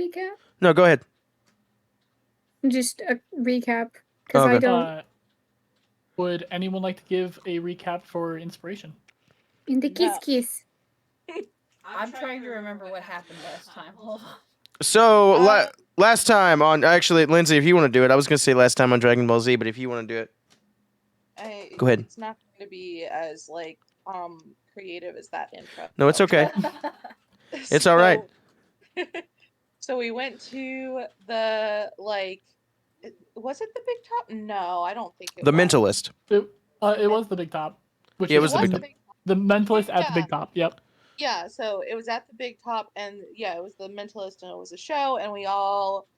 recap? No, go ahead. Just a recap, because Okay. I don't. Would anyone like to give a recap for inspiration? In the kiss No. kiss. I'm trying to remember what happened last time. Hold on. So last time on, actually, Lindsay, if you want to do it, I was gonna say last time on Dragon Ball Z, but if you want to do it, go ahead. It's not going to be as creative as that intro. No, it's okay. It's all right. So we went to the was it the Big Top? No, I don't think it The was. Mentalist. It was the Big Top. Which Yeah, it was the Big Top. The Mentalist at the Big Top. Yep. Yeah, so it was at the Big Top, and yeah, it was the Mentalist, and it was a show, and we all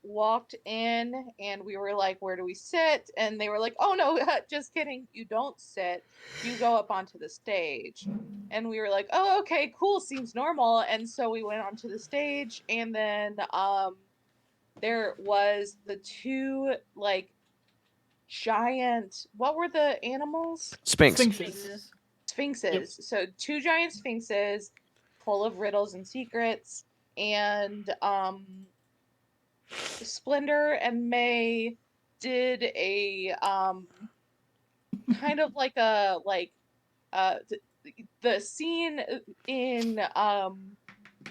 walked in, and we were like, where do we sit? And they were like, oh no, just kidding, you don't sit, you go up onto the stage. And we were like, oh, okay, cool, seems normal. And so we went onto the stage, and then there was the two giant, what were the animals? Sphinxes. Yep. So two giant sphinxes full of riddles and secrets, and Splendor and May did a kind of like a the scene in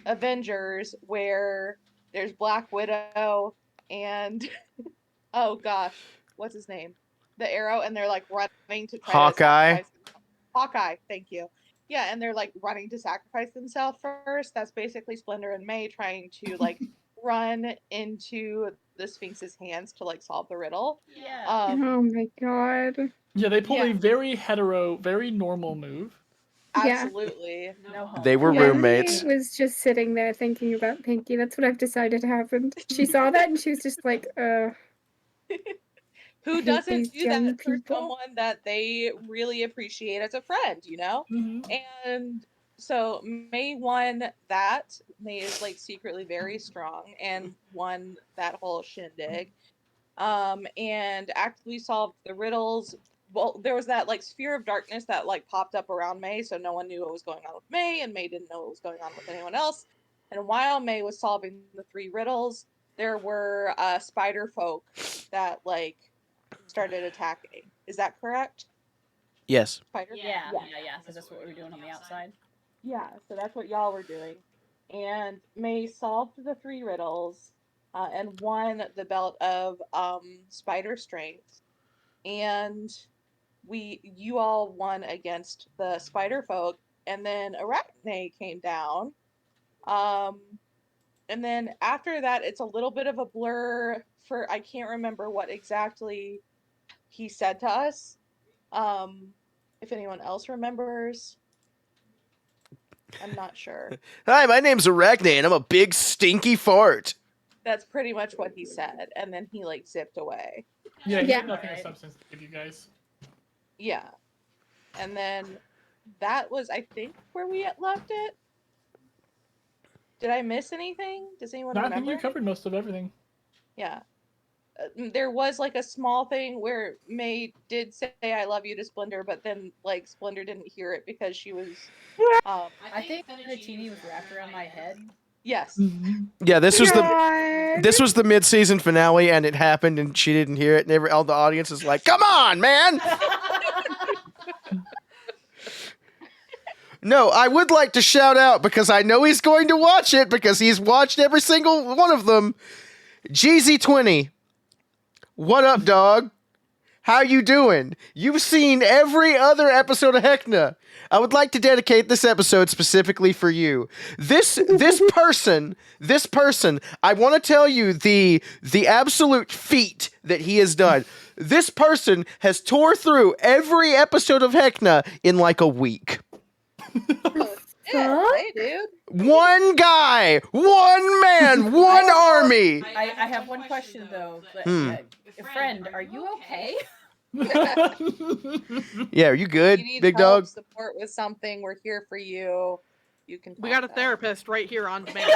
Avengers where there's Black Widow and oh gosh, what's his name? The Arrow, and they're running to try Hawkeye. to Hawkeye, thank you. Yeah, and they're running to sacrifice themselves first. That's basically Splendor and May trying to run into the Sphinx's hands to solve the riddle. Yeah. Oh my god. Yeah, they pulled a very very normal move. Absolutely. No hope. They were roommates. I was just sitting there thinking about Pinky. That's what I've decided happened. She saw that and she was just like, Who doesn't do that for people? someone that they really appreciate as a friend, you know? Mm-hmm. And so May won that. May is secretly very strong and won that whole shindig. And actively solved the riddles. Well, there was that sphere of darkness that popped up around May, so no one knew what was going on with May, and May didn't know what was going on with anyone else. And while May was solving the 3 riddles, there were spider folk that started attacking. Is that correct? Yes. Spider? Yeah. So that's what we were doing on the outside. Yeah, so that's what y'all were doing. And May solved the 3 riddles and won the belt of spider strength. And you all won against the spider folk, and then Arachne came down. And then after that, it's a little bit of a blur for, I can't remember what exactly he said to us. If anyone else remembers, I'm not sure. Hi, my name's Arachne, and I'm a big stinky fart. That's pretty much what he said, and then he zipped away. Yeah, he Yeah. had nothing of substance to give you guys. Yeah. And then that was, I think, where we had left it. Did I miss anything? Does anyone No, I remember? think you covered most of everything. Yeah. There was a small thing where May did say I love you to Splendor, but then Splendor didn't hear it because she was I think Penatini was wrapped around my head. yes. Mm-hmm. Yeah, this was God. the mid-season finale, and it happened, and she didn't hear it, and all the audience is like, "Come on, man!" No, I would like to shout out, because I know he's going to watch it, because he's watched every single one of them. GZ20, what up, dog? How you doing? You've seen every other episode of Heckna. I would like to dedicate this episode specifically for you. This person, I want to tell you the absolute feat that he has done. This person has tore through every episode of Heckna in a week. Yeah, hey, dude. One guy, one man, one army. I have one question though. Friend, are you okay? Yeah, are you good, You need big help, dog? support with something, we're here for you. You can We got a talk therapist right here on demand.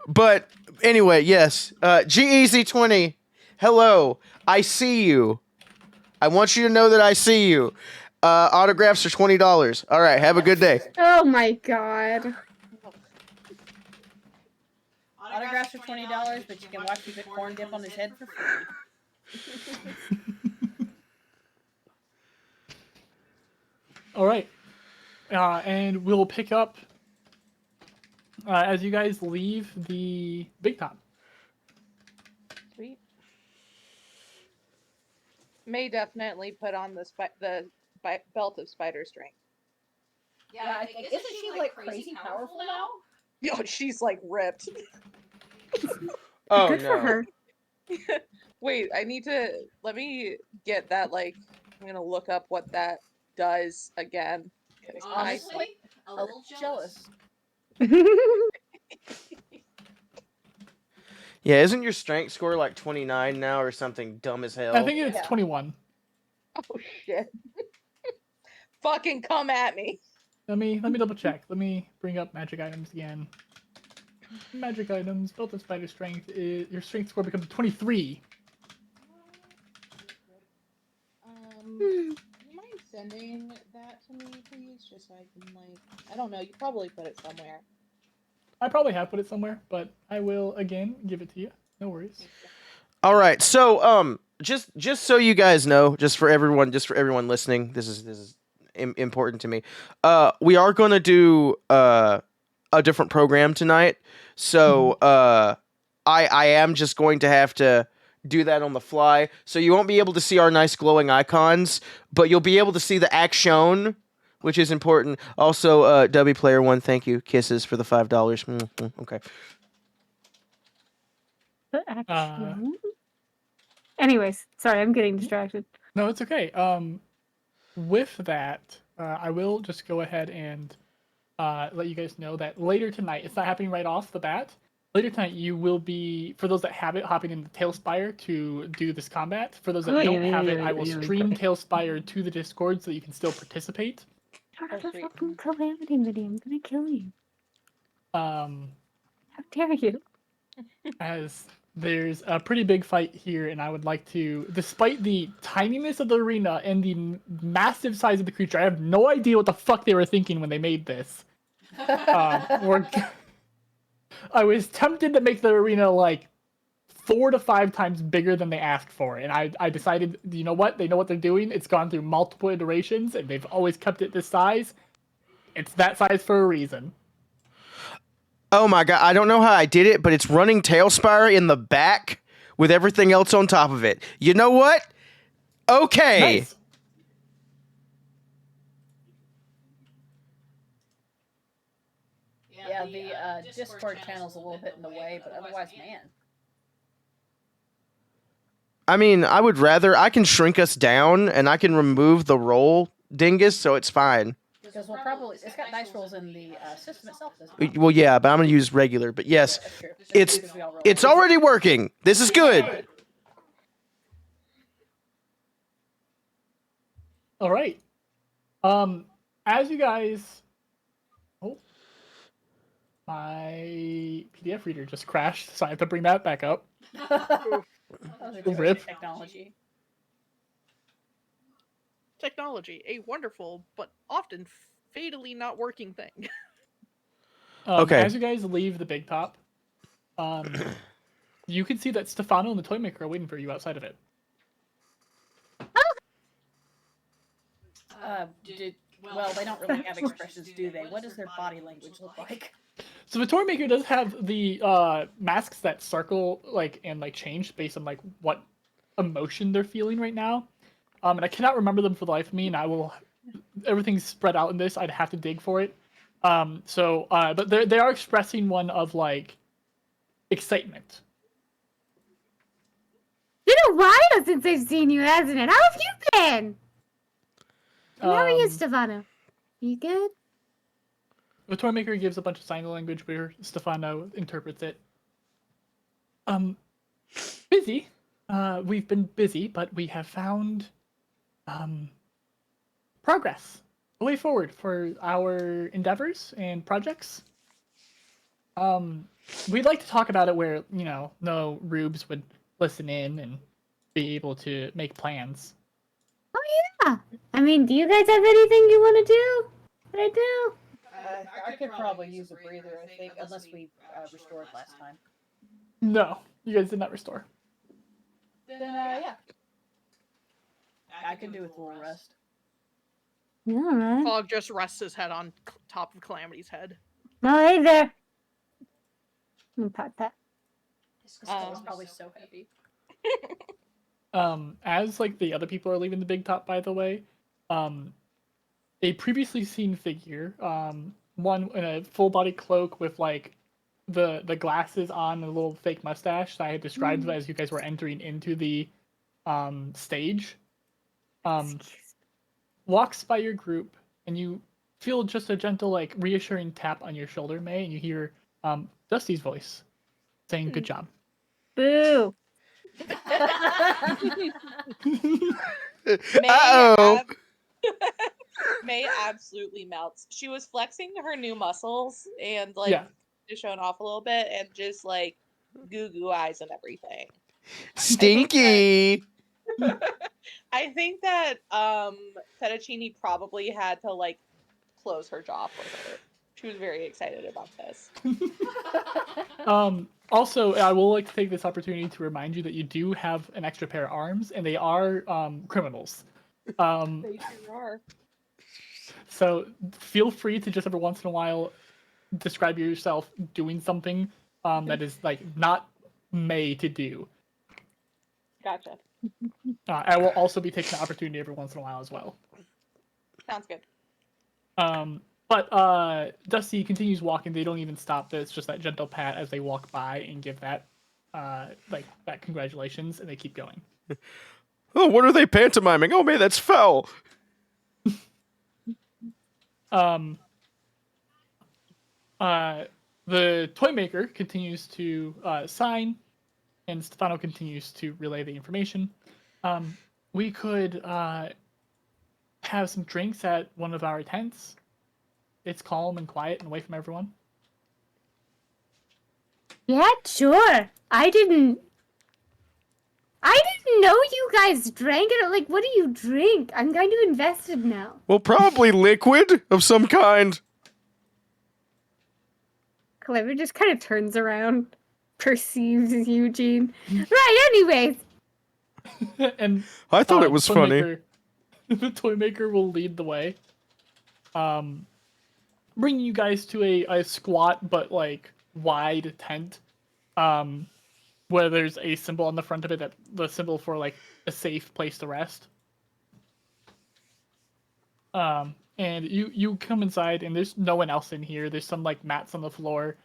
But anyway, yes. GEZ20, hello. I see you. I want you to know that I see you. Autographs are $20. All right, have a good day. Oh my god. Autographs are $20, but you can watch him put corn dip on his head for free. All right. And we'll pick up as you guys leave the big top. Sweet. May definitely put on the belt of spider strength. Yeah, I think isn't she like crazy powerful now? Yo, she's like ripped. Oh Good for no. her. Wait, let me get that, like, I'm gonna look up what that does again. 'Cause Honestly, a little jealous. Yeah, isn't your strength score like 29 now or something dumb as hell? I think it's Yeah. 21. Oh shit. Fucking come at me. Let me double check. Let me bring up magic items again. Magic items, built of spider strength. Your strength score becomes 23. You mind sending that to me, please? Just so I can, like, I don't know, you probably put it somewhere. I probably have put it somewhere, but I will again give it to you. No worries. All right. So just so you guys know, just for everyone listening, this is important to me. We are going to do a different program tonight. So I am just going to have to do that on the fly. So you won't be able to see our nice glowing icons, but you'll be able to see the act shown, which is important. Also, W Player 1, thank you. Kisses for the $5. Okay. The action. Anyways, sorry, I'm getting distracted. No, it's okay. With that, I will just go ahead and let you guys know that later tonight, it's not happening right off the bat. Later tonight, you will be, for those that have it, hopping into Tailspire to do this combat. For those that don't have it, I will stream Tailspire to the Discord so that you can still participate. Start a sweet. fucking calamity video. I'm gonna kill you. How Um, dare you? as there's a pretty big fight here, and I would like to, despite the tininess of the arena and the massive size of the creature, I have no idea what the fuck they were thinking when they made this. I was tempted to make the arena like 4 to 5 times bigger than they asked for, and I decided, you know what? They know what they're doing. It's gone through multiple iterations, and they've always kept it this size. It's that size for a reason. Oh my god, I don't know how I did it, but it's running Tailspire in the back with everything else on top of it. You know what? Okay. Nice. Yeah, the Discord channel's a little bit in the way, but otherwise, man. I mean, I would rather I can shrink us down and I can remove the roll dingus, so it's fine. Because we'll probably, it's got dice rolls in the system itself, doesn't it? Well, yeah, but I'm gonna use regular. But yes, That's true. it's Because we all roll. it's already working. This is good. All right. As you guys, my PDF reader just crashed, so I have to bring that back up. Rip. Technology. Technology, a wonderful but often fatally not working thing. Okay. As you guys leave the big top, you can see that Stefano and the toy maker are waiting for you outside of it. Well, they don't really have expressions, do they? What does their body language look like? So the toy maker does have the masks that circle and change based on what emotion they're feeling right now. And I cannot remember them for the life of me, and everything's spread out in this. I'd have to dig for it. But they are expressing one of excitement. It's been a while since I've seen you, hasn't it? How have you been? How are you, Stefano? You good? The toy maker gives a bunch of sign language where Stefano interprets it. Busy. We've been busy, but we have found progress. A way forward for our endeavors and projects. We'd like to talk about it where, no rubes would listen in and be able to make plans. Oh Yeah. I mean, do you guys have anything you want to do? What I do? I could probably use a breather, I think, unless we restored last time. No, you guys did not restore. Then, yeah. I can do with a little rest. All right. Fog just rests his head on top of Calamity's head. No, hey there. Let me pat that. His skull was probably so heavy. As like the other people are leaving the big top, by the way, a previously seen figure, one in a full body cloak with like the glasses on and a little fake mustache that I had described as you guys were entering into the stage, walks by your group, and you feel just a gentle like reassuring tap on your shoulder, May, and you hear Dusty's voice saying good job. Boo. Uh-oh. May absolutely melts. She was flexing her new muscles and like Yeah. just showing off a little bit and just like goo goo eyes and everything. Stinky. I think that Fettuccine probably had to like close her jaw for her. She was very excited about this. Also, I will like to take this opportunity to remind you that you do have an extra pair of arms, and they are criminals. They sure are. So feel free to just every once in a while describe yourself doing something that is like not made to do. Gotcha. I will also be taking the opportunity every once in a while as well. Sounds good. But Dusty continues walking. They don't even stop. It's just that gentle pat as they walk by and give that like that congratulations, and they keep going. Oh, what are they pantomiming? Oh, man, that's foul. The toy maker continues to sign, and Stefano continues to relay the information. We could have some drinks at one of our tents. It's calm and quiet and away from everyone. Yeah, sure. I didn't know you guys drank it. Like, what do you drink? I'm kind of invested now. Well, probably liquid of some kind. Clever just kind of turns around, perceives Eugene. Right, anyways. And I thought it was toy funny. maker- the toy maker will lead the way, bringing you guys to a squat but like wide tent, where there's a symbol on the front of it, that the symbol for like a safe place to rest. And you come inside, and there's no one else in here. There's some like mats on the floor.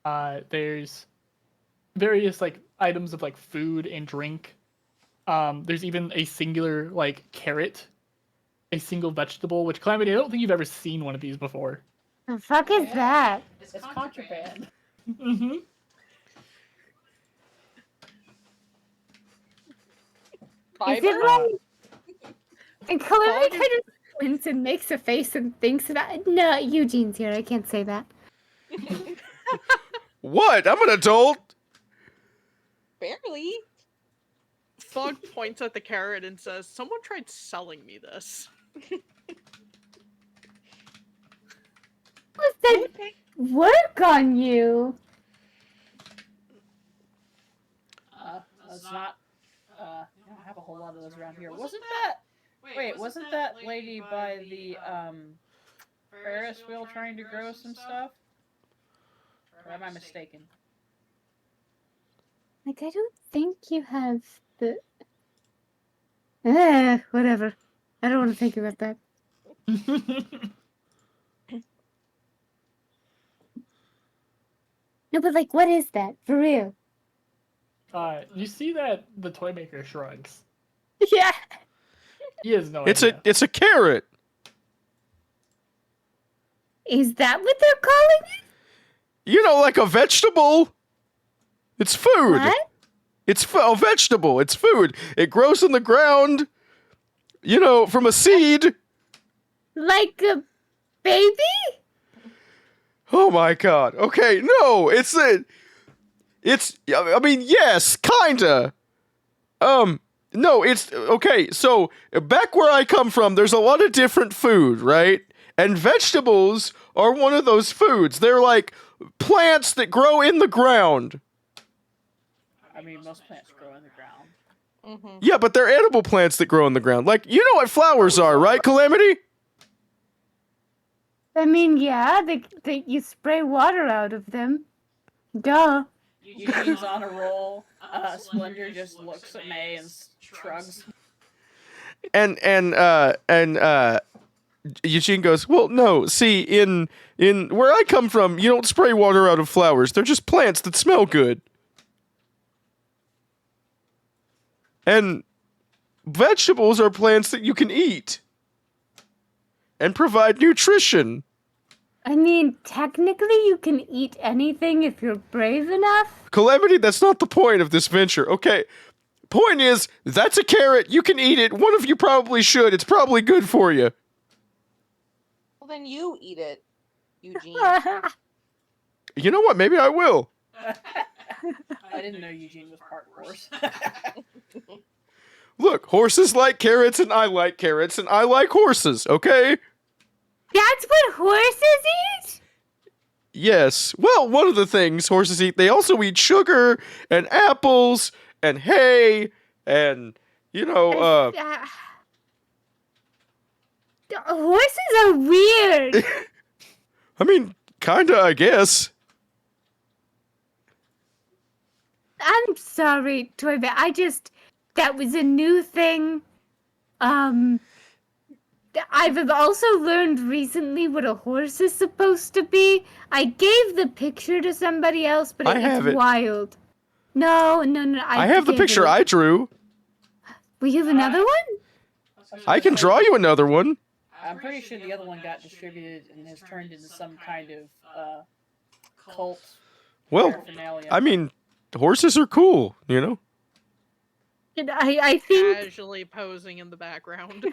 There's various like items of like food and drink. There's even a singular like carrot, a single vegetable. Which, Calamity, I don't think you've ever seen one of these before. The fuck is that? It's contraband. Mm-hmm. Is it like... And Calamity kind of squints and makes a face and thinks about it. No, Eugene's here. I can't say that. What? I'm an adult. Barely. Fog points at the carrot and says, "Someone tried selling me this." What's that work on you? It's not. I don't have a whole lot of those around here. Wasn't that? Wait, wasn't that lady by the Ferris wheel trying to grow some stuff? Or am I mistaken? Like, I don't think you have the... whatever. I don't want to think about that. No, but like, what is that? For real? You see that the toy maker shrugs. Yeah. He has no It's idea. a carrot. Is that what they're calling it? You know, like a vegetable. It's food. What? It's a vegetable. It's food. It grows in the ground. You know, from a seed. Like a baby? Oh my god. Okay, no, I mean, yes, kinda. No, it's okay. So back where I come from, there's a lot of different food, right? And vegetables are one of those foods. They're like plants that grow in the ground. I mean, most plants grow in the ground. Mm-hmm. Yeah, but they're edible plants that grow in the ground. Like, you know what flowers are, right, Calamity? I mean, yeah, you spray water out of them. Duh. Eugene's on a roll. Splendor just looks at May and shrugs. And Eugene goes, "Well, no. See, in where I come from, you don't spray water out of flowers. They're just plants that smell good. And vegetables are plants that you can eat and provide nutrition." I mean, technically, you can eat anything if you're brave enough. Calamity, that's not the point of this venture. Okay, point is, that's a carrot. You can eat it. One of you probably should. It's probably good for you. Well, then you eat it, Eugene. You know what? Maybe I will. I didn't know Eugene was part horse. Look, horses like carrots, and I like carrots, and I like horses, okay? That's what horses eat? Yes. Well, one of the things horses eat, they also eat sugar, and apples, and hay, and, you know, Horses are weird. I mean, kinda, I guess. I'm sorry, Toyvet. That was a new thing. I've also learned recently what a horse is supposed to be. I gave the picture to somebody else, but I have it's it. wild. No. I have the picture I drew. We have another one? I can draw you another one. I'm pretty sure the other one got distributed and has turned into some kind of cult Well, paraphernalia. I mean, horses are cool, you know? And I think... Casually posing in the background.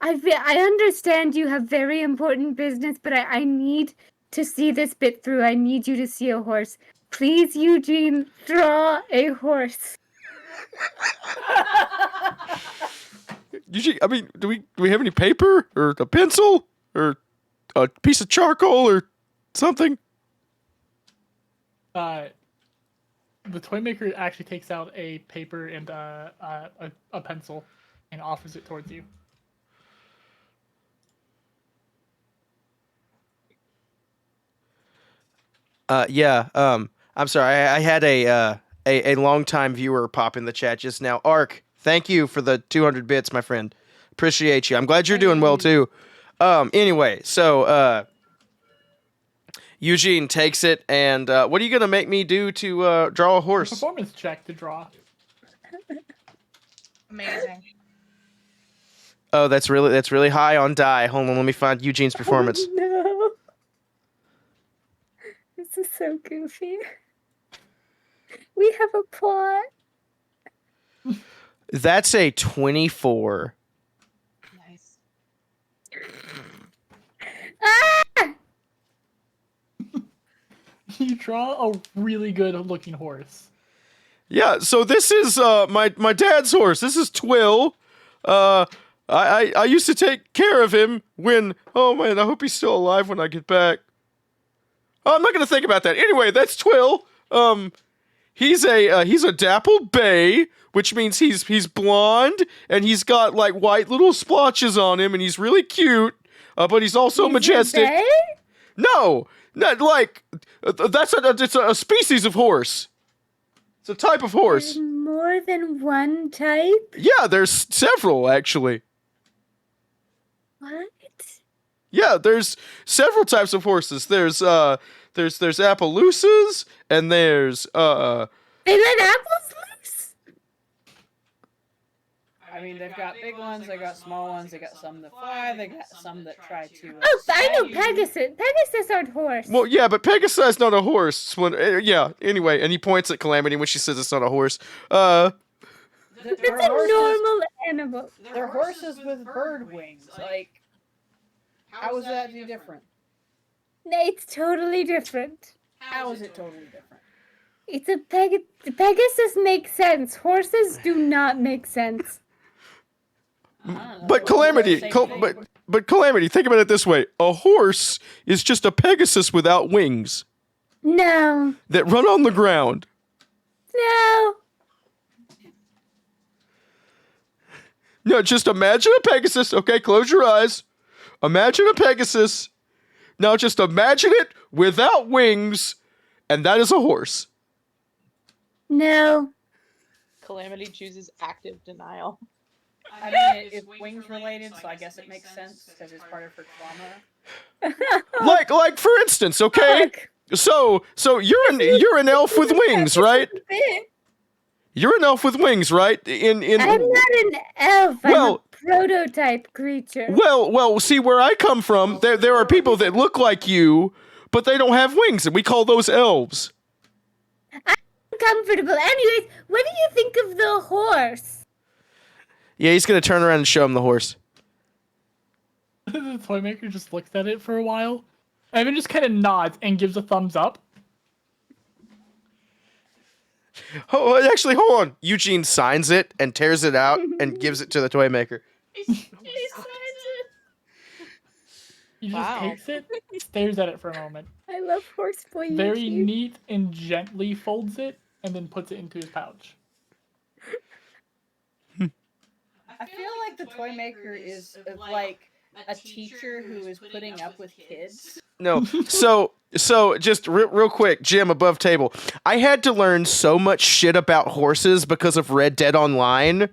I understand you have very important business, but I need to see this bit through. I need you to see a horse. Please, Eugene, draw a horse. Usually, I mean, do we have any paper or a pencil or a piece of charcoal or something? The toy maker actually takes out a paper and a pencil and offers it towards you. I'm sorry. I had a longtime viewer pop in the chat just now. Ark, thank you for the 200 bits, my friend. Appreciate you. I'm glad you're doing well too. Anyway, so Eugene takes it, and what are you gonna make me do to draw a horse? Performance check to draw. Amazing. Oh, that's really high on die. Hold on, let me find Eugene's performance. Oh, no. This is so goofy. We have a plot. That's a 24. Nice. Ah! You draw a really good looking horse. Yeah, so this is my dad's horse. This is Twill. I used to take care of him when, oh man, I hope he's still alive when I get back. Oh, I'm not gonna think about that. Anyway, that's Twill. He's a dappled bay, which means he's blonde and he's got like white little splotches on him, and he's really cute. But he's also majestic. Bay? No, not like it's a species of horse. It's a type of horse. There's more than one type? Yeah, there's several actually. What? Yeah, there's several types of horses. There's Appaloosas, and there's They let apples loose? I mean, they've got big ones, they got small ones, they got some that fly, they got some that try to. Oh, I know you. Pegasus. Pegasus aren't horse. well, yeah, but Pegasus not a horse. Yeah. Anyway, and he points at Calamity when she says it's not a horse. They're It's a horses- normal animal. They're horses with bird wings. Like, how is that any different? It's totally different. How is it totally different? It's a Pegasus makes sense. Horses do not make sense. But Calamity, but Calamity, think about it this way: a horse is just a Pegasus without wings No. that run on the ground. No. No, just imagine a Pegasus. Okay, close your eyes. Imagine a Pegasus. Now just imagine it without wings, and that is a horse. No. Calamity chooses active denial. I mean, it's wings related, so I guess it makes sense because it's part of her trauma. Like for instance, okay? Fuck. So you're an elf with wings, right? You're an elf with wings, right? I'm not an elf. Well- I'm a prototype creature. Well, see where I come from, there are people that look like you, but they don't have wings, and we call those elves. Comfortable. Anyways, what do you think of the horse? Yeah, he's gonna turn around and show him the horse. The toy maker just looks at it for a while, and then just kind of nods and gives a thumbs up. Oh, actually, hold on. Eugene signs it and tears it out and gives it to the toy maker. He signs it. He just Wow. takes it, stares at it for a moment, I love horse boy. very Eugene. neat and gently folds it, and then puts it into his pouch. I feel like the toy maker is like a teacher who is putting up with kids. No, so just real quick, Jim, above table. I had to learn so much shit about horses because of Red Dead Online.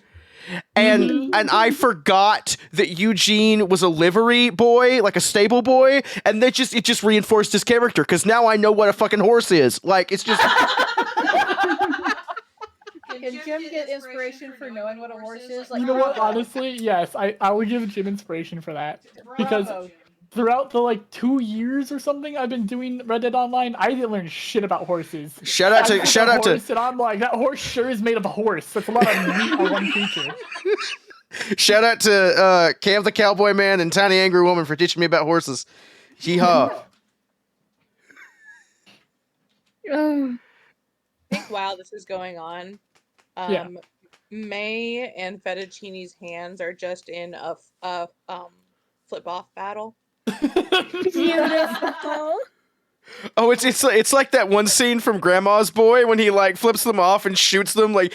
And I forgot that Eugene was a livery boy, like a stable boy, and it just reinforced his character because now I know what a fucking horse is. Like it's just Can Jim get inspiration for knowing what a horse is? Like, You know what? bravo. Honestly, yes, I would give Jim inspiration for that because Bravo. throughout the 2 years or something I've been doing Red Dead Online, I didn't learn shit about horses. shout out to horse, and I'm like, that horse sure is made of a horse. That's a lot of meat on one creature. Cam the Cowboy Man and Tiny Angry Woman for teaching me about horses. Yeehaw. Oh, I think while this is going on, Yeah. May and Fettuccine's hands are just in a flip off battle. beautiful. Oh, it's like that one scene from Grandma's Boy when he like flips them off and shoots them like.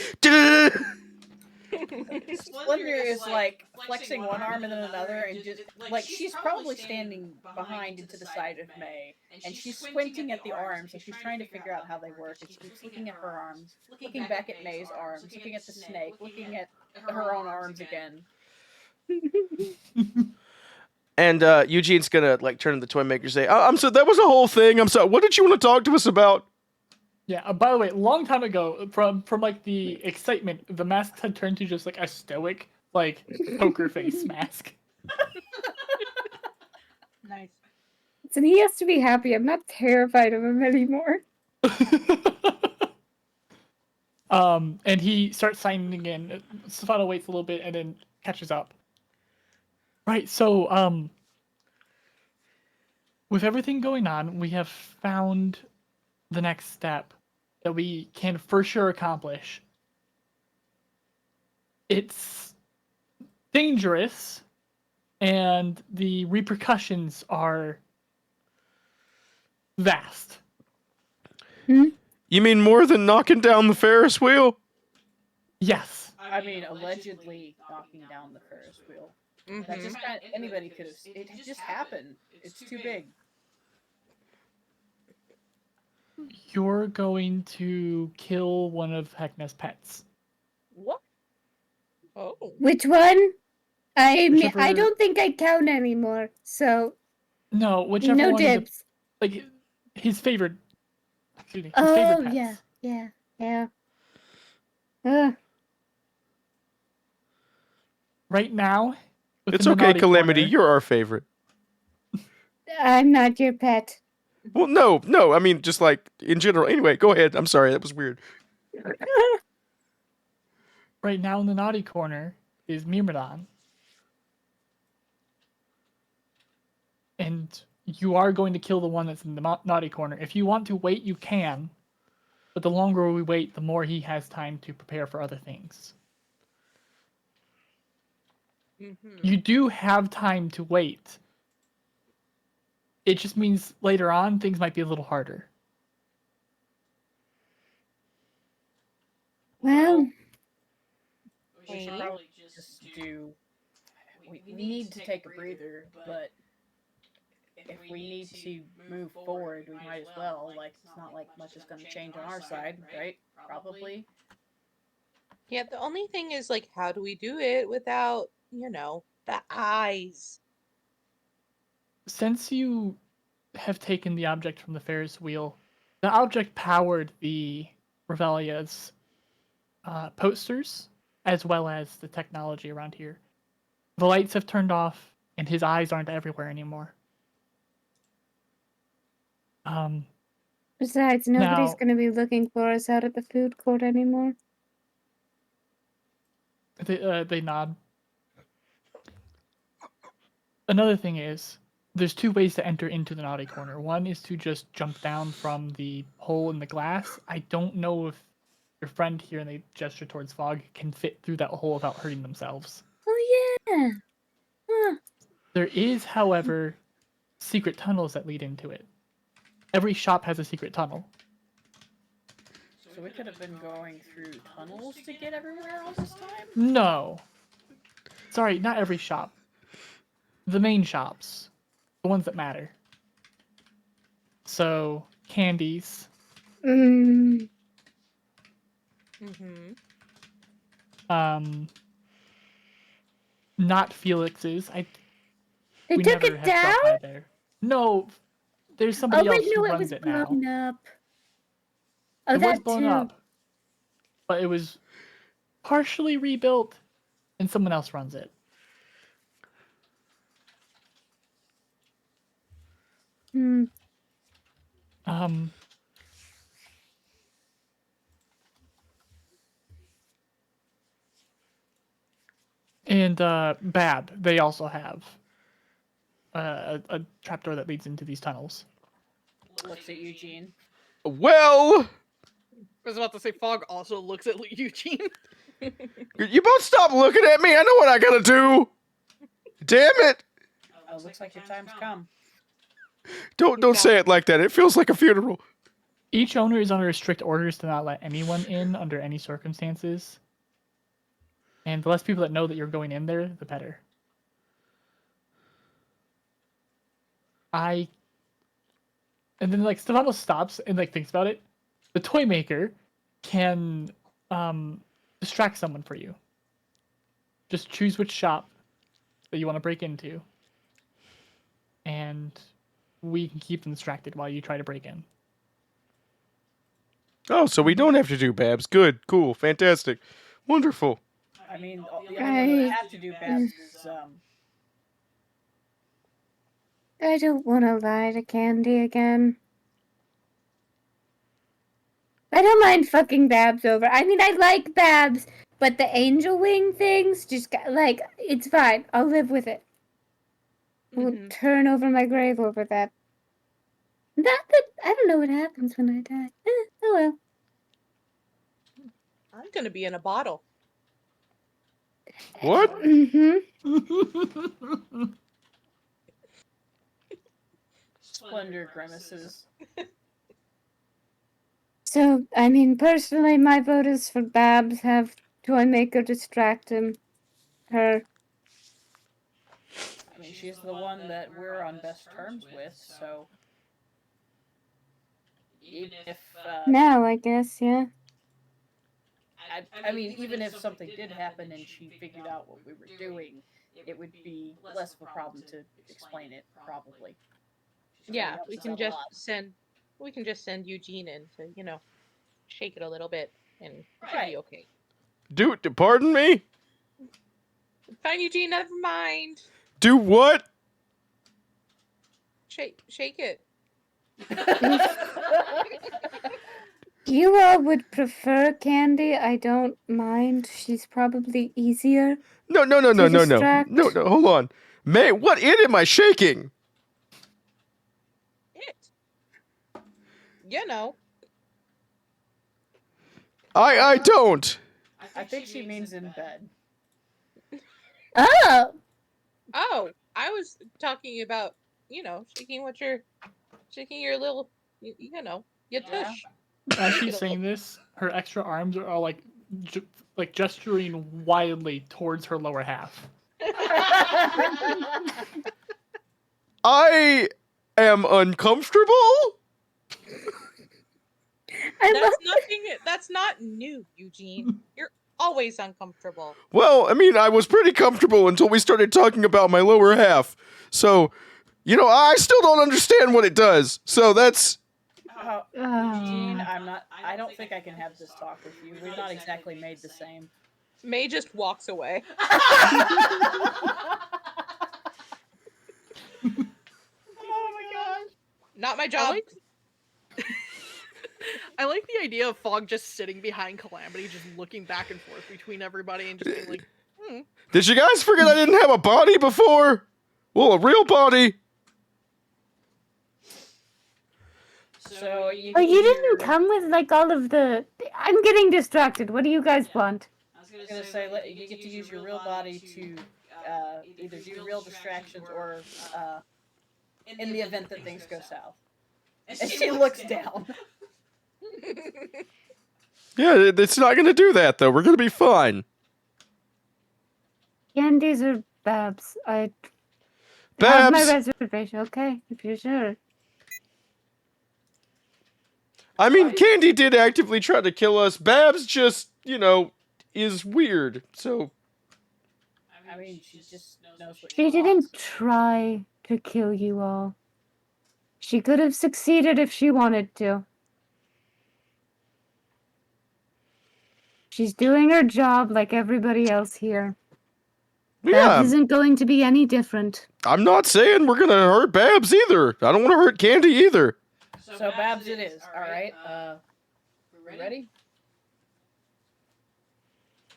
Slender is like flexing one arm and then another, and just like she's probably standing behind and to the side of May, and she's squinting at the arms, and she's trying to figure out how they work. And she keeps looking at her arms, looking back at May's arms, looking at the snake, looking at her own arms again. And Eugene's gonna like turn to the toy maker and say, "I'm so that was a whole thing. I'm sorry. What did you want to talk to us about?" Yeah. By the way, long time ago, from like the excitement, the mask had turned to just like a stoic, like poker face mask. Nice. And he has to be happy. I'm not terrified of him anymore. And he starts signing again. Stefano waits a little bit and then catches up. Right, so with everything going on, we have found the next step that we can for sure accomplish. It's dangerous, and the repercussions are vast. You mean more than knocking down the Ferris wheel? Yes. I mean, allegedly knocking down the Ferris wheel. That just anybody could have. It just happened. It's too big. You're going to kill one of Heckna's pets. What? Oh. Which one? I Whichever- don't think I count anymore. So No, whichever no one is dibs. like his favorite. Excuse me. His Oh favorite pets. yeah. Right now, within It's the okay, naughty Calamity. corner- You're our favorite. I'm not your pet. Well, no. I mean, just like in general. Anyway, go ahead. I'm sorry. That was weird. Right now in the naughty corner is Myrmidon. And and you are going to kill the one that's in the naughty corner. If you want to wait, you can, but the longer we wait, the more he has time to prepare for other things. You do have time to wait. It just means later on things might be a little harder. Well, We should probably just do. We need to take a breather, but if we need to move forward, we might as well. Like, it's not like much is going to change on our side, right? Probably. Yeah, the only thing is, like, how do we do it without, the eyes? Since you have taken the object from the Ferris wheel, the object powered the Revelia's posters, as well as the technology around here. The lights have turned off, and his eyes aren't everywhere anymore. Besides, nobody's Now- going to be looking for us out at the food court anymore. They nod. Another thing is, there's two ways to enter into the naughty corner. One is to just jump down from the hole in the glass. I don't know if your friend here, and they gesture towards Fog, can fit through that hole without hurting themselves. Oh, yeah. Huh. There is, however, secret tunnels that lead into it. Every shop has a secret tunnel. So we could have been going through tunnels to get everywhere all this time? No. Sorry, not every shop. The main shops. The ones that matter. So, candies. Mm. Not Felix's. They we took never it have down? dropped by there. No, there's Oh, somebody wait, else who no, it runs was it now. blown up. Oh, It was that blown too. up, but it was partially rebuilt, and someone else runs it. Hmm. And Bab, they also have a trapdoor that leads into these tunnels. Looks at Eugene. Well, I was about to say Fog also looks at Eugene. you both stop looking at me. I know what I gotta do. Damn it! Oh, looks like your time's come. Don't say it like that. It feels like a funeral. Each owner is under strict orders to not let anyone in under any circumstances. And the less people that know that you're going in there, the better. And then like Stefano stops and like thinks about it. The toy maker can distract someone for you. Just choose which shop that you want to break into, and we can keep them distracted while you try to break in. Oh, so we don't have to do Babs. Good, cool, fantastic, wonderful. I mean, the only one that have to do Babs is, I don't want to lie to Candy again. I don't mind fucking Babs over. I mean, I like Babs, but the angel wing things just got, like, it's fine. I'll live with it. I won't turn over my grave over that. Not that I don't know what happens when I die. Oh well. I'm gonna be in a bottle. What? Splendor grimaces. So, I mean, personally, my vote is for Babs. Have Toymaker distract him. Her. I mean, she's the one that we're on best terms with, so even if Now, I guess, yeah. I mean, even if something did happen and she figured out what we were doing, it would be less of a problem to explain it, probably. Yeah, helps we us can out a just lot. send Eugene in to, shake it a little bit and it'll Right. be okay. Pardon me? Fine, Eugene, never mind. Do what? Shake it. You all would prefer Candy. I don't mind. She's probably easier. No. distract. No, hold on. May, what in am I shaking? you know. I don't. I think she means in bed. Oh, Oh, I was talking about, shaking your little, your Yeah. tush. As Shake she's it a saying little. this, her extra arms are all like gesturing wildly towards her lower half. I am uncomfortable. That's not new, Eugene. You're always uncomfortable. Well, I mean, I was pretty comfortable until we started talking about my lower half. So, I still don't understand what it does. So that's Eugene, I don't think I can have this talk with you. We're not exactly made the same. May just walks away. Oh my gosh. Not my job. I like the idea of Fog just sitting behind Calamity, just looking back and forth between everybody and just being like, Did you guys forget I didn't have a body before? Well, a real body. So you oh, you didn't come with like all of the. I'm getting distracted. What do you guys want? I was gonna say you get to use your real body to either do real distractions or in the event that things go south. And she looks down. Yeah, it's not going to do that, though. We're going to be fine. Candies or Babs? I have my Babs! reservation. Okay, if you're sure. I mean, Candy did actively try to kill us. Babs just, is weird. So, I mean, she just knows what She she didn't wants. try to kill you all. She could have succeeded if she wanted to. She's doing her job like everybody else here. Babs yeah, isn't going to be any different. I'm not saying we're going to hurt Babs either. I don't want to hurt Candy either. So Babs it is. All right. We ready?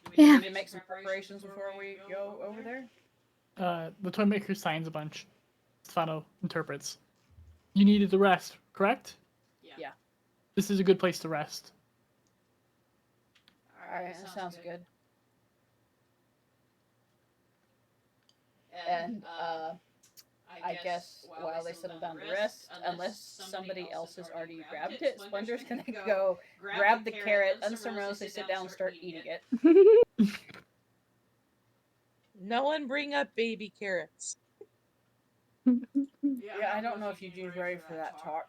Do we Yeah. need to make some preparations before we go over there? The toy maker signs a bunch. Stefano interprets. You needed to rest, correct? Yeah. This is a good place to rest. All right. That sounds good. And I guess while they settle down to rest, unless somebody else has already grabbed it, Splender's gonna go grab the carrot, unceremoniously sit down and start eating it. No one bring up baby carrots. Yeah, I don't know if Eugene's ready for that talk.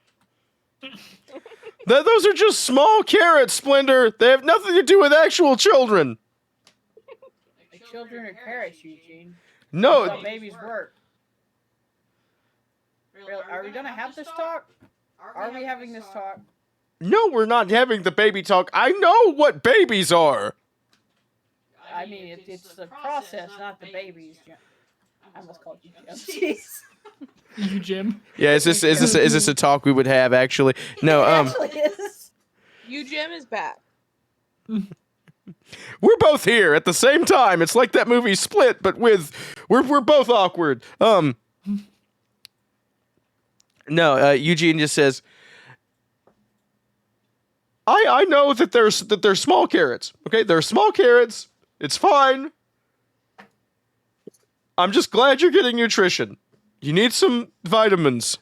Those are just small carrots, Splendor. They have nothing to do with actual children. The children are carrots, Eugene. No, That's how babies work. Really, are we gonna have this talk? Are we having this talk? no, we're not having the baby talk. I know what babies are. I mean, it's the process, not the babies. I almost called you Jim. Jeez. You, Jim. Yeah, is this a talk we would have actually? No, It actually is. You Jim is back. we're both here at the same time. It's like that movie Split, but with we're both awkward. No, Eugene just says, I know that there's small carrots. Okay, they're small carrots. It's fine. I'm just glad you're getting nutrition. You need some vitamins.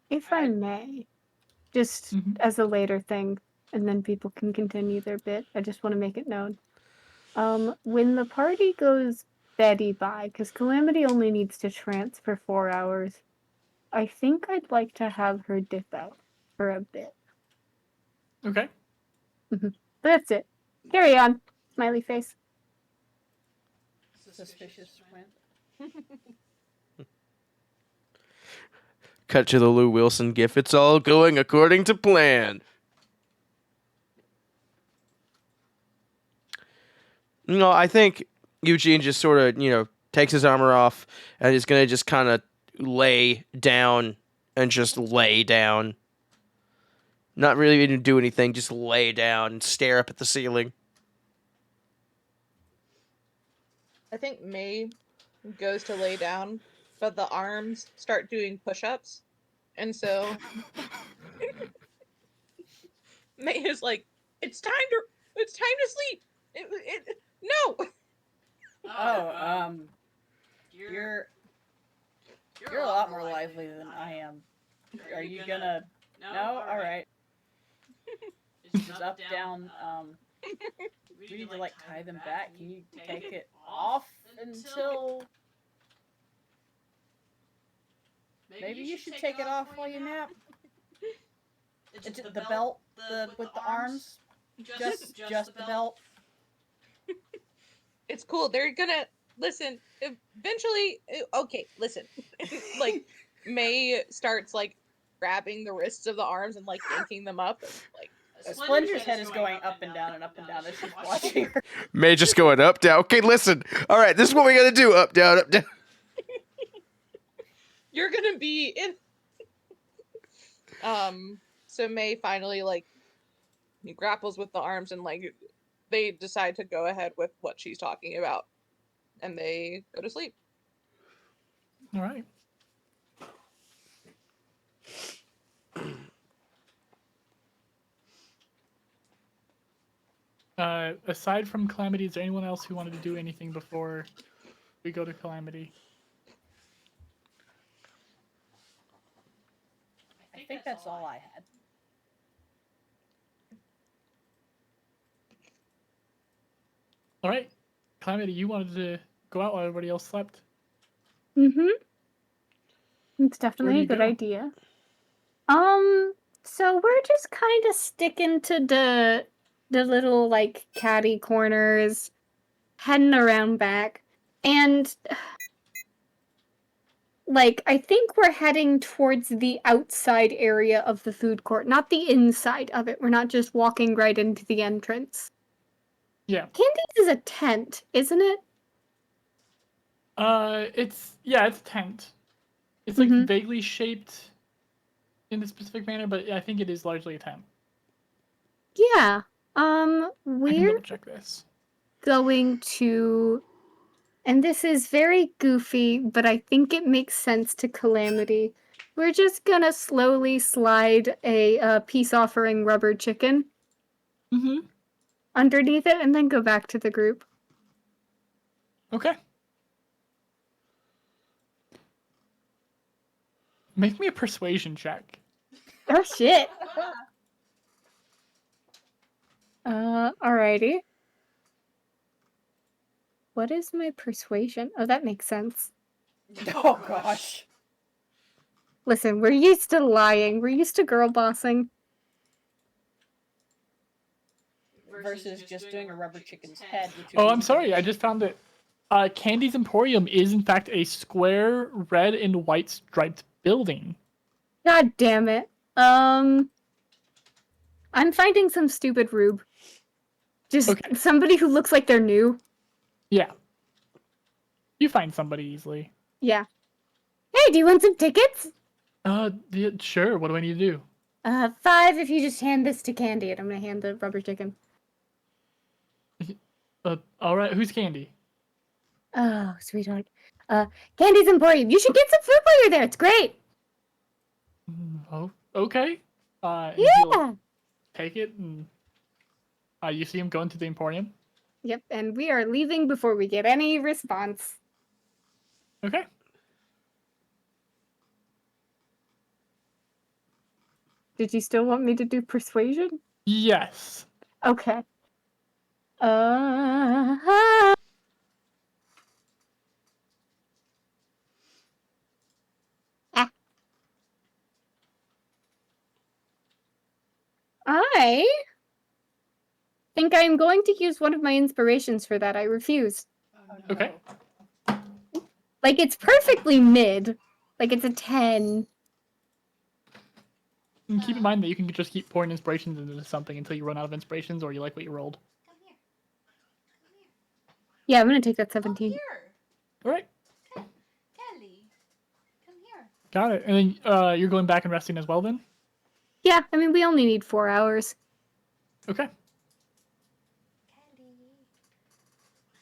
If I may, just as a later thing, and then people can continue their bit. I just want to make it known. When the party goes Betty by, because Calamity only needs to trance for 4 hours, I think I'd like to have her dip out for a bit. Okay. That's it. Carry on. Smiley face. Suspicious squint. Cut to the Lou Wilson gif. It's all going according to plan. I think Eugene just sort of, takes his armor off and is going to just kind of lay down and just lay down. Not really even do anything, just lay down and stare up at the ceiling. I think May goes to lay down but the arms start doing push-ups, and so May is like, it's time to sleep. No. Oh, you're a lot more lively than I am. Are you gonna? No, all right. Just up, down. We need to like tie them back. Can you take it off until? Maybe you should take it off while you nap. The belt, with the arms. Just the belt. It's cool. They're gonna listen. Eventually, okay. Listen, like May starts like grabbing the wrists of the arms and like yanking them up. And, like Splinter's head is going up and down as she's watching her. May just going up, down. Okay, listen. All right, this is what we gotta do. Up, down, up, down. You're gonna be in. So May finally like he grapples with the arms and like they decide to go ahead with what she's talking about, and they go to sleep. All right. Aside from Calamity, is there anyone else who wanted to do anything before we go to Calamity? I think that's all I had. All right. Calamity, you wanted to go out while everybody else slept? Mm-hmm. It's Where definitely do a you good go? idea. So we're just kind of sticking to the little like catty corners, heading around back, and like I think we're heading towards the outside area of the food court, not the inside of it. We're not just walking right into the entrance. Yeah. Candy's is a tent, isn't it? It's a tent. It's like Mhm. vaguely shaped in a specific manner, but I think it is largely a tent. Yeah. I can We're double check this. going to, and this is very goofy, but I think it makes sense to Calamity. We're just gonna slowly slide a peace offering rubber chicken Mm-hmm. underneath it and then go back to the group. Okay. Make me a persuasion check. Oh shit. Alrighty. What is my persuasion? Oh, that makes sense. Oh gosh. Listen, we're used to lying. We're used to girl bossing. Versus just doing a rubber chicken's head. Which Oh, I'm sorry. I just found it. Candy's Emporium is in fact a square red and white striped building. God damn it. I'm finding some stupid rube. Just Okay. somebody who looks like they're new. Yeah. You find somebody easily. Yeah. Hey, do you want some tickets? Sure. What do I need to do? 5 if you just hand this to Candy, and I'm gonna hand the rubber chicken. All right. Who's Candy? Oh, sweetheart. Candy's Emporium. You should get some food while you're there. It's great. Oh, okay. And Yeah. he'll take it, and you see him go into the Emporium. Yep, and we are leaving before we get any response. Okay. Did you still want me to do persuasion? Yes. Okay. I think I am going to use one of my inspirations for that. I refuse. Okay. Like, it's perfectly mid. Like, it's a 10. And keep in mind that you can just keep pouring inspirations into something until you run out of inspirations or you like what you rolled. Yeah, I'm gonna take that 17. All right. Kelly, come here. Got it. And then you're going back and resting as well then? Yeah, I mean, we only need 4 hours. Okay.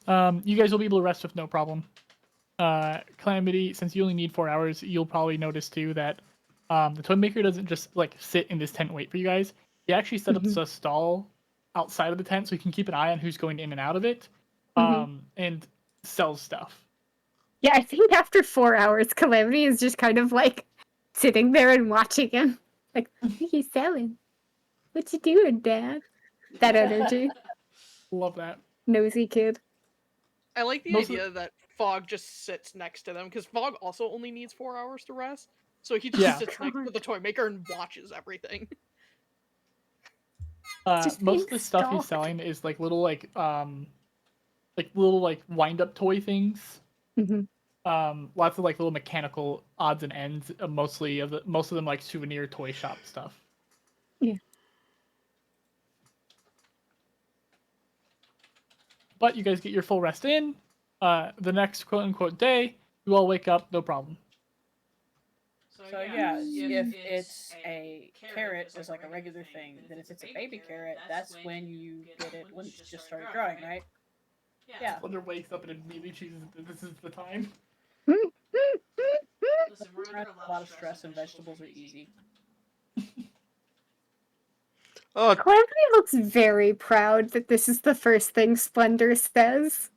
Kelly. You guys will be able to rest with no problem. Calamity, since you only need 4 hours, you'll probably notice too that the toy maker doesn't just like sit in this tent and wait for you guys. He actually set up a stall outside of the tent so he can keep an eye on who's going in and out of it, and sells stuff. Yeah, I think after 4 hours, Calamity is just kind of like sitting there and watching him. Like, what are you selling? What you doing, Dad? That energy. Love that. Nosy kid. I like the Most of idea that Fog just sits next to them, because Fog also only needs 4 hours to rest. So he just Yeah. sits next to the toy maker and watches everything. Just Most being of the stuff he's stalked. selling is like little like wind up toy things. Mhm. Lots of like little mechanical odds and ends. Most of them like souvenir toy shop stuff. Yeah. But you guys get your full rest in. The next quote unquote day, you all wake up, no problem. So yeah, if it's a carrot is like a regular thing, then if it's a baby carrot, that's when you get it when it's just started growing, right? Yeah. Thunder wakes up and immediately chooses that this is the time. Listen, we're under a lot of stress and vegetables are easy. Calamity looks very proud that this is the first thing Splendor says.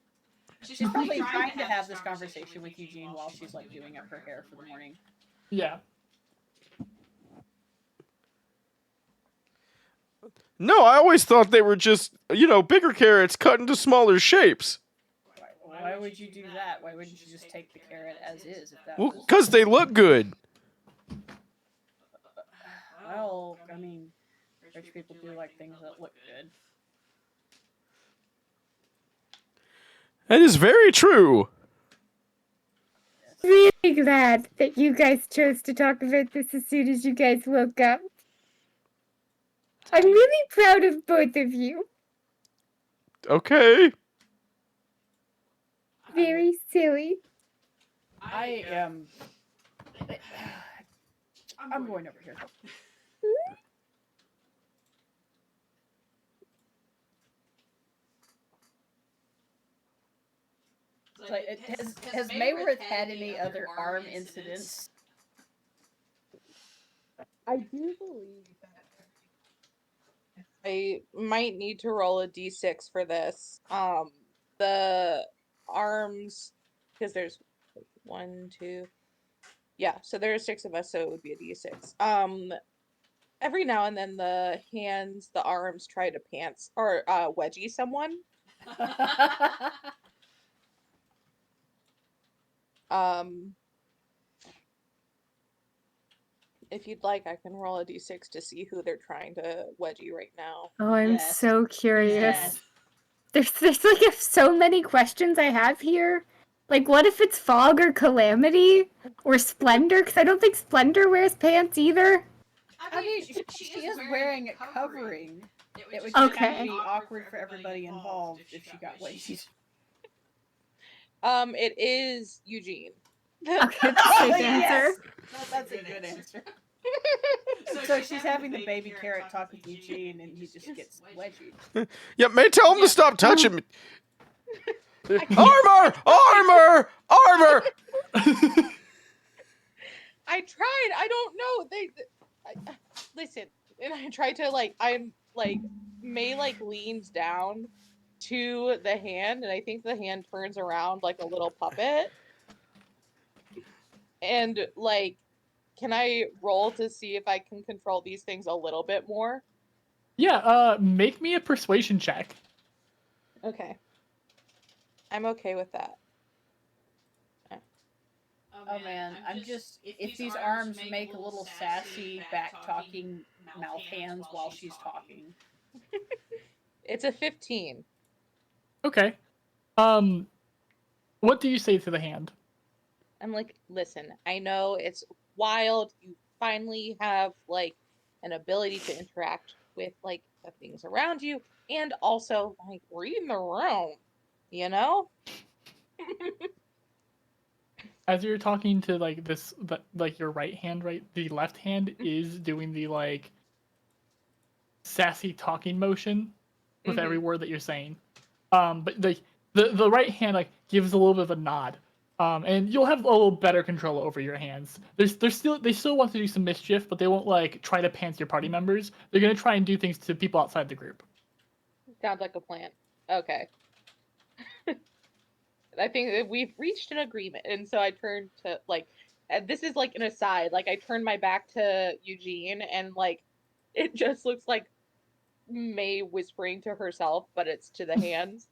She's probably trying to have this conversation with Eugene while she's like doing up her hair for the morning. Yeah. No, I always thought they were just, bigger carrots cut into smaller shapes. Why would you do that? Why wouldn't you just take the carrot as is? If that Well, was... because they look good. Well, I mean, rich people do like things that look good. That is very true. Really glad that you guys chose to talk about this as soon as you guys woke up. I'm really proud of both of you. Okay. Very silly. I am... I'm going over here. So, has Mayworth had any other arm incidents? I do believe that I might need to roll a d6 for this. The arms, because there's 1, 2. Yeah, so there are 6 of us, so it would be a d6. Every now and then the hands, the arms try to pants or wedgie someone. If you'd like, I can roll a d6 to see who they're trying to wedgie right now. Oh, I'm Yes. so curious. Yes. There's like so many questions I have here. Like, what if it's Fog or Calamity? Or Splendor? Because I don't think Splendor wears pants either. I mean, she is wearing a covering. It would just Okay. kind of be awkward for everybody involved if she got wedgies. It is Eugene. Okay, that's a safe answer. That's a good answer. So she's having the baby carrot talk with Eugene, and he just gets wedgied. Yeah, May, tell him to stop touching me. Armor! Armor! Armor! I tried. I don't know. Listen, and I tried to May leans down to the hand, and I think the hand turns around like a little puppet. And can I roll to see if I can control these things a little bit more? Yeah, make me a persuasion check. Okay. I'm okay with that. Oh man, I'm just if these arms make a little sassy back talking mouth hands while she's talking. It's a 15. Okay. What do you say to the hand? I'm like, listen, I know it's wild. You finally have an ability to interact with the things around you, and also reading the room, you know? As you're talking to your right hand, right? The left hand is doing the sassy talking motion with every word that you're saying. But the right hand gives a little bit of a nod. And you'll have a little better control over your hands. They still want to do some mischief, but they won't like try to pants your party members. They're gonna try and do things to people outside the group. Sounds like a plan. Okay. I think that we've reached an agreement, and so I turned to like, this is like an aside. Like I turned my back to Eugene, and like, it just looks like May whispering to herself, but it's to the hands.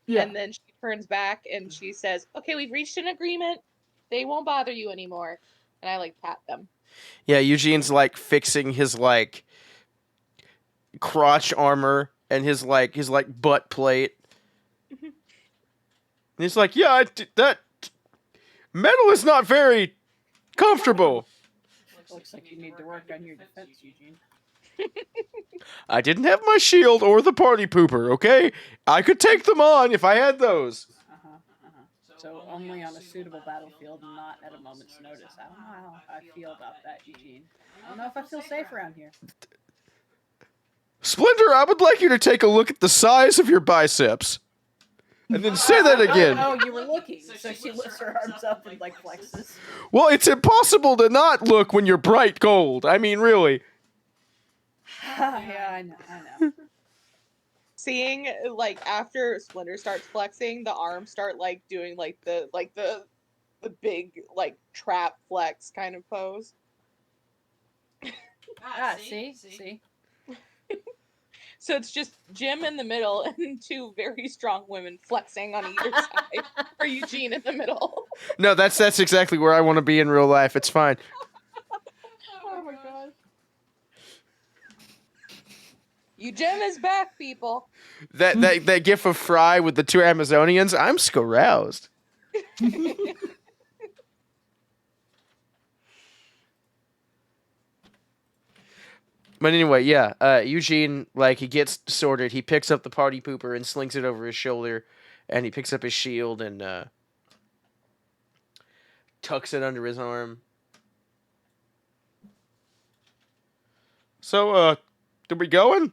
Yeah. And then she turns back and she says, "Okay, we've reached an agreement. They won't bother you anymore." And I like pat them. Yeah, Eugene's like fixing his like crotch armor and his butt plate. And he's like, "Yeah, that metal is not very comfortable." Looks like you need to work on your defense, Eugene. I didn't have my shield or the party pooper, okay? I could take them on if I had those. So only on a suitable battlefield, not at a moment's notice. I don't know how I feel about that, Eugene. I don't know if I feel safe around here. Splinter, I would like you to take a look at the size of your biceps. And then say that again. Oh, you were looking. So she lifts her arms up and like flexes. Well, it's impossible to not look when you're bright gold. I mean, really. Yeah, I know. Seeing like after Splinter starts flexing, the arms start like doing like the big like trap flex kind of pose. See. So it's just Jim in the middle and two very strong women flexing on either side, or Eugene in the middle. No, that's exactly where I want to be in real life. It's fine. Oh my god. Jim is back, people. That gif of Fry with the two Amazonians, I'm scaroused. But anyway, yeah, Eugene, like, he gets sorted. He picks up the party pooper and slings it over his shoulder, and he picks up his shield and tucks it under his arm. So, did we going?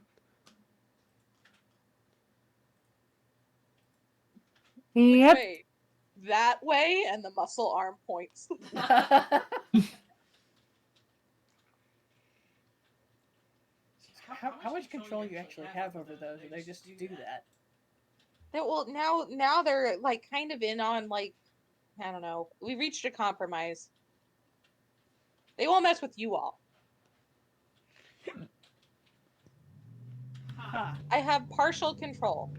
Yep. Wait, that way, and the muscle arm points. How much control you actually have over those? Or they just do that? Well, now they're like kind of in on like, I don't know. We reached a compromise. They won't mess with you all. Huh. I have partial control.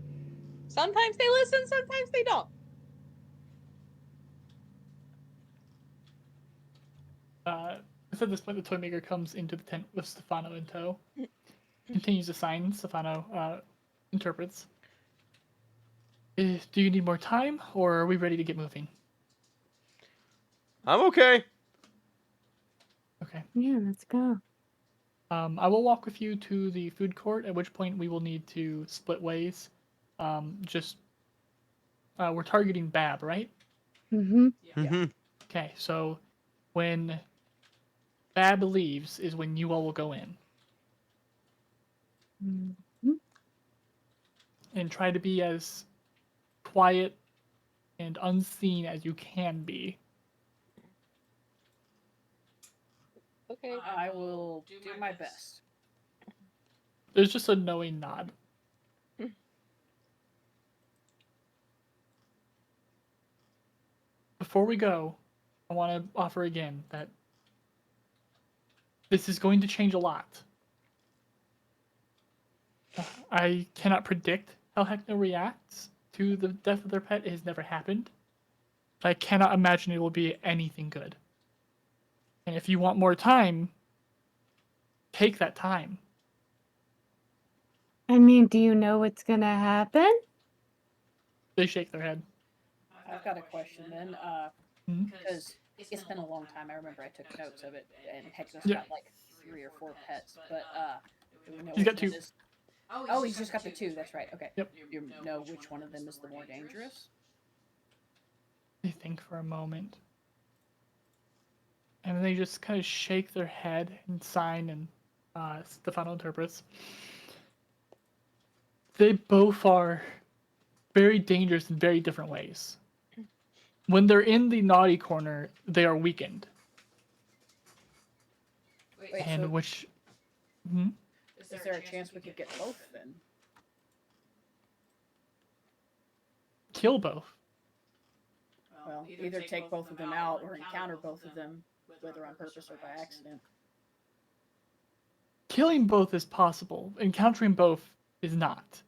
Sometimes they listen, sometimes they don't. At this point, the toy maker comes into the tent with Stefano in tow. Continues to sign. Stefano interprets. Do you need more time, or are we ready to get moving? I'm okay. Okay. Yeah, let's go. I will walk with you to the food court, at which point we will need to split ways. We're targeting Bab, right? Mm-hmm. Mm-hmm. Okay, so when Bab leaves is when you all will go in. Mm-hmm. And try to be as quiet and unseen as you can be. Okay. I will do my best. There's just a knowing nod. Before we go, I want to offer again that this is going to change a lot. I cannot predict how Heckna reacts to the death of their pet. It has never happened. I cannot imagine it will be anything good. And if you want more time, take that time. I mean, do you know what's gonna happen? They shake their head. I've got a question then, Mhm. because it's been a long time. I remember I took notes of it, and Heckna's Yeah. got like 3 or 4 pets, but do we know He's which got one 2. is? Oh, he's just got the 2. That's right. Okay. Yep. You know which one of them is the more dangerous? They think for a moment. And then they just kind of shake their head and sign, and Stefano interprets. They both are very dangerous in very different ways. when they're in the naughty corner, they are weakened. Wait, And so which is there a chance we could get both then? kill both. Well, either take both of them out or encounter both of them, whether on purpose or by accident. Killing both is possible. Encountering both is not.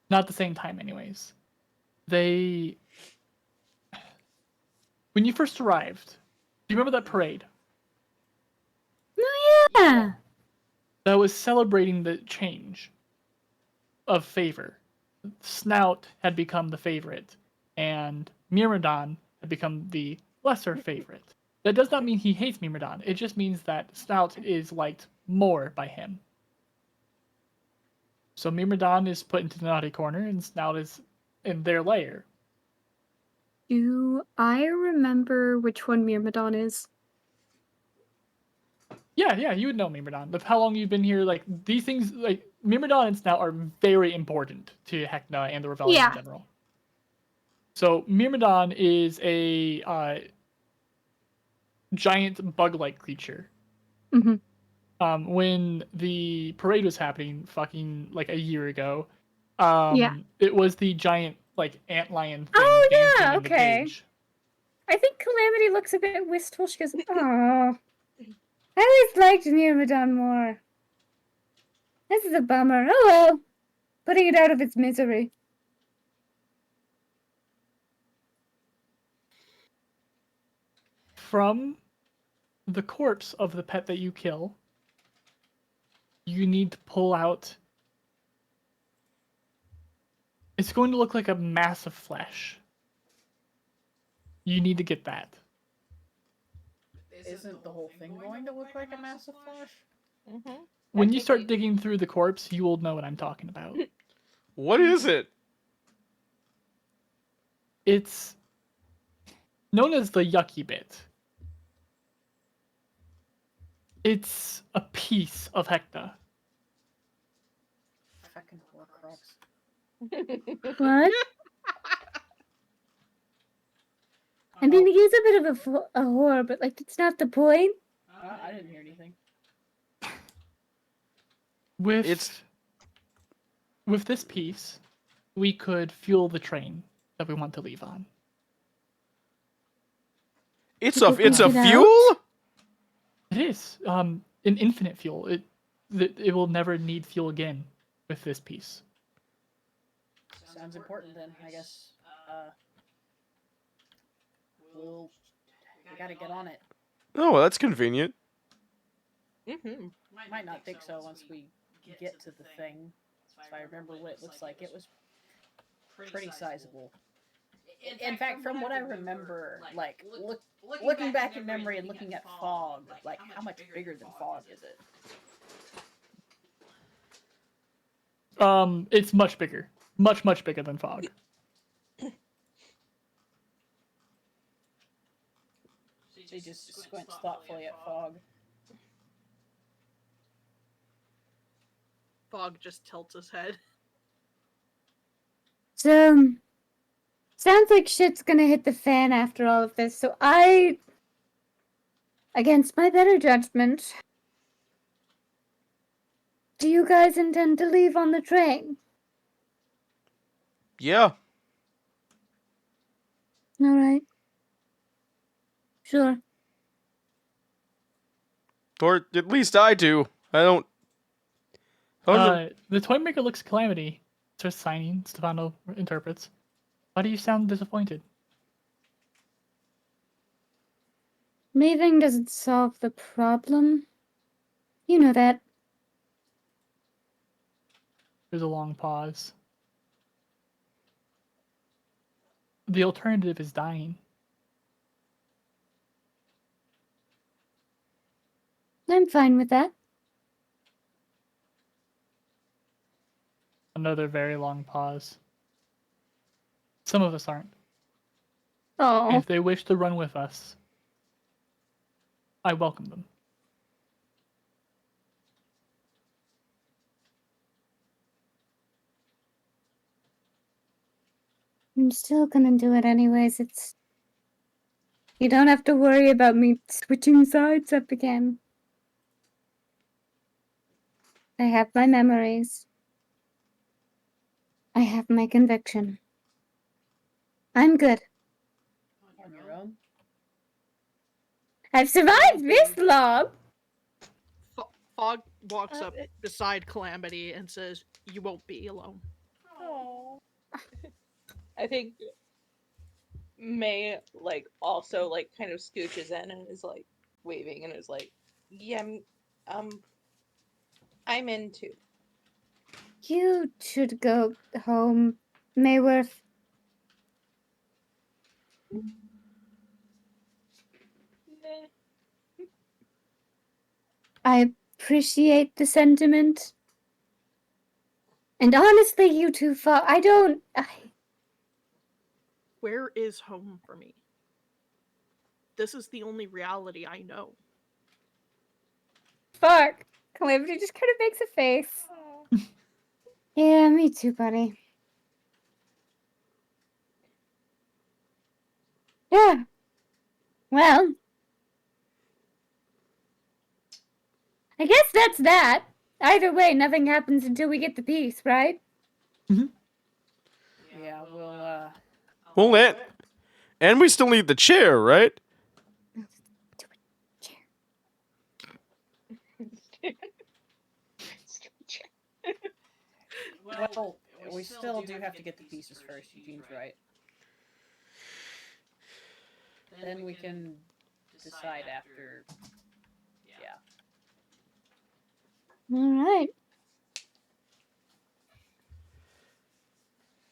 Not at the same time, anyways. When you first arrived, do you remember that parade? Oh yeah. That was celebrating the change of favor. Snout had become the favorite, and Myrmidon had become the lesser favorite. That does not mean he hates Myrmidon. It just means that Snout is liked more by him. So Myrmidon is put into the naughty corner, and Snout is in their lair. Do I remember which one Myrmidon is? Yeah, you would know Myrmidon. How long you've been here, like, these things, like, Myrmidon and Snout are very important to Heckna and the Rebellion in general. So Myrmidon is a giant bug-like creature. Mm-hmm. When the parade was happening, fucking like a year ago, it was the giant like antlion thing dancing in the cage. I think Calamity looks a bit wistful. She goes, "Oh, I always liked Myrmidon more. This is a bummer. Oh well, putting it out of its misery." From the corpse of the pet that you kill, you need to pull out. It's going to look like a mass of flesh. You need to get that. Isn't the whole thing going to look like a massive flash? Mm-hmm. When you start digging through the corpse, you will know what I'm talking about. What is it? It's known as the yucky bit. It's a piece of Heckna. Fucking Horcrux. What? I mean, he is a bit of a whore, but like, it's not the point. I didn't hear anything. With this piece, we could fuel the train that we want to leave on. It's a fuel? It is an infinite fuel. It will never need fuel again with this piece. Sounds important then, I guess. We gotta get on it. Oh, well, that's convenient. Mm-hmm. Might not think so once we get to the thing. If I remember what it looks like, it was pretty sizable. In fact, from what I remember, like looking back in memory and looking at fog, like how much bigger than fog is it? It's much bigger, much bigger than fog. She just squints thoughtfully at fog. Fog just tilts his head. So, sounds like shit's gonna hit the fan after all of this. So I, against my better judgment, do you guys intend to leave on the train? Yeah. All right. Sure. Or at least I do. I don't. The toy maker looks at Calamity, starts signing. Stefano interprets. Why do you sound disappointed? Leaving doesn't solve the problem. You know that. There's a long pause. The alternative is dying. I'm fine with that. Another very long pause. Some of us aren't. Oh. If they wish to run with us, I welcome them. I'm still gonna do it anyways. It's You don't have to worry about me switching sides up again. I have my memories. I have my conviction. I'm good. On your own. I've survived this long. Fog walks up beside Calamity and says, "You won't be alone." Oh. I think May also kind of scooches in and is like waving and is like, yeah, I'm in too. You should go home, Mayworth. I appreciate the sentiment. And honestly, you two fought. Where is home for me? This is the only reality I know. Fuck. Calamity just kind of makes a face. Yeah, me too, buddy. Yeah. Well, I guess that's that. Either way, nothing happens until we get the piece, right? Yeah, Well, and we still need the chair, right? well, we still do have to get the pieces first. Eugene's right. Then we can decide after. Yeah. All right.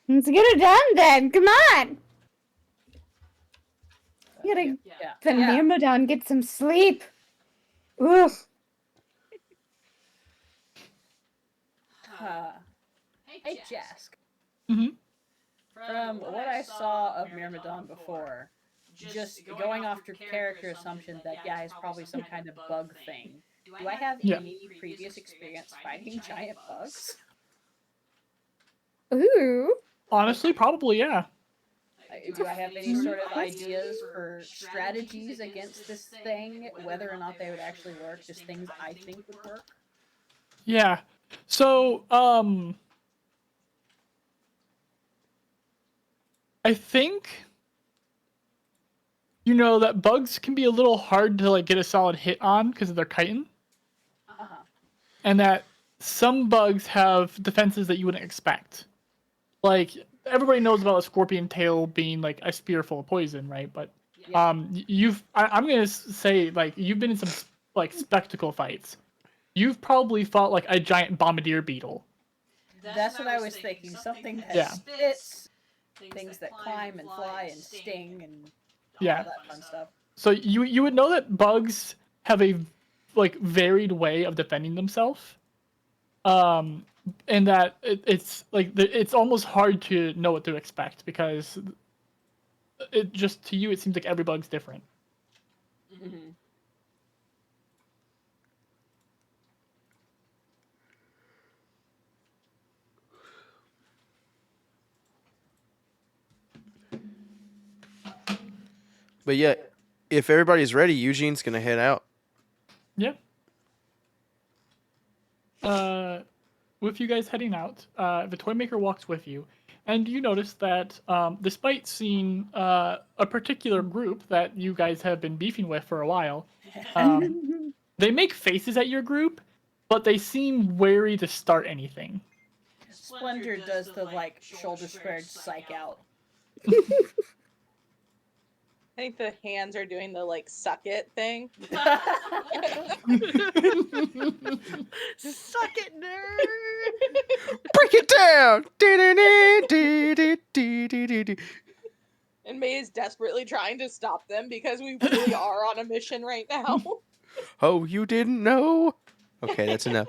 Let's get it done then. Come on. You gotta the Myrmidon get some sleep. Ugh. Hey, Jask. Mm-hmm. From what I saw of Myrmidon before, just going off your character assumption that guy is probably some kind of bug thing. Do I have any previous experience fighting giant bugs? Ooh. Honestly, probably, yeah. Do I have any sort of ideas for strategies against this thing, whether or not they would actually work, just things I think would work? Yeah. So, I think you know that bugs can be a little hard to get a solid hit on because of their chitin. And that some bugs have defenses that you wouldn't expect. Like everybody knows about a scorpion tail being like a spear full of poison, right? But I'm gonna say you've been in some spectacle fights. You've probably fought like a giant bombardier beetle. That's what I was thinking. Something that spits, things that climb and fly and sting and all that fun stuff. So you would know that bugs have a varied way of defending themselves. And that it's almost hard to know what to expect because it just to you it seems like every bug's different. Mm-hmm. But yeah, if everybody's ready, Eugene's gonna head out. Yeah. With you guys heading out, the toy maker walks with you, and you notice that despite seeing a particular group that you guys have been beefing with for a while, they make faces at your group, but they seem wary to start anything. Splendor does the shoulder squared psych out. I think the hands are doing the suck it thing. Suck it, nerd! Break it down! And May is desperately trying to stop them because we really are on a mission right now. Oh, you didn't know? Okay, that's enough.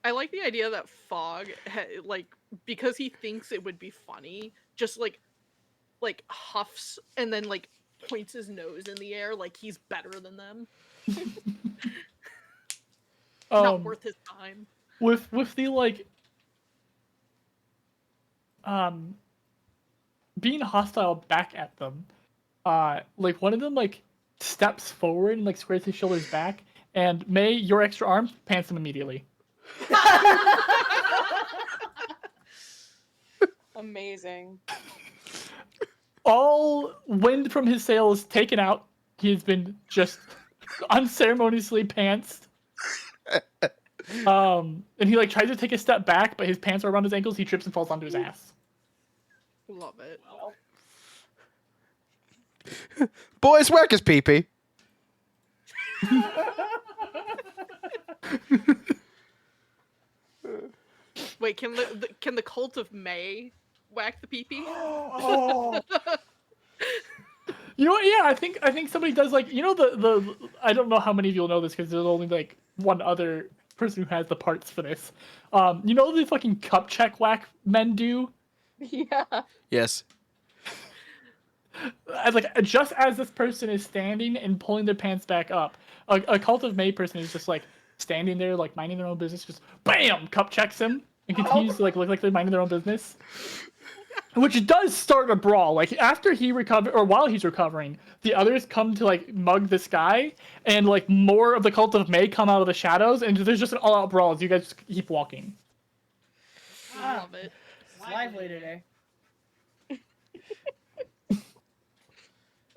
I like the idea that Fog, because he thinks it would be funny, just huffs and then points his nose in the air like he's better than them. Not worth his time. With the being hostile back at them, like one of them like steps forward and like squares his shoulders back, and May, your extra arm pants him immediately. Amazing. All wind from his sails taken out. He's been just unceremoniously pantsed. And he like tries to take a step back, but his pants are around his ankles. He trips and falls onto his ass. Love it. Boys, whack his pee-pee. Wait, can the cult of May whack the pee-pee? Oh. You know what? Yeah, I think somebody does like the I don't know how many of you'll know this because there's only like one other person who has the parts for this. You know the fucking cup check whack men do? Yeah. Yes. As like just as this person is standing and pulling their pants back up, a cult of May person is just like standing there like minding their own business, just bam, cup checks him and continues to like look like they're minding their own business. Which does start a brawl. Like after he recovered, or while he's recovering, the others come to like mug this guy, and like more of the cult of May come out of the shadows, and there's just an all-out brawl as you guys just keep walking. I love it. It's lively today.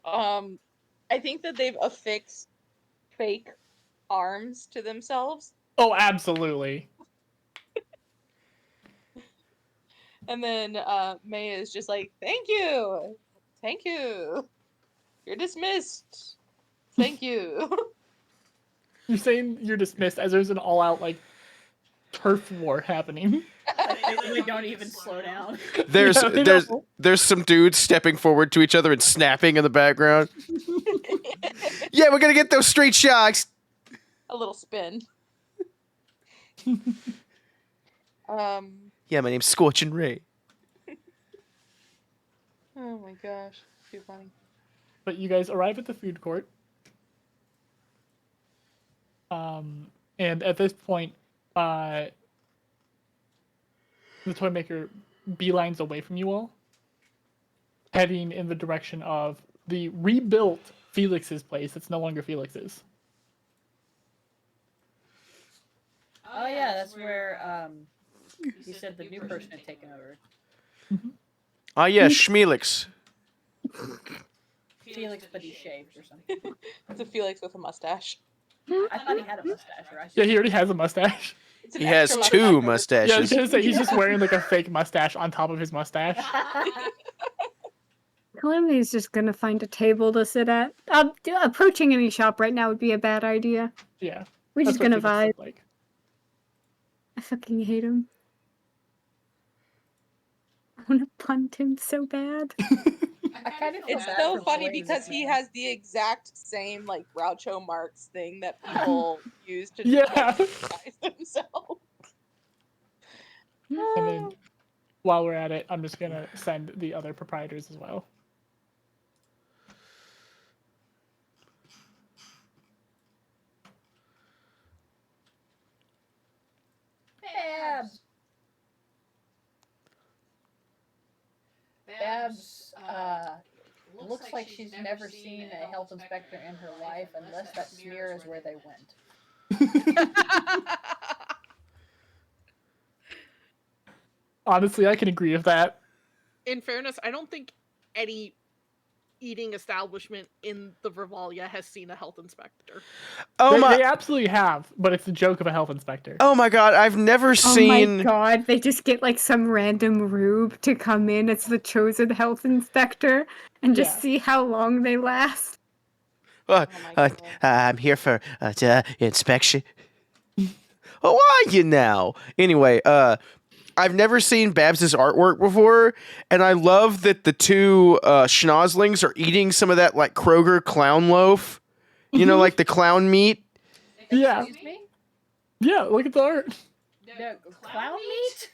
I think that they've affixed fake arms to themselves, Oh, absolutely. and then May is just like, "Thank you, you're dismissed. Thank you." You're saying you're dismissed as there's an all-out like turf war happening. They don't even slow down. There's some dudes stepping forward to each other and snapping in the background. Yeah, we're gonna get those street sharks. A little spin. Yeah, my name's Scorching Ray. Oh my gosh, too funny. But you guys arrive at the food court. And at this point, the toy maker beelines away from you all, heading in the direction of the rebuilt Felix's place. It's no longer Felix's. Oh yeah, that's where you said the new person had taken over. Ah, yeah, Schmelix. Felix, but he shaved or something. It's a Felix with a mustache. I thought he had a mustache, right? Yeah, he already has a mustache. It's an He has extra two mustache. Yeah, I was mustaches. gonna say he's just wearing like a fake mustache on top of his mustache. Calamity's just gonna find a table to sit at. Approaching any shop right now would be a bad idea. Yeah. We're that's just what gonna Felix vibe. looked like. I fucking hate him. I wanna punt him so bad. I kind of feel It's bad so for funny Blaze, because he man. has the exact same like Groucho Marx thing that people use to Yeah. disguise themselves. And then while we're at it, I'm just gonna send the other proprietors as well. Babs. Babs looks like she's never seen a health inspector in her life unless that smear is where they went. Honestly, I can agree with that. In fairness, I don't think any eating establishment in the Revalia has seen a health inspector. Oh They absolutely have, but it's a joke of a health inspector. Oh my god, I've never Oh seen. my god, they just get like some random rube to come in as the chosen health inspector and just Yeah. see how long they last. Oh my God. I'm here for inspection. Who are you now? Anyway, I've never seen Babs's artwork before, and I love that the two schnozzlings are eating some of that like Kroger clown loaf. You know, like the clown meat. Yeah. Excuse me? Yeah, look at the art. The clown meat?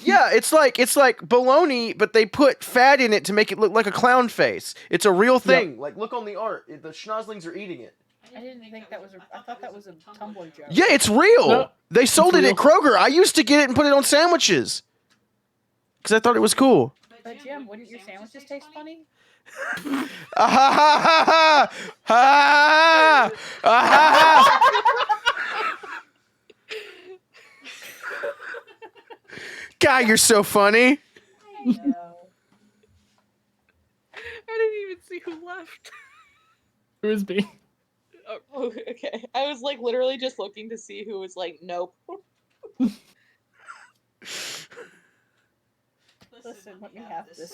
Yeah, it's like bologna, but they put fat in it to make it look like a clown face. It's a real thing. Like, look on the art. The schnozzlings are eating it. I didn't think that was I thought that was a Tumblr joke. Yeah, it's real. No, They sold it real. at Kroger. I used to get it and put it on sandwiches because I thought it was cool. But Jim, wouldn't your sandwiches taste funny? Ah, ha, ha, ha, ha, ha, God, you're so funny. I know. I didn't even see who left. Who is B? Oh, okay. I was like literally just looking to see who was like, nope. Listen, let me have this.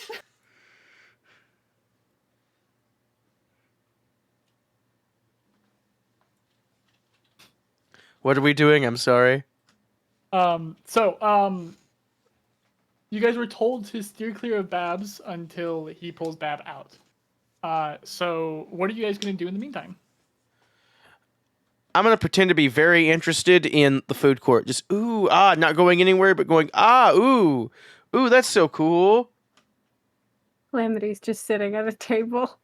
What are we doing? I'm sorry. You guys were told to steer clear of Babs until he pulls Bab out. So what are you guys gonna do in the meantime? I'm gonna pretend to be very interested in the food court. Just not going anywhere, but going ooh, that's so cool. Calamity's just sitting at a table.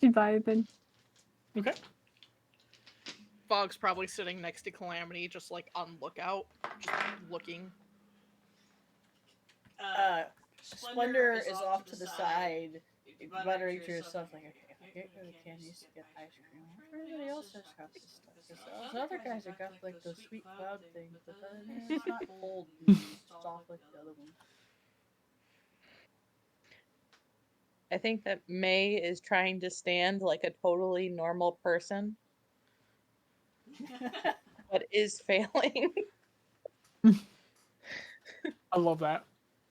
She vibing. Okay. Fog's probably sitting next to Calamity, just like on lookout, just looking. Splendor is off to the side, muttering to herself like, "Okay, if I get go to Candy's to get ice cream, everybody else has got this stuff. Because those other guys have got like those sweet cloud things, but it's not cold and soft like the other one." I think that May is trying to stand like a totally normal person, but is failing. I love that.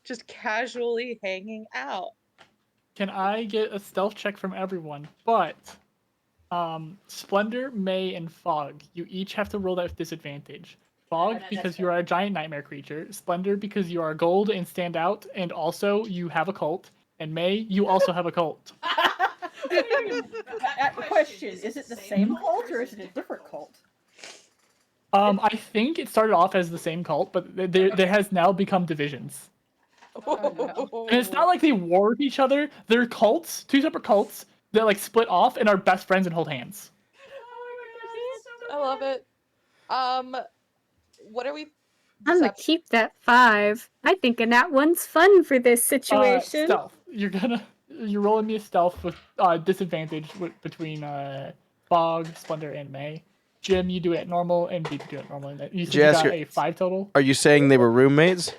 Just casually hanging out. Can I get a stealth check from everyone? But Splendor, May, and Fog, you each have to roll that with disadvantage. Fog, because you are a giant nightmare creature. Splendor, because you are gold and stand out, and also you have a cult. And May, you also have a cult. Question: is it the same cult or is it a different cult? I think it started off as the same cult, but there has now become divisions. Oh, And it's not like they war with each other. They're cults, two separate cults that like split off and are best friends and hold hands. I love it. What are we? I'm gonna keep that 5. I think that one's fun for this situation. Stealth. You're rolling me a stealth with disadvantage between Fog, Splendor, and May. Jim, you do it at normal, and Beep, you do it normal. You said Jess, you got a 5 total. Are you saying they were roommates?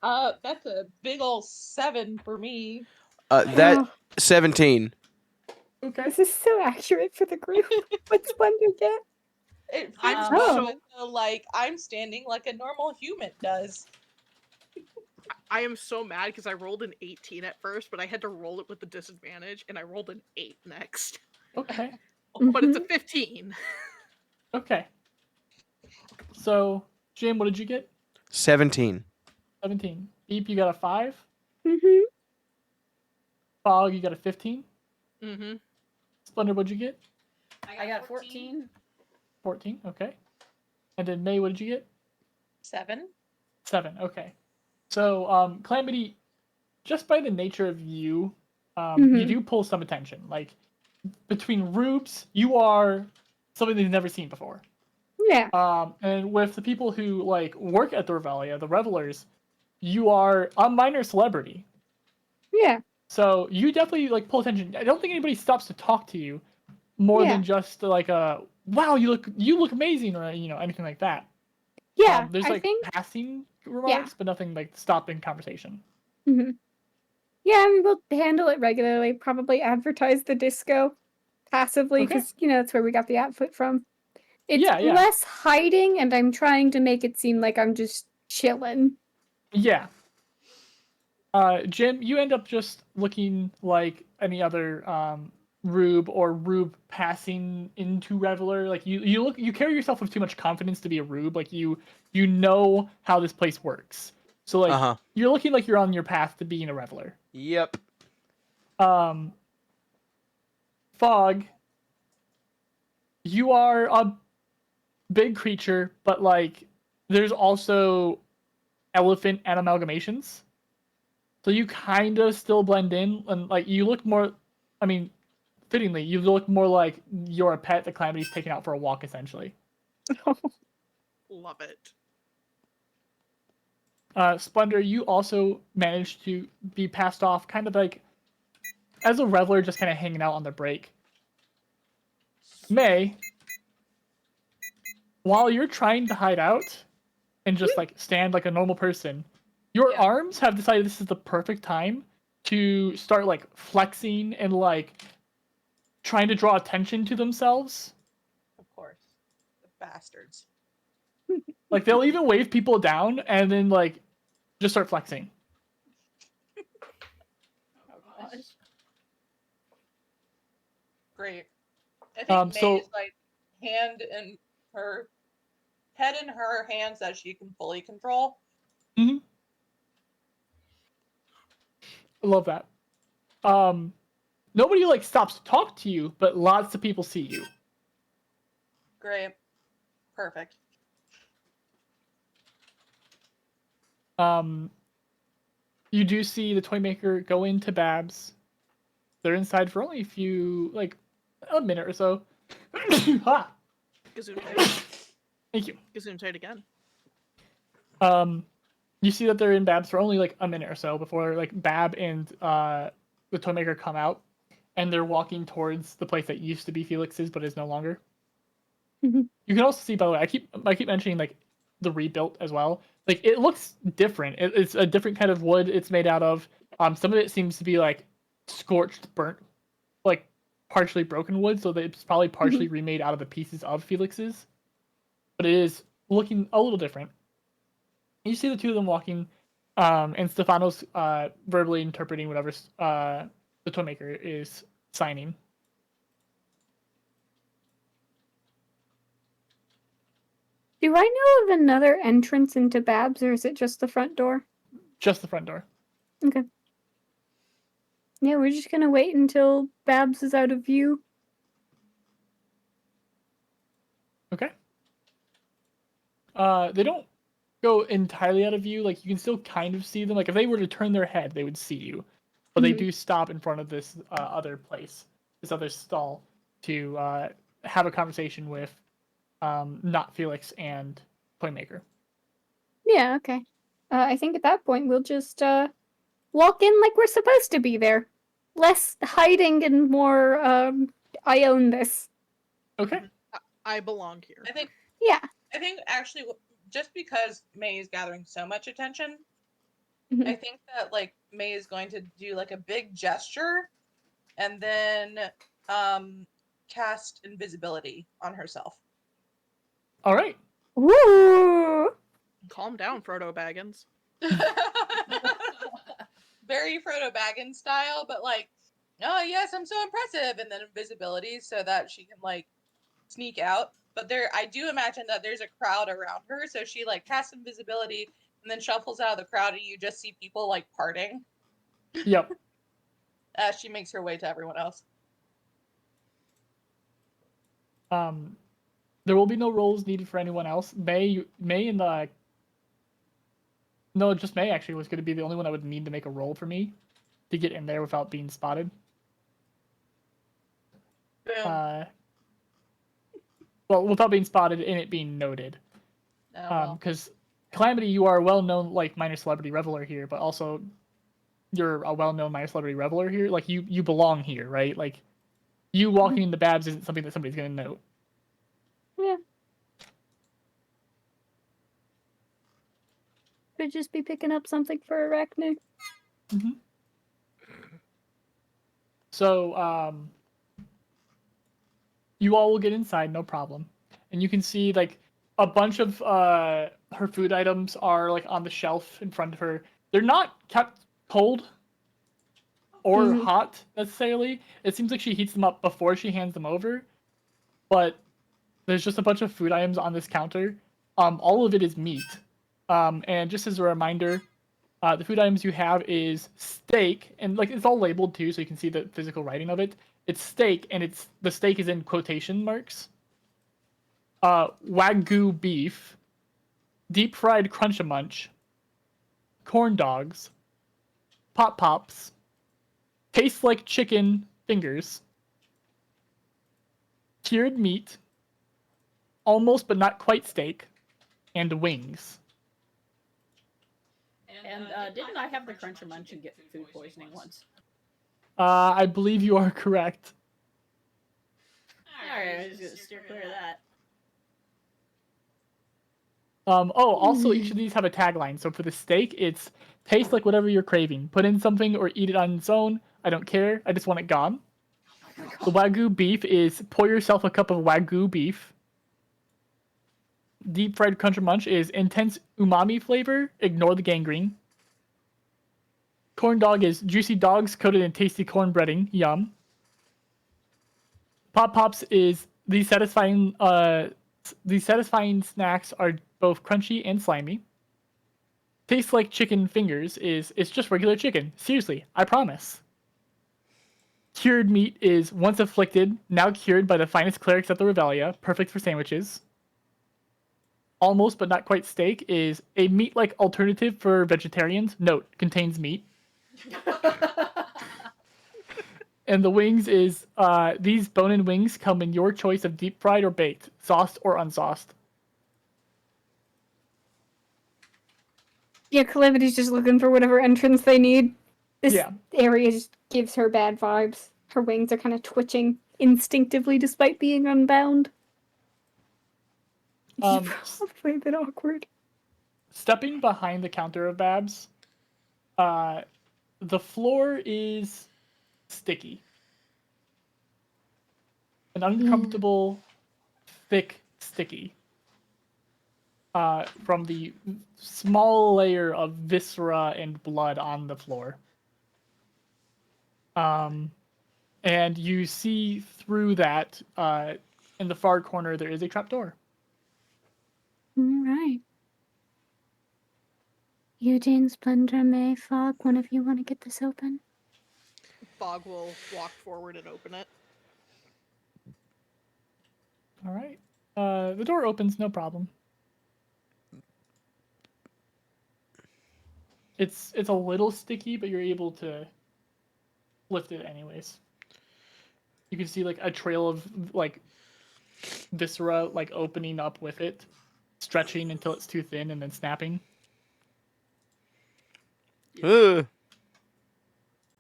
That's a big ol' 7 for me. That 17. Okay. This is so accurate for the group. What's Splendor get? It I'm fits well so- with the, like, I'm standing like a normal human does. I am so mad because I rolled an 18 at first, but I had to roll it with the disadvantage, and I rolled an 8 next. Okay. But it's a 15. Okay. So, Jim, what did you get? 17. 17. Beep, you got a 5. Mm-hmm. Fog, you got a 15. Mm-hmm. Splendor, what'd you get? I got 14. 14. Okay. And then May, what did you get? 7. 7. Okay. So, Calamity, just by the nature of you, you do pull some attention. Like, between Rubes, you are something they've never seen before. Yeah. And with the people who, like, work at the Revelia, the Revelers, you are a minor celebrity. Yeah. So, you definitely, like, pull attention. I don't think anybody stops to talk to you more than just, like, wow, you look amazing, or, anything like that. Yeah. There's, I like, think... passing remarks, but nothing, like, stopping conversation. Mm-hmm. Yeah, I mean, we'll handle it regularly. Probably advertise the disco passively because, that's where we got the outfit from. It's less hiding, and I'm trying to make it seem like I'm just chilling. Yeah. Jim, you end up just looking like any other Rube or Rube passing into Reveler. Like you carry yourself with too much confidence to be a Rube. Like you know how this place works. So like you're looking like you're on your path to being a Reveler. Yep. Fog, you are a big creature, but like there's also elephant and amalgamations. So you kind of still blend in, and like you look more. I mean, fittingly, you look more like you're a pet that Calamity's taking out for a walk, essentially. Love it. Splendor, you also managed to be passed off kind of like as a reveler just kind of hanging out on the break. May, while you're trying to hide out and just like stand like a normal person, your Yeah. arms have decided this is the perfect time to start like flexing and like trying to draw attention to themselves. Of course. The bastards. Like they'll even wave people down and then like just start flexing. Oh gosh. Great. I think May So- is like head in her hands that she can fully control. I love that. Nobody like stops to talk to you, but lots of people see you. Great. Perfect. You do see the toy maker go into Babs. They're inside for only a minute or so. Ah, Gesundheit. thank you. Gesundheit again. You see that they're in Babs for only like a minute or so before like Bab and the toy maker come out, and they're walking towards the place that used to be Felix's but is no longer. Mhm. You can also see, by the way, I keep mentioning like the rebuilt as well. Like it looks different. It's a different kind of wood it's made out of. Some of it seems to be like scorched, burnt, like partially broken wood, so that it's probably partially remade out of the pieces of Felix's. But it is looking a little different. You see the two of them walking, and Stefano's verbally interpreting whatever the toy maker is signing. Do I know of another entrance into Babs, or is it just the front door? Just the front door. Okay. Yeah, we're just gonna wait until Babs is out of view. Okay. They don't go entirely out of view. Like you can still kind of see them. Like if they were to turn their head, they would see you. But they do stop in front of this other place, this other stall, to have a conversation with not Felix and Playmaker. Yeah, okay. I think at that point we'll just walk in like we're supposed to be there. Less hiding and more I own this. Okay. I belong here. Yeah. I think actually, just because May is gathering so much attention, Mhm. I think that like May is going to do like a big gesture, and then cast invisibility on herself. All right. Ooh. Calm down, Frodo Baggins. Very Frodo Baggins style, but like, oh yes, I'm so impressive, and then invisibility so that she can like sneak out. But I do imagine that there's a crowd around her, so she like casts invisibility and then shuffles out of the crowd, and you just see people like parting Yep. as she makes her way to everyone else. There will be no rolls needed for anyone else. May and no, just May actually was going to be the only one that would need to make a roll for me to get in there without being spotted. Boom. Well, without being spotted and it being noted. Oh, well. Because Calamity, you are a well-known like minor celebrity reveler here, but also you're a well-known minor celebrity reveler here. Like you belong here, right? Like you walking into Babs isn't something that somebody's going to note. Yeah. Could just be picking up something for Heckna. Mm-hmm. So, you all will get inside, no problem. And you can see, like, a bunch of her food items are, like, on the shelf in front of her. They're not kept cold or hot, necessarily. It seems like she heats them up before she hands them over. But there's just a bunch of food items on this counter. All of it is meat. And just as a reminder, the food items you have is steak, and like it's all labeled too, so you can see the physical writing of it. It's steak, and the steak is in quotation marks. Wagyu beef, deep fried crunch-a-munch, corn dogs, pop pops, tastes like chicken fingers, cured meat, almost but not quite steak, and wings. And didn't I have the Crunch and Munch and get food poisoning once? I believe you are correct. Alright, I was gonna steer clear of that. Also, each of these have a tagline. So for the steak, it's taste like whatever you're craving. Put in something or eat it on its own. I don't care. I just want it gone. The Wagyu beef is pour yourself a cup of Wagyu beef. Deep fried crunch and munch is intense umami flavor. Ignore the gangrene. Corn dog is juicy dogs coated in tasty corn breading. Yum. Pop Pops is these satisfying snacks are both crunchy and slimy. Tastes like chicken fingers is it's just regular chicken. Seriously, I promise. Cured meat is once afflicted, now cured by the finest clerics at the Revelia, perfect for sandwiches. Almost but not quite steak is a meat-like alternative for vegetarians. Note, contains meat. And the wings is these bone-in wings come in your choice of deep fried or baked, sauced or unsauced. Yeah, Calamity's just looking for whatever entrance they need. This Yeah. area just gives her bad vibes. Her wings are kind of twitching instinctively despite being unbound. It's probably a bit awkward. Stepping behind the counter of Babs, the floor is sticky. An uncomfortable, thick, sticky. From the small layer of viscera and blood on the floor. And you see through that, in the far corner, there is a trapdoor. All right. Eugene, Splendor, May, Fog, one of you want to get this open? Fog will walk forward and open it. All right. The door opens, no problem. It's a little sticky, but you're able to lift it anyways. You can see like a trail of like viscera like opening up with it, stretching until it's too thin and then snapping. Ugh.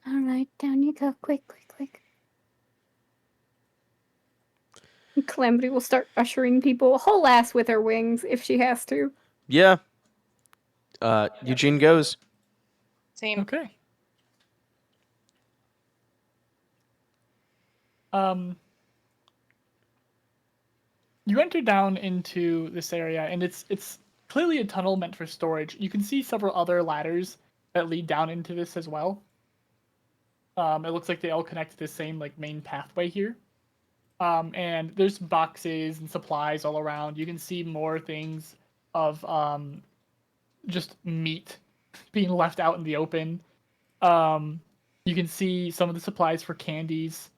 All right, down you go. Quick, quick, quick. Calamity will start ushering people whole ass with her wings if she has to. Yeah. Eugene goes. Same. Okay. You enter down into this area, and it's clearly a tunnel meant for storage. You can see several other ladders that lead down into this as well. It looks like they all connect to the same like main pathway here. And there's boxes and supplies all around. You can see more things of just meat being left out in the open. You can see some of the supplies for candies.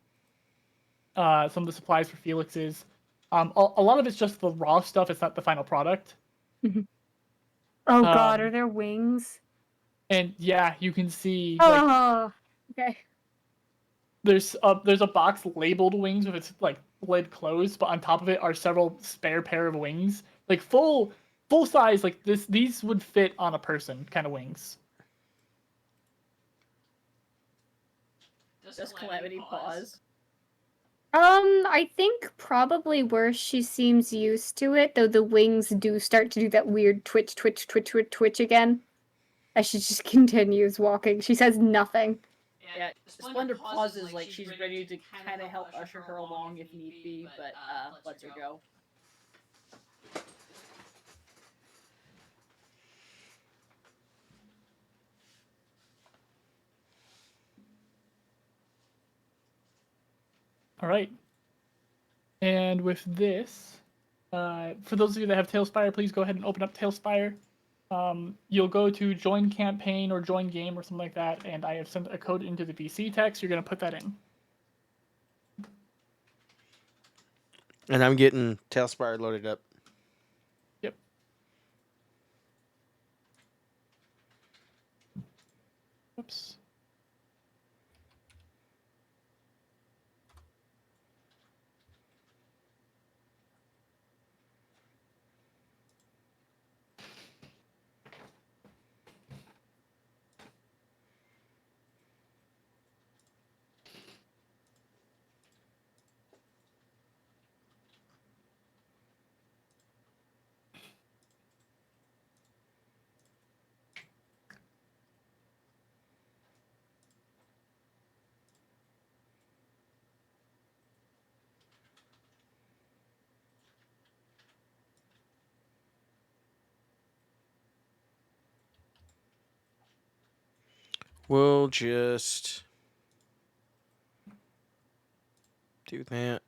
Some of the supplies for Felix's. A lot of it's just the raw stuff. It's not the final product. Oh God, are there wings? And yeah, you can see. Oh, okay. There's a box labeled wings with its like lid closed, but on top of it are several spare pair of wings, like full size. Like these would fit on a person kind of wings. Does Calamity pause? I think probably worse. She seems used to it, though the wings do start to do that weird twitch again. As she just continues walking. She says nothing. Yeah, Splendor pauses like she's ready to kind of help usher her along if need be, but lets her go. All right. And with this, for those of you that have Tailspire, please go ahead and open up Tailspire. You'll go to join campaign or join game or something like that, and I have sent a code into the VC text. You're going to put that in. And I'm getting Tailspire loaded up. Yep. Oops. We'll just do that.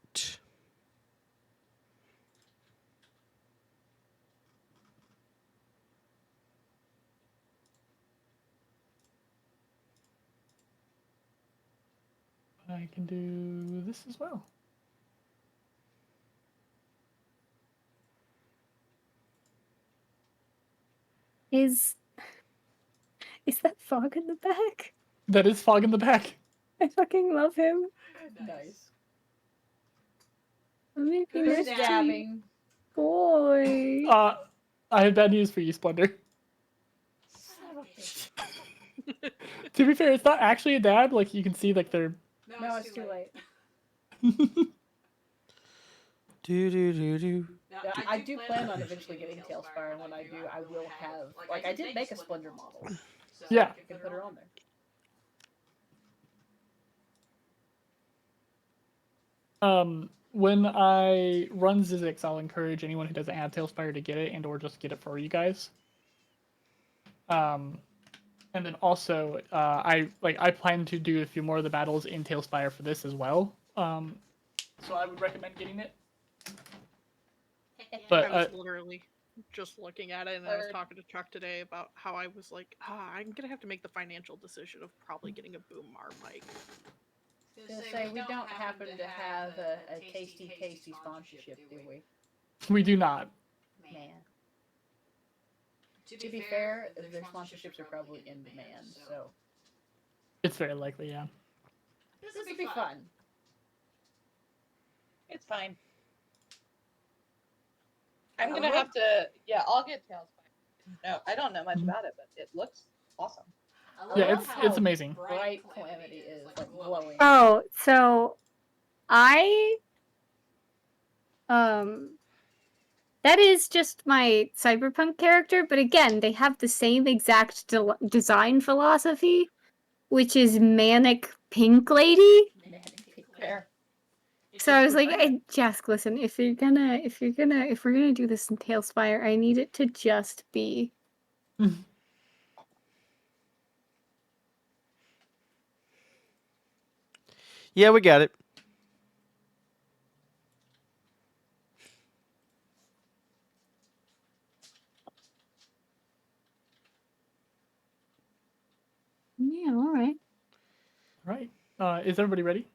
I can do this as well. Is that Fog in the back? That is Fog in the back. I fucking love him. Nice. Maybe Who's next to you. dabbing? Boy. I have bad news for you, Splendor. Son of a bitch. To be fair, it's not actually a dab. Like you can see, like they're. No, it's too late. Do. Yeah, I do plan on eventually getting Tailspire, and when I do, I will have like I did make a Splendor model. So Yeah. I can put her on there. When I run Zizix, I'll encourage anyone who doesn't have Tailspire to get it and or just get it for you guys. And then also, I plan to do a few more of the battles in Tailspire for this as well. So I would recommend getting it. But I was literally just looking at it, and I was talking to Chuck today about how I was like, I'm gonna have to make the financial decision of probably getting a boom arm mic. I was gonna say we don't happen to have a tasty sponsorship, do we? we do not. Man. To be fair, their sponsorships are probably in demand, so It's very likely, yeah. this will be fun. It's fine. I'm gonna have to. Yeah, I'll get Tailspire. No, I don't know much about it, but it looks awesome. Yeah, it's amazing. Bright Calamity is like glowing. Oh, so I that is just my cyberpunk character, but again, they have the same exact design philosophy, which is manic pink lady. Manic pink fair. So I was like, hey, Jask, listen, if we're gonna do this in Tailspire, I need it to just be Yeah, we got it. yeah, all right. Right. Is everybody ready?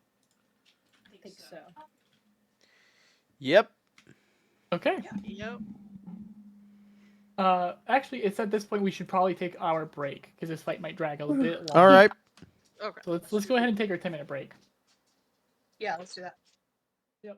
I think so. Yep. Okay. Yep. Actually, it's at this point we should probably take our break because this fight might drag a bit longer. All right. Okay. So let's go ahead and take our 10-minute break. Yeah, let's do that. Yep.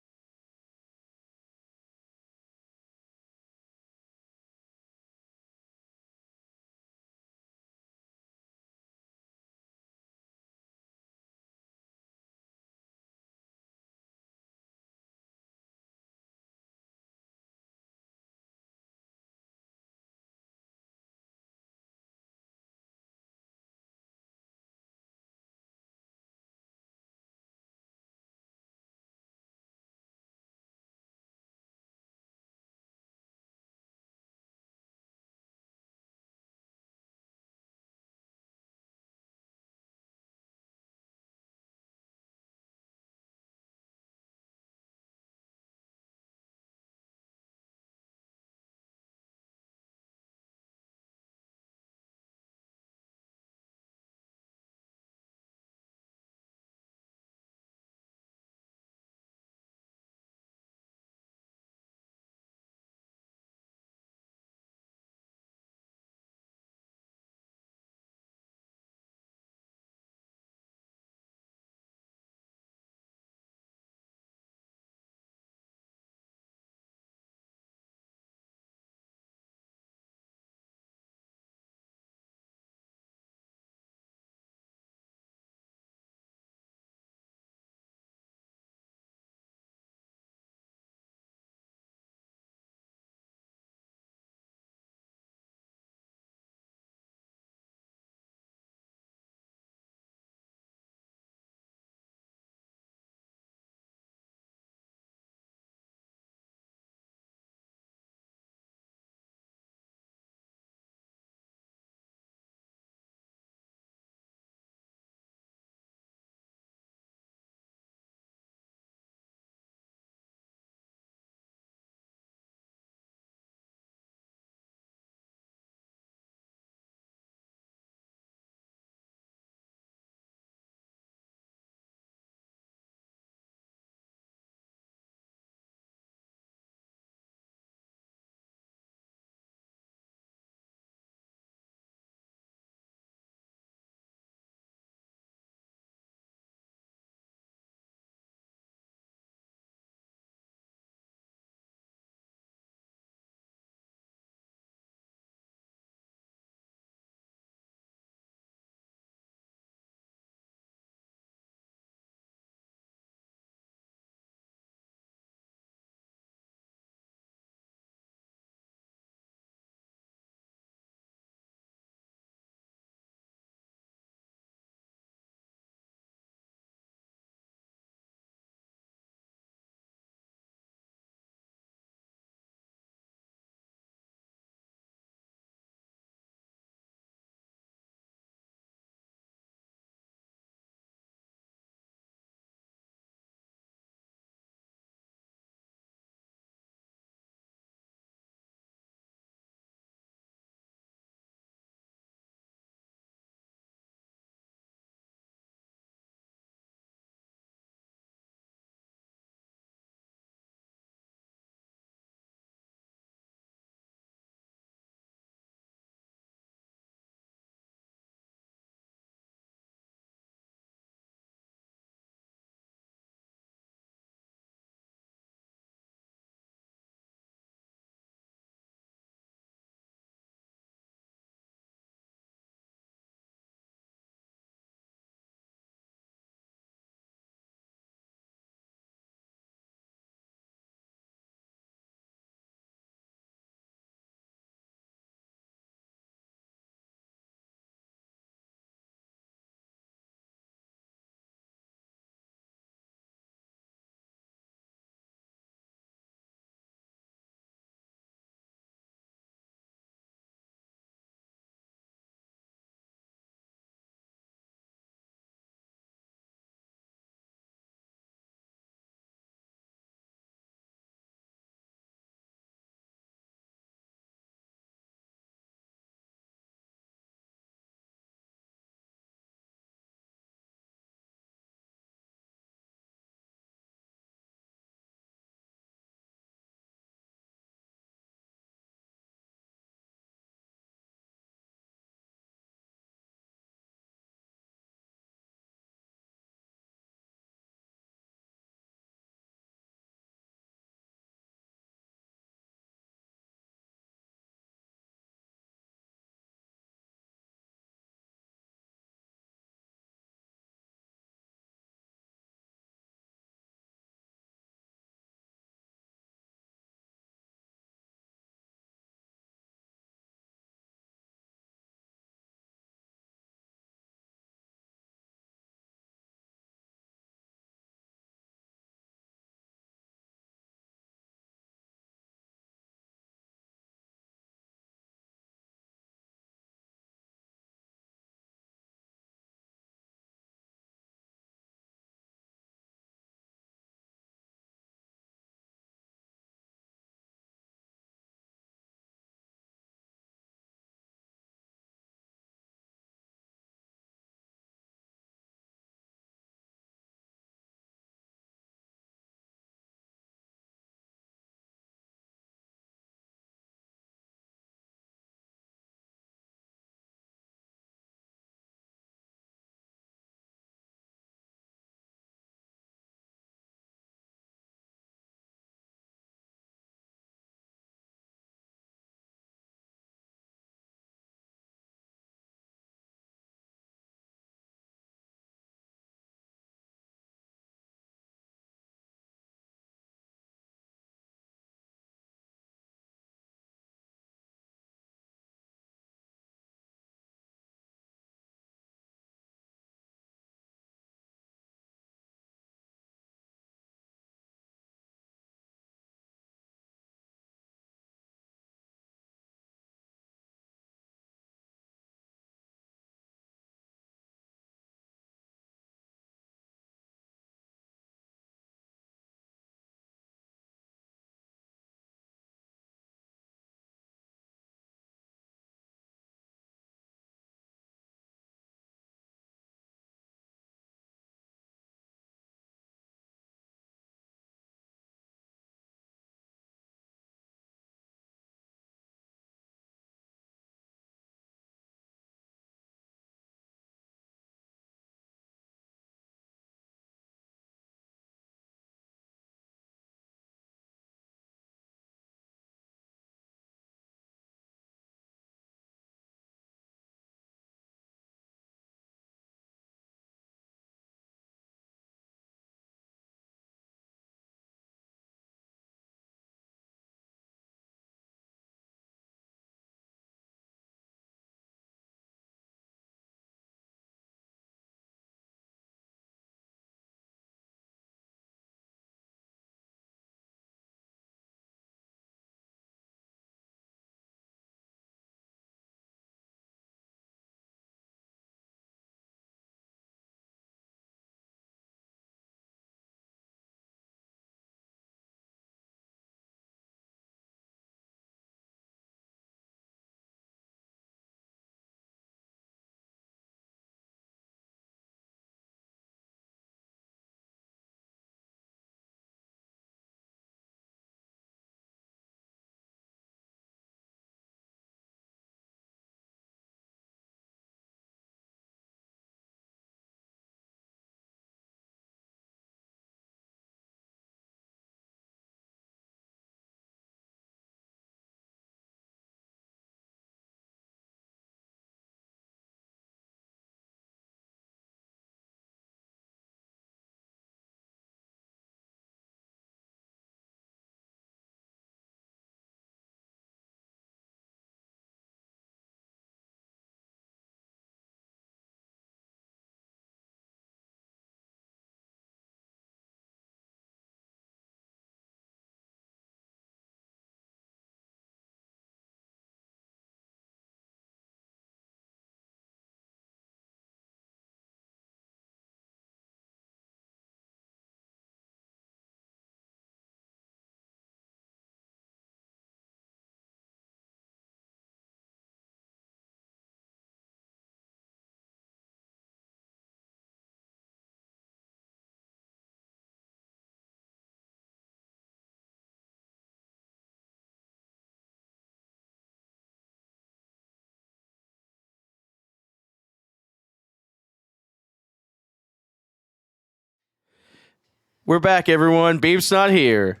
We're back, everyone. Beep's not here.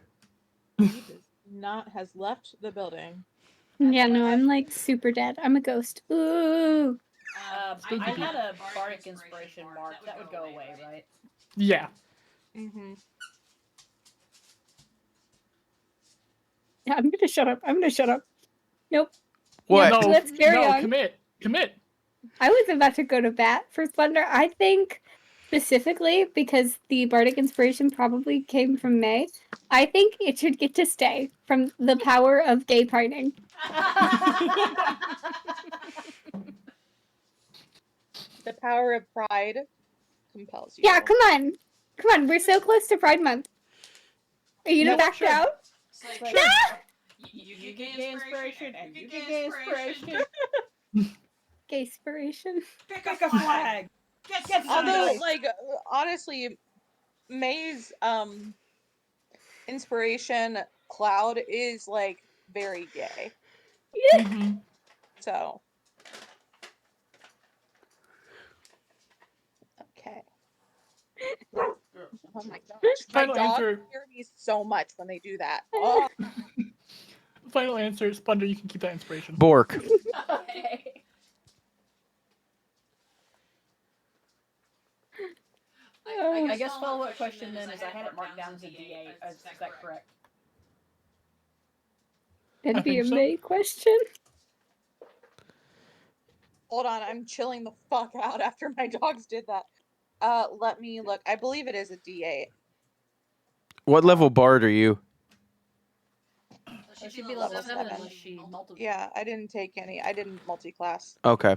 Has left the building. Yeah, no, I'm like super dead. I'm a ghost. Ooh. I had a bardic inspiration mark. That would go away, right? Yeah. Mm-hmm. Yeah, I'm gonna shut up. Nope. What? Yeah, No, let's carry on. Commit. I was about to go to bat for Thunder. I think specifically because the bardic inspiration probably came from May. I think it should get to stay from the power of gay pining. The power of pride compels you. Yeah, come on. We're so close to Pride Month. Are you gonna back out? It's like, you get gay inspiration, and you get gay inspiration. Gay inspiration. Pick a flag. Get Although, somebody. like, honestly, May's inspiration cloud is like very gay. Mm-hmm. So okay. Oh my gosh. My Final dog answer. scared me so much when they do that. Oh. Final answer, Splendor. You can keep that inspiration. Bork. Okay. I guess follow-up question then is I had it marked down as a D8. Is that correct? That'd be a think so. May question. Hold on, I'm chilling the fuck out after my dogs did that. Let me look. I believe it is a D8. What level bard are you? It should be level 7 unless she multiple. Yeah, I didn't take any. I didn't multi-class. Okay.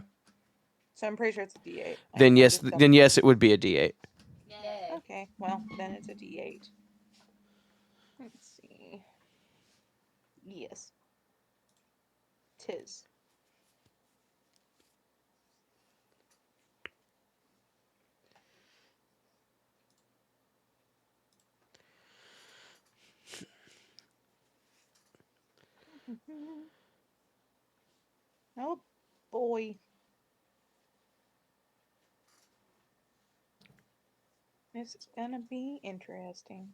So I'm pretty sure it's a D8. Then yes, it would be a D8. Yay. Okay, well, then it's a D8. Let's see. Yes. Tis. Oh boy. This is gonna be interesting.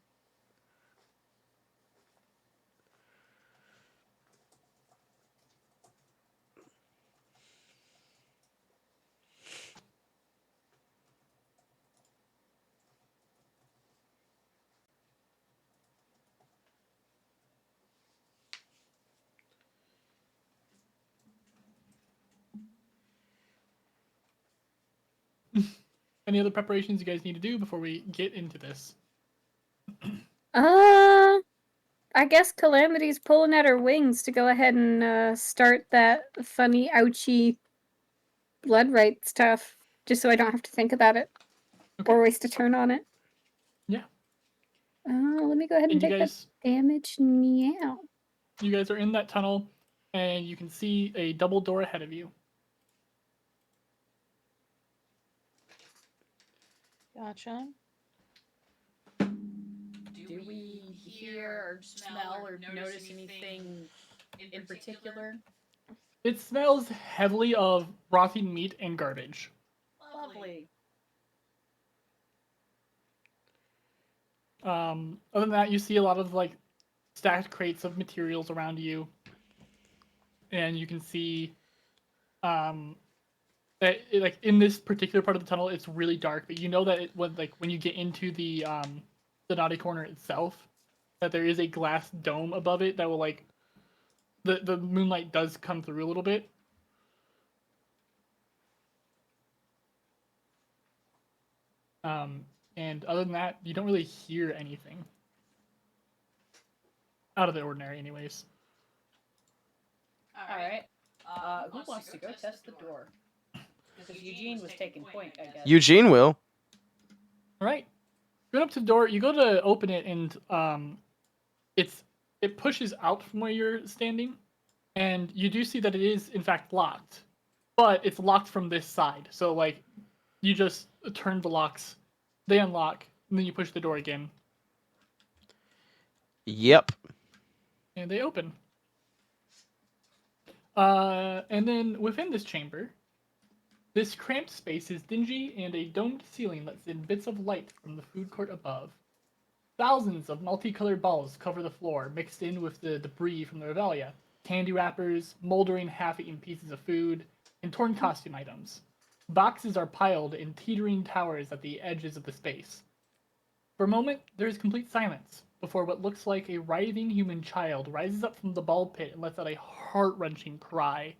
Any other preparations you guys need to do before we get into this? I guess Calamity's pulling at her wings to go ahead and start that funny, ouchy blood right stuff, just so I don't have to think about it or waste a turn on it. Yeah. Let me go ahead and take that damage now. You guys are in that tunnel, and you can see a double door ahead of you. Gotcha. Do we hear or smell or notice anything in particular? It smells heavily of rotting meat and garbage. Lovely. Other than that, you see a lot of like stacked crates of materials around you, and you can see that like in this particular part of the tunnel, it's really dark. But you know that when you get into the naughty corner itself, that there is a glass dome above it that will like the moonlight does come through a little bit. And other than that, you don't really hear anything out of the ordinary, anyways. All right. Who wants to go test the door? Because Eugene was taking point, I guess. Eugene will. All right. Going up to the door, you go to open it, and it pushes out from where you're standing, and you do see that it is in fact locked, but it's locked from this side. So like, you just turn the locks, they unlock, and then you push the door again. Yep. And they open. And then within this chamber, this cramped space is dingy and a domed ceiling lets in bits of light from the food court above. Thousands of multicolored balls cover the floor, mixed in with the debris from the regalia. Candy wrappers, moldering half-eaten pieces of food, and torn costume items. Boxes are piled in teetering towers at the edges of the space. For a moment, there is complete silence before what looks like a writhing human child rises up from the ball pit and lets out a heart-wrenching cry.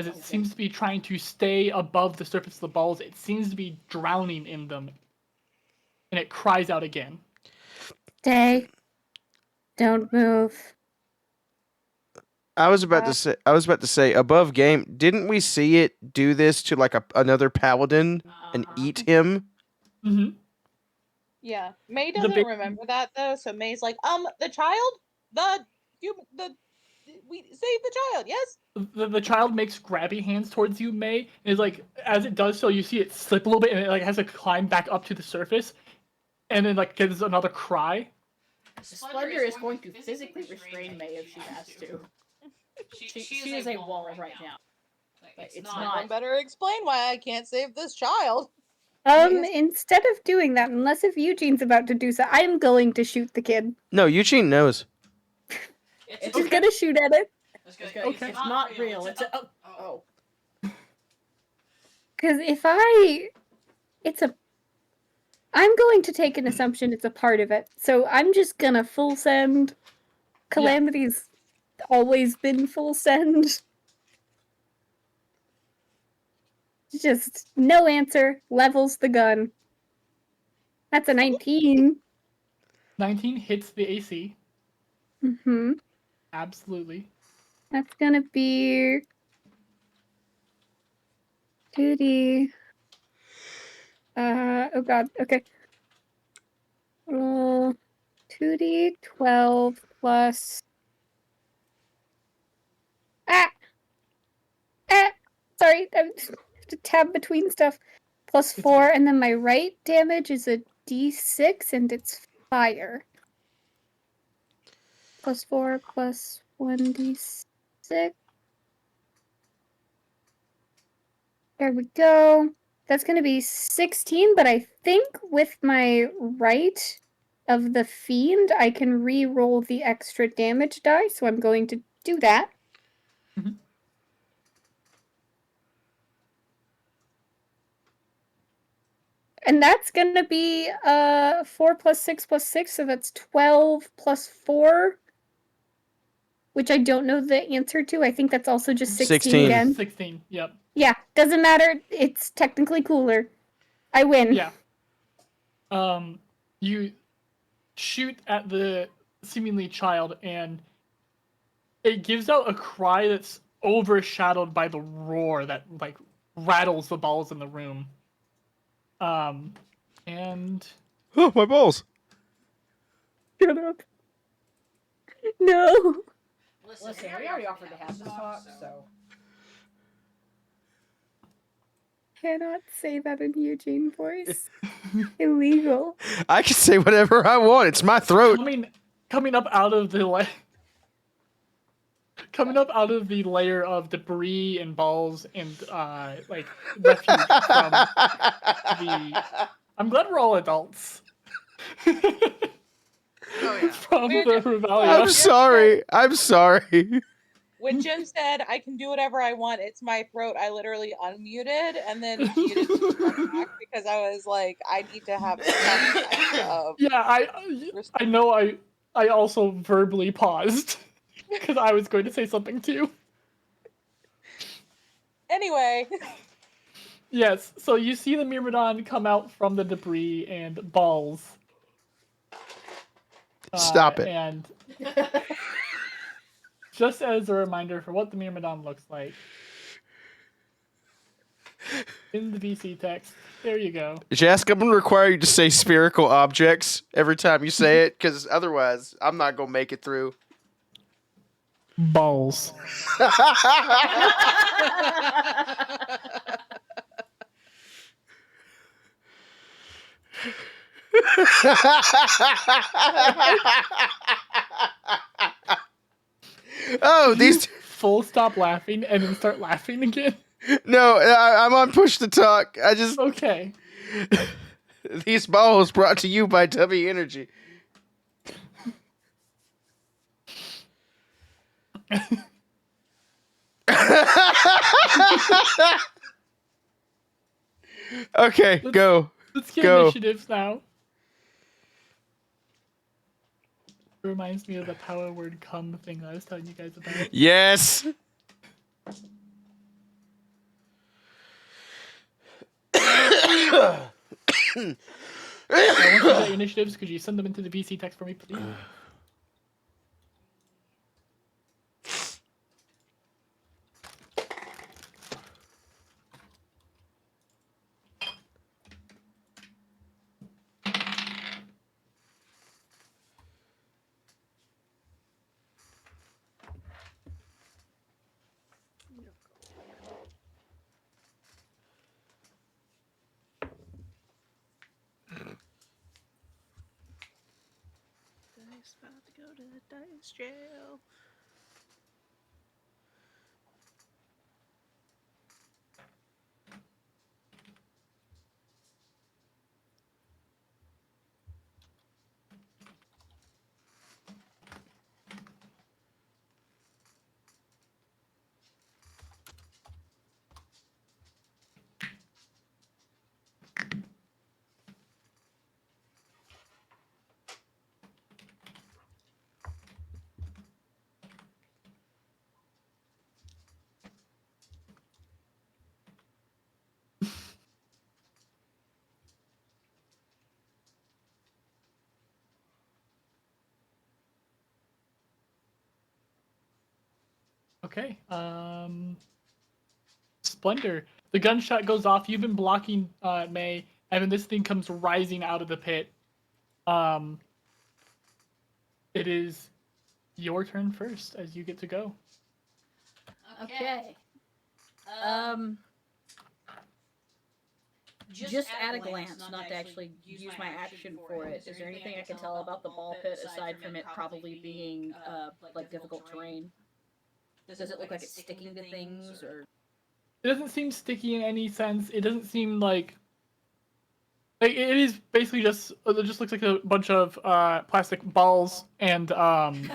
As it seems to be trying to stay above the surface of the balls, it seems to be drowning in them. And it cries out again. Stay. Don't move. I was about to say above game. Didn't we see it do this to like another paladin and eat him? Mm-hmm. Yeah, May doesn't remember that though, so May's like, the child, we saved the child, yes. The child makes grabby hands towards you, May, and is like, as it does so, you see it slip a little bit, and it like has to climb back up to the surface, and then like gives another cry. Splendor is going to physically restrain May if she has to. She is a wall right now. But it's Someone not. better explain why I can't save this child. Instead of doing that, unless if Eugene's about to do so, I'm going to shoot the kid. No, Eugene knows. It's Just gonna shoot at it. Okay. It's not real. It's a. Oh. Because I'm going to take an assumption it's a part of it. So I'm just gonna full send. Calamity's always been full send. Just no answer. Levels the gun. That's a 19. 19 hits the AC. Mm-hmm. Absolutely. That's gonna be 2D. Oh god, okay. Roll 2D 12 plus. Sorry, I have to tab between stuff. Plus 4, and then my right damage is a D6, and it's fire. Plus 4 plus 1d6. There we go. That's going to be 16, but I think with my right of the fiend, I can re-roll the extra damage die, so I'm going to do that. Mm-hmm. And that's going to be 4 plus 6 plus 6, so that's 12 plus 4, which I don't know the answer to. I think that's also just 16 again. 16, yep. Yeah, doesn't matter. It's technically cooler. I win. Yeah. You shoot at the seemingly child, and it gives out a cry that's overshadowed by the roar that like rattles the balls in the room. And Oh, my balls. Shut up. No. Listen, we already offered to have this talk, so. Cannot say that in Eugene voice. Illegal. I can say whatever I want. It's my throat. coming up out of the layer of debris and balls and like refuge from the. I'm glad we're all adults. Oh, yeah. From the rebellion. I'm sorry. When Jim said I can do whatever I want, it's my throat, I literally unmuted and then muted back because I was like, I need to have some kind of Yeah, I know I also verbally paused because I was going to say something too. Anyway. Yes, so you see the Myrmidon come out from the debris and balls. Stop it. And just as a reminder for what the Myrmidon looks like, in the VC text, there you go. Jask, I'm going to require you to say spherical objects every time you say it, because otherwise I'm not going to make it through. Balls. Oh, these Full stop laughing and then start laughing again. No, I'm on push to talk. Okay. These balls brought to you by W Energy. Okay, go. Let's get Go. initiatives now. It reminds me of the power word "come" thing that I was telling you guys about. Yes. Once you get your initiatives, could you send them into the VC text for me, please? Dice about to go to the dice jail. Okay. Splendor. The gunshot goes off. You've been blocking May, and then this thing comes rising out of the pit. It is your turn first, as you get to go. Okay. Just at a glance, not to actually use my action for it. Is there anything I can tell about the ball pit aside from it probably being like difficult terrain? Does it look like it's sticking to things, or? It doesn't seem sticky in any sense. It doesn't seem like it is basically just it just looks like a bunch of plastic balls and and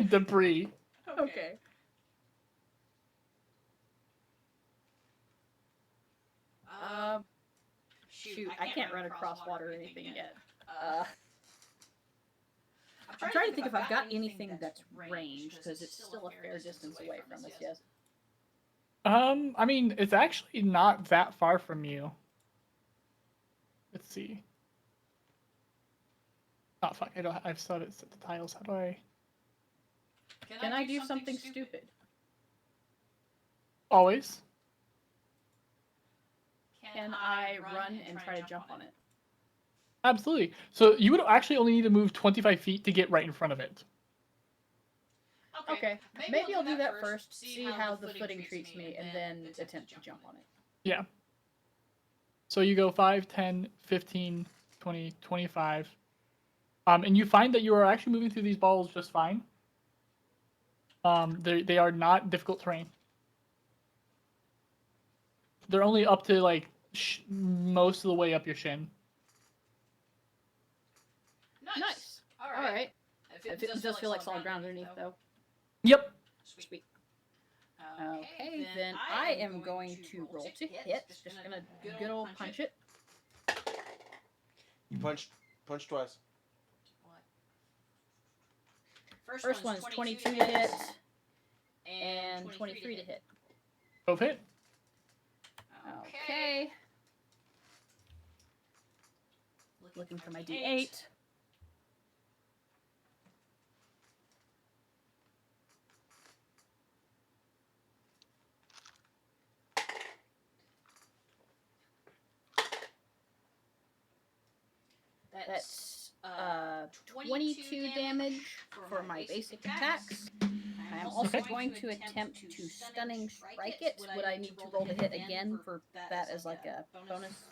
debris. Okay. Shoot, I can't run across water or anything yet. I'm trying to think if I've got anything that's range, because it's still a fair distance away from us, yes? I mean, it's actually not that far from you. Let's see. Oh fuck! I've set the tiles. How do I? Can I do something stupid? Always. Can I run and try to jump on it? Absolutely. So you would actually only need to move 25 feet to get right in front of it. Okay. Maybe I'll do that first, see how the footing treats me, and then attempt to jump on it. Yeah. So you go 5, 10, 15, 20, 25. And you find that you are actually moving through these balls just fine. They are not difficult terrain. They're only up to like most of the way up your shin. Nice. All right. It does feel like solid ground underneath, though. Yep. Sweet. Okay, then I am going to roll to hit. Just gonna good old punch it. You punch twice. First one is 22 to hit, and 23 to hit. Both hit. Okay. Looking for my D8. That's 22 damage for my basic attacks. I'm also going to attempt to stunning strike it. Would I need to roll to hit again for that as like a bonus?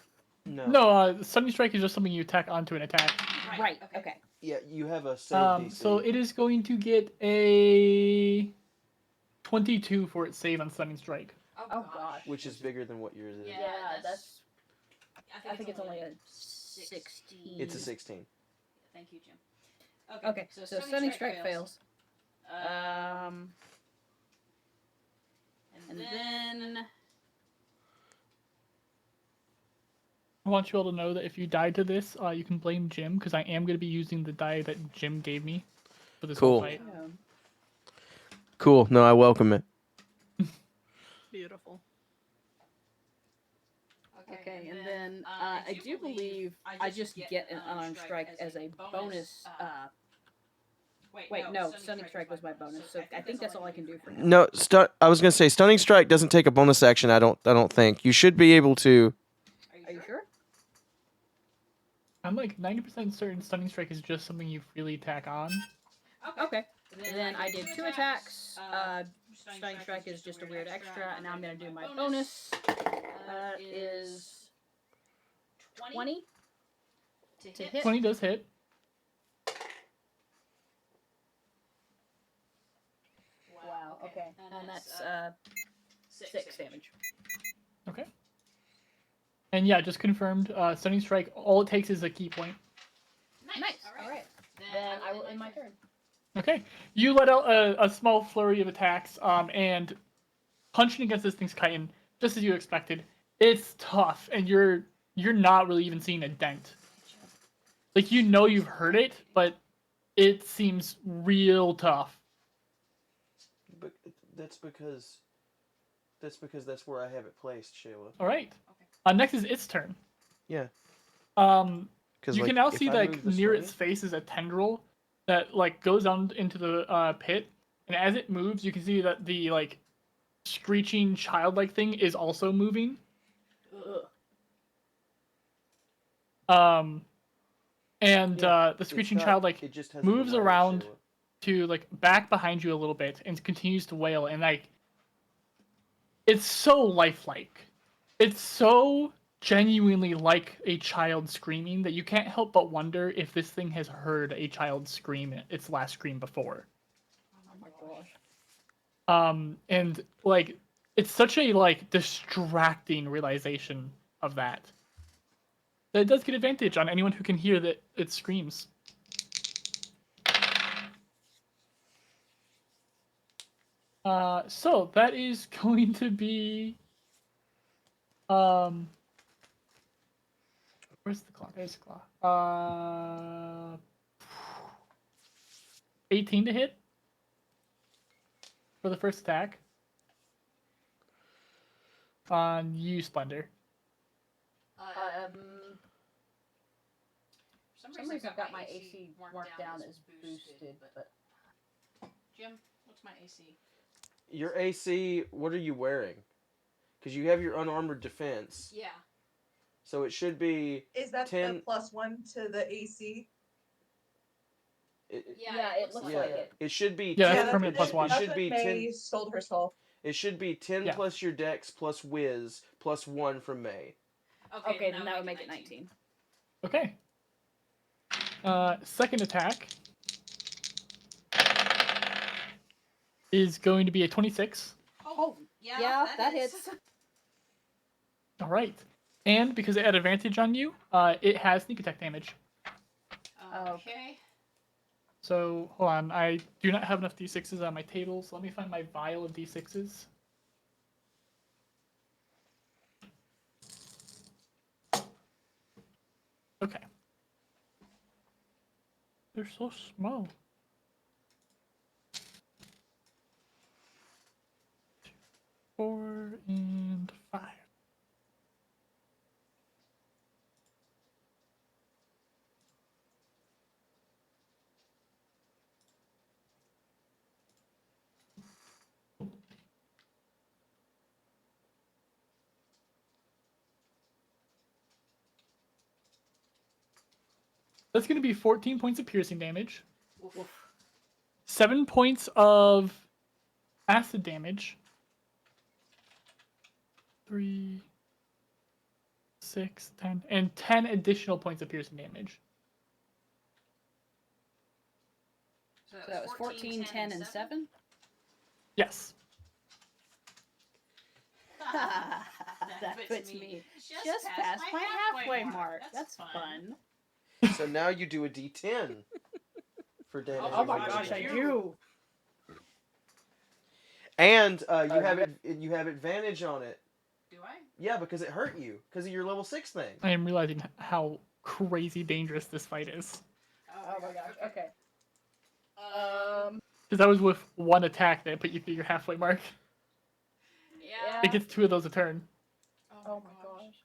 No, stunning strike is just something you tack onto an attack. Right. Okay. Yeah, you have a save DC. So it is going to get a 22 for its save on stunning strike. Oh gosh. Which is bigger than what yours is. Yeah, that's. I think it's only a 16. It's a 16. Thank you, Jim. Okay, so Stunning Strike fails. And then... I want you all to know that if you die to this, you can blame Jim, because I am going to be using the die that Jim gave me for this whole Cool. fight. Cool. No, I welcome it. Beautiful. Okay, and then I do believe I just get an unarmed strike as a bonus. Wait, no, Stunning Strike was my bonus, so I think that's all I can do for now. No, I was gonna say Stunning Strike doesn't take a bonus action. I don't think you should be able to. Are you sure? I'm like 90% certain Stunning Strike is just something you freely tack on. Okay. Then I did 2 attacks. Stunning Strike is just a weird extra, and now I'm going to do my bonus. Is 20 to hit. 20 does hit. Wow, okay. And that's 6 damage. Okay. And yeah, just confirmed. Stunning Strike, all it takes is a key point. Nice. Alright. Then I will end my turn. Okay. You let out a small flurry of attacks, and punching against this thing's chitin, just as you expected. It's tough, and you're not really even seeing a dent. Like, you know you've hurt it, but it seems real tough. But that's because that's where I have it placed, Shayla. All right. Next is its turn. Yeah. You can now see that near its face is a tendril that like goes down into the pit, and as it moves, you can see that the like screeching childlike thing is also moving. The screeching childlike moves around to like back behind you a little bit and continues to wail, and like it's so lifelike. It's so genuinely like a child screaming that you can't help but wonder if this thing has heard a child scream its last scream before. Oh my gosh. And like it's such a like distracting realization of that it does get advantage on anyone who can hear that it screams. So that is going to be where's the claw? There's the claw. 18 to hit for the first attack on you, Splendor. For some reason I've got my AC marked down as boosted, but... Jim, what's my AC? Your AC, what are you wearing? Because you have your unarmored defense. Yeah. So it should be... Is that 10... the +1 to the AC? Yeah, it looks like it. It should be... Yeah, that's permanent +1. It should be 10... sold her soul. It should be 10 plus your dex plus whiz plus 1 from May. Okay, then that would make it 19. Okay. Second attack is going to be a 26. Oh, yeah, that hits. All right. And because it had advantage on you, it has sneak attack damage. Okay. So, hold on. I do not have enough d6s on my table, so let me find my vial of d6s. Okay. They're so small. 4 and 5. That's going to be 14 points of piercing damage. Oof. 7 points of acid damage. 3, 6, 10, and 10 additional points of piercing damage. So that was 14, 10, and 7? Yes. That puts me just past my halfway mark. That's fun. So now you do a d10. for damage. Oh my gosh, I do. And you have advantage on it. Do I? Yeah, because it hurt you because of your level 6 thing. I am realizing how crazy dangerous this fight is. Oh my gosh. Okay. Because that was with one attack that put you through your halfway mark. Yeah. It gets 2 of those a turn. Oh my gosh.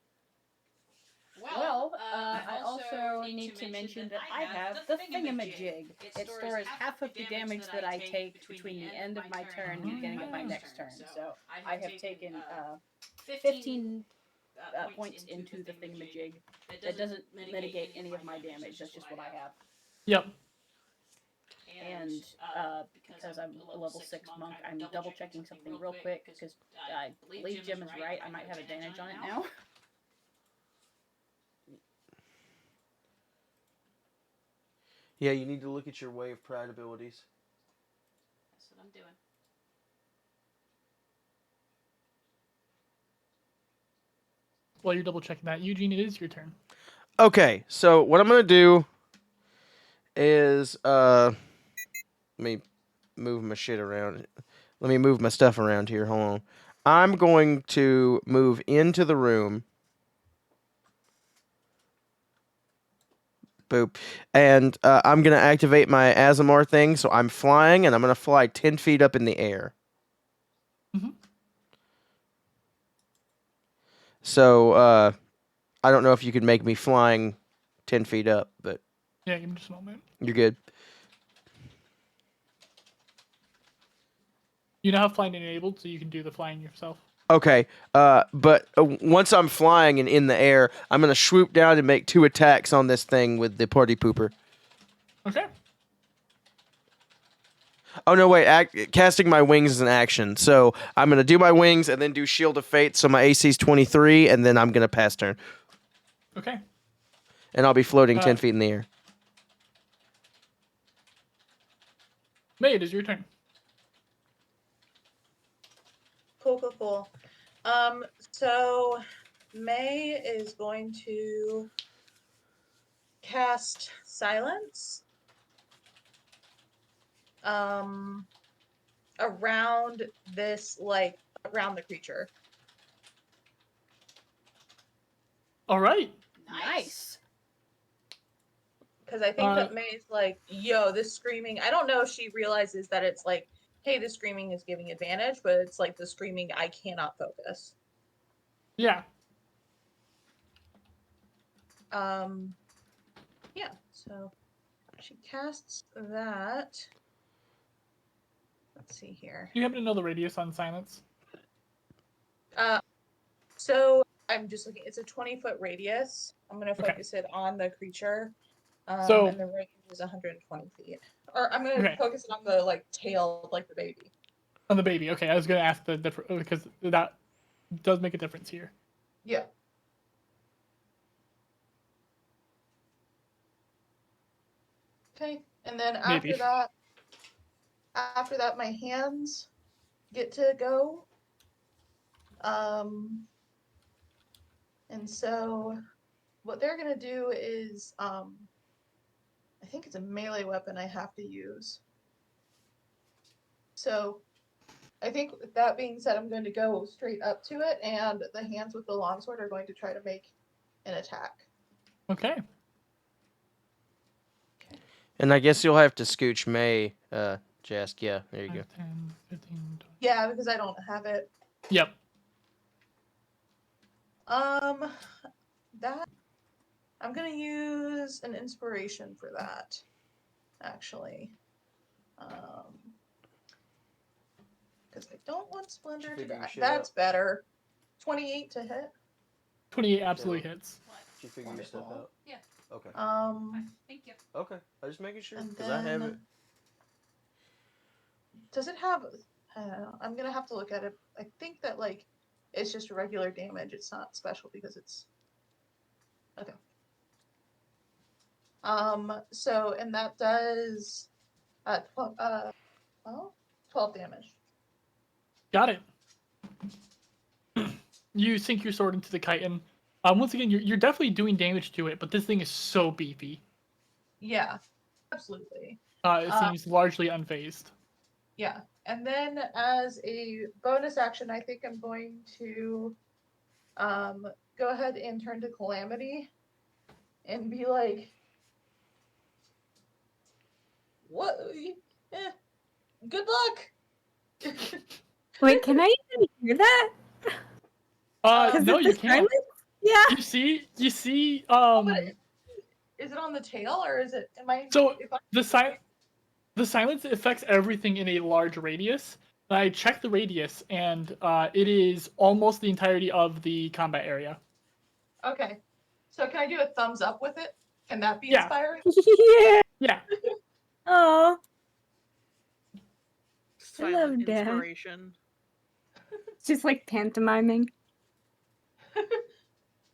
Well, I also need to mention that I have the thingamajig. It stores half of the damage that I take between the end of my turn and the beginning of my next turn. So I have taken 15 points into the thingamajig. That doesn't mitigate any of my damage. That's just what I have. Yep. And because I'm a level 6 monk, I'm double checking something real quick because I believe Jim is right. I might have advantage on it now. Yeah, you need to look at your Way of Pride abilities. That's what I'm doing. While you're double checking that, Eugene, it is your turn. Okay, so what I'm gonna do is let me move my shit around. Let me move my stuff around here. Hold on. I'm going to move into the room. Boop. And I'm going to activate my Azamar thing, so I'm flying, and I'm going to fly 10 feet up in the air. Mm-hmm. So I don't know if you could make me flying 10 feet up, but Yeah, give me just a moment. you're good. You now have flying enabled, so you can do the flying yourself. Okay, but once I'm flying and in the air, I'm going to swoop down and make 2 attacks on this thing with the party pooper. Okay. Oh, no, wait. Casting my wings is an action. So I'm going to do my wings and then do Shield of Fate. So my AC is 23, and then I'm going to pass turn. Okay. And I'll be floating 10 feet in the air. May, it is your turn. Cool. So May is going to cast Silence around this, like, around the creature. All right. Nice. Because I think that May's like, yo, this screaming, I don't know if she realizes that it's like, hey, the screaming is giving advantage, but it's like the screaming, I cannot focus. Yeah. Yeah, so she casts that. Let's see here. Do you happen to know the radius on silence? So I'm just looking, it's a 20-foot radius. I'm going to focus it on the creature. And the range is 120 feet. Or I'm going to focus it on the, like, tail, like the baby. On the baby. Okay, I was going to ask the different, because that does make a difference here. Yeah. Okay, and then after that, my hands get to go. And so what they're gonna do is, I think it's a melee weapon I have to use. So I think with that being said, I'm going to go straight up to it, and the hands with the longsword are going to try to make an attack. Okay. And I guess you'll have to scooch May, Jask. Yeah, there you 5, go. 10, 15, 20. Yeah, because I don't have it. Yep. That I'm gonna use an inspiration for that, actually. Because I don't want Splendor to die. That's better. 28 to hit. 28 absolutely hits. Did you figure your stuff out? Yeah. Okay. Thank you. Okay, I was just making sure And because I have it. Does it have? I don't know. I'm gonna have to look at it. I think that, like, it's just regular damage. It's not special because it's okay. So, and that does 12 damage. Got it. You sink your sword into the chitin. Once again, you're definitely doing damage to it, but this thing is so beefy. Yeah, absolutely. It seems largely unfazed. Yeah. And then as a bonus action, I think I'm going to go ahead and turn to Calamity and be like, what? Good luck. Wait, can I even hear that? No, of you the can't. silence? Yeah. You see, Is it on the tail or is it? Am I? So If I the silence affects everything in a large radius. I checked the radius, and it is almost the entirety of the combat area. okay. So can I do a thumbs up with it? Can that be Yeah. inspiring? Yeah. Yeah. Oh, Silent love that. inspiration. it's just like pantomiming.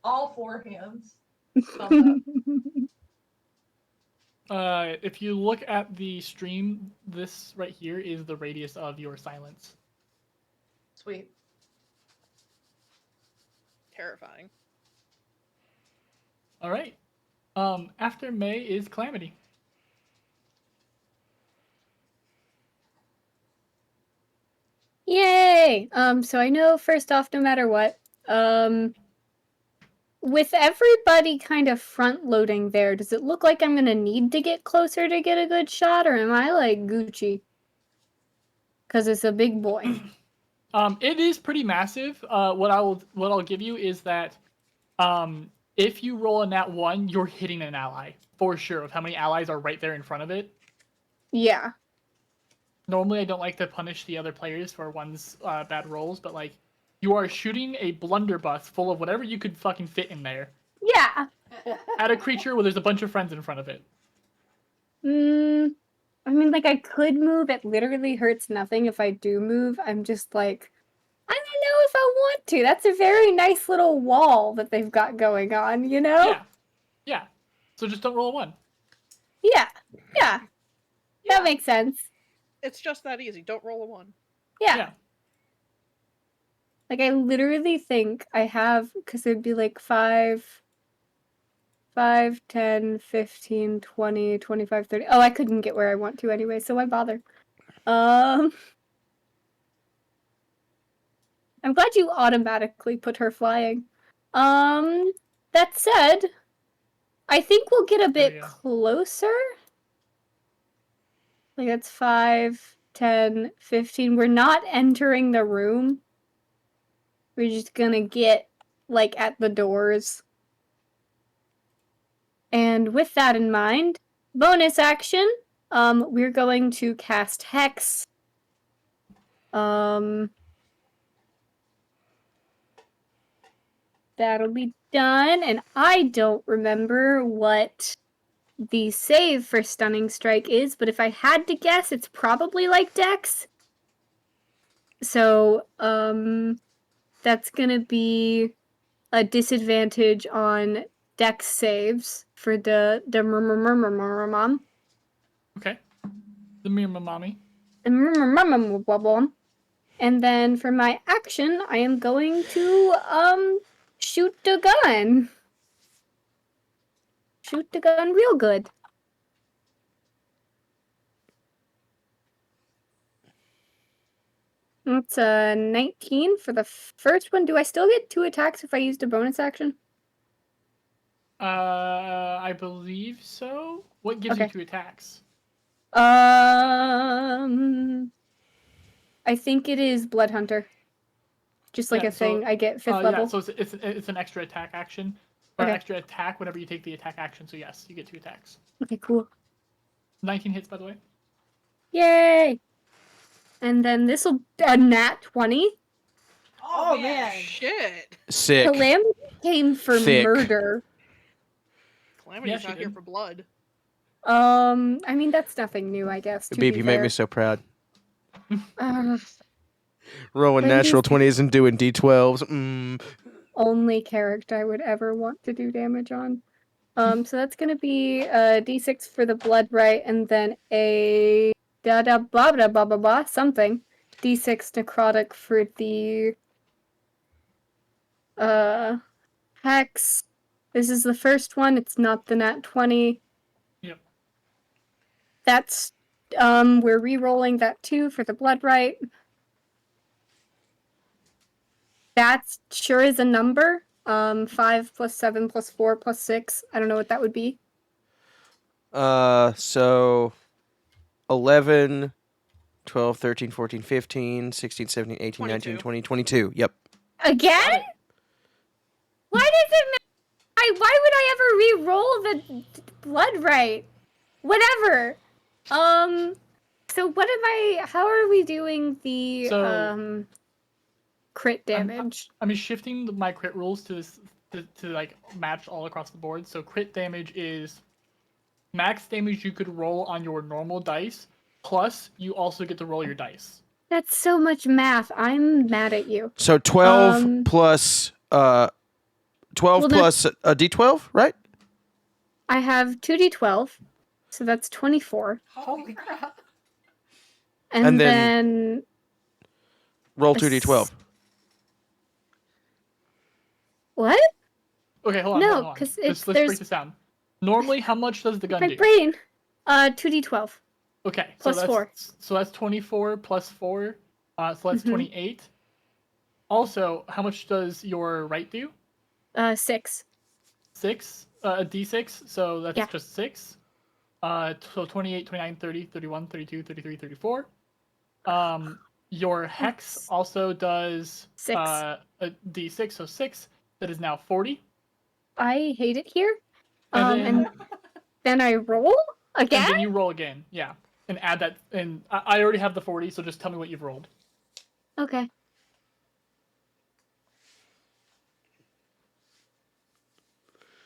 All four hands. Thumbs up. If you look at the stream, this right here is the radius of your silence. Sweet. Terrifying. All right. After May is Calamity. Yay! So I know first off, no matter what, with everybody kind of front loading there, does it look like I'm gonna need to get closer to get a good shot, or am I like Gucci? Because it's a big boy. It is pretty massive. What I'll give you is that, if you roll a nat 1, you're hitting an ally for sure. Of how many allies are right there in front of it. Yeah. Normally, I don't like to punish the other players for one's bad rolls, but like, you are shooting a blunderbuss full of whatever you could fucking fit in there Yeah. at a creature where there's a bunch of friends in front of it. I mean, like, I could move. It literally hurts nothing if I do move. I'm just like, I don't know if I want to. That's a very nice little wall that they've got going on, you know? Yeah. Yeah. So just don't roll a 1. Yeah. Yeah. That makes sense. It's just that easy. Don't roll a 1. Yeah. Like, I literally think I have, because it'd be like 5, 10, 15, 20, 25, 30. Oh, I couldn't get where I want to anyway, so why bother? I'm glad you automatically put her flying. That said, I think we'll get a bit closer. Like, that's 5, 10, 15. We're not entering the room. We're just gonna get, like, at the doors. And with that in mind, bonus action, we're going to cast Hex. That'll be done, and I don't remember what the save for Stunning Strike is, but if I had to guess, it's probably like Dex. So, that's gonna be a disadvantage on Dex saves for the mom. Okay. The Mirmamami. And then for my action, I am going to shoot the gun. Shoot the gun real good. That's a 19 for the first one. Do I still get 2 attacks if I used a bonus action? I believe so. What gives you 2 attacks? I think it is Blood Hunter. Just like a thing I get 5th level. Yeah, so it's an extra attack action. Or extra attack whenever you take the attack action, so yes, you get 2 attacks. Okay, cool. 19 hits, by the way. Yay! And then this'll a nat 20. Oh man. Shit. Sick. Calamity came for Thick. murder. Calamity's not here for blood. I mean, that's nothing new, I guess. Beep, you make me so proud. Uh, Rolling natural 20s and doing D12s. Only character I would ever want to do damage on. So that's gonna be a D6 for the blood right, and then a something. D6 necrotic for the hex. This is the first one. It's not the nat 20. Yep. That's we're re-rolling that 2 for the blood right. That sure is a number. 5 plus 7 plus 4 plus 6. I don't know what that would be. So 11, 12, 13, 14, 15, 16, 17, 18, 19, 22. 20, 22. Yep. Again? Got it. Why does it matter? Why would I ever re-roll the blood right? Whatever. So what am I? How are we doing the So- crit damage? I'm shifting my crit rules to like match all across the board. So crit damage is max damage you could roll on your normal dice, plus you also get to roll your dice. That's so much math. I'm mad at you. So 12 Um, plus 12 well, plus a d12, right? I have 2d12, so that's 24, Holy crap. and And then Roll a 2d12. what? Okay, hold on. No, hold on. 'cause Let's there's- break this down. Normally, how much does the gun My do? brain. 2d12. Okay, Plus so that's 4. So that's 24 plus 4. So that's Mhm. 28. Also, how much does your right do? 6. 6. A d6. So that's Yeah. just 6. So 28, 29, 30, 31, 32, 33, 34. Your hex also does 6. a d6, so 6. That is now 40. I hate it here. And then, And then I roll again. and then you roll again, yeah. And add that, and I already have the 40, so just tell me what you've rolled. Okay.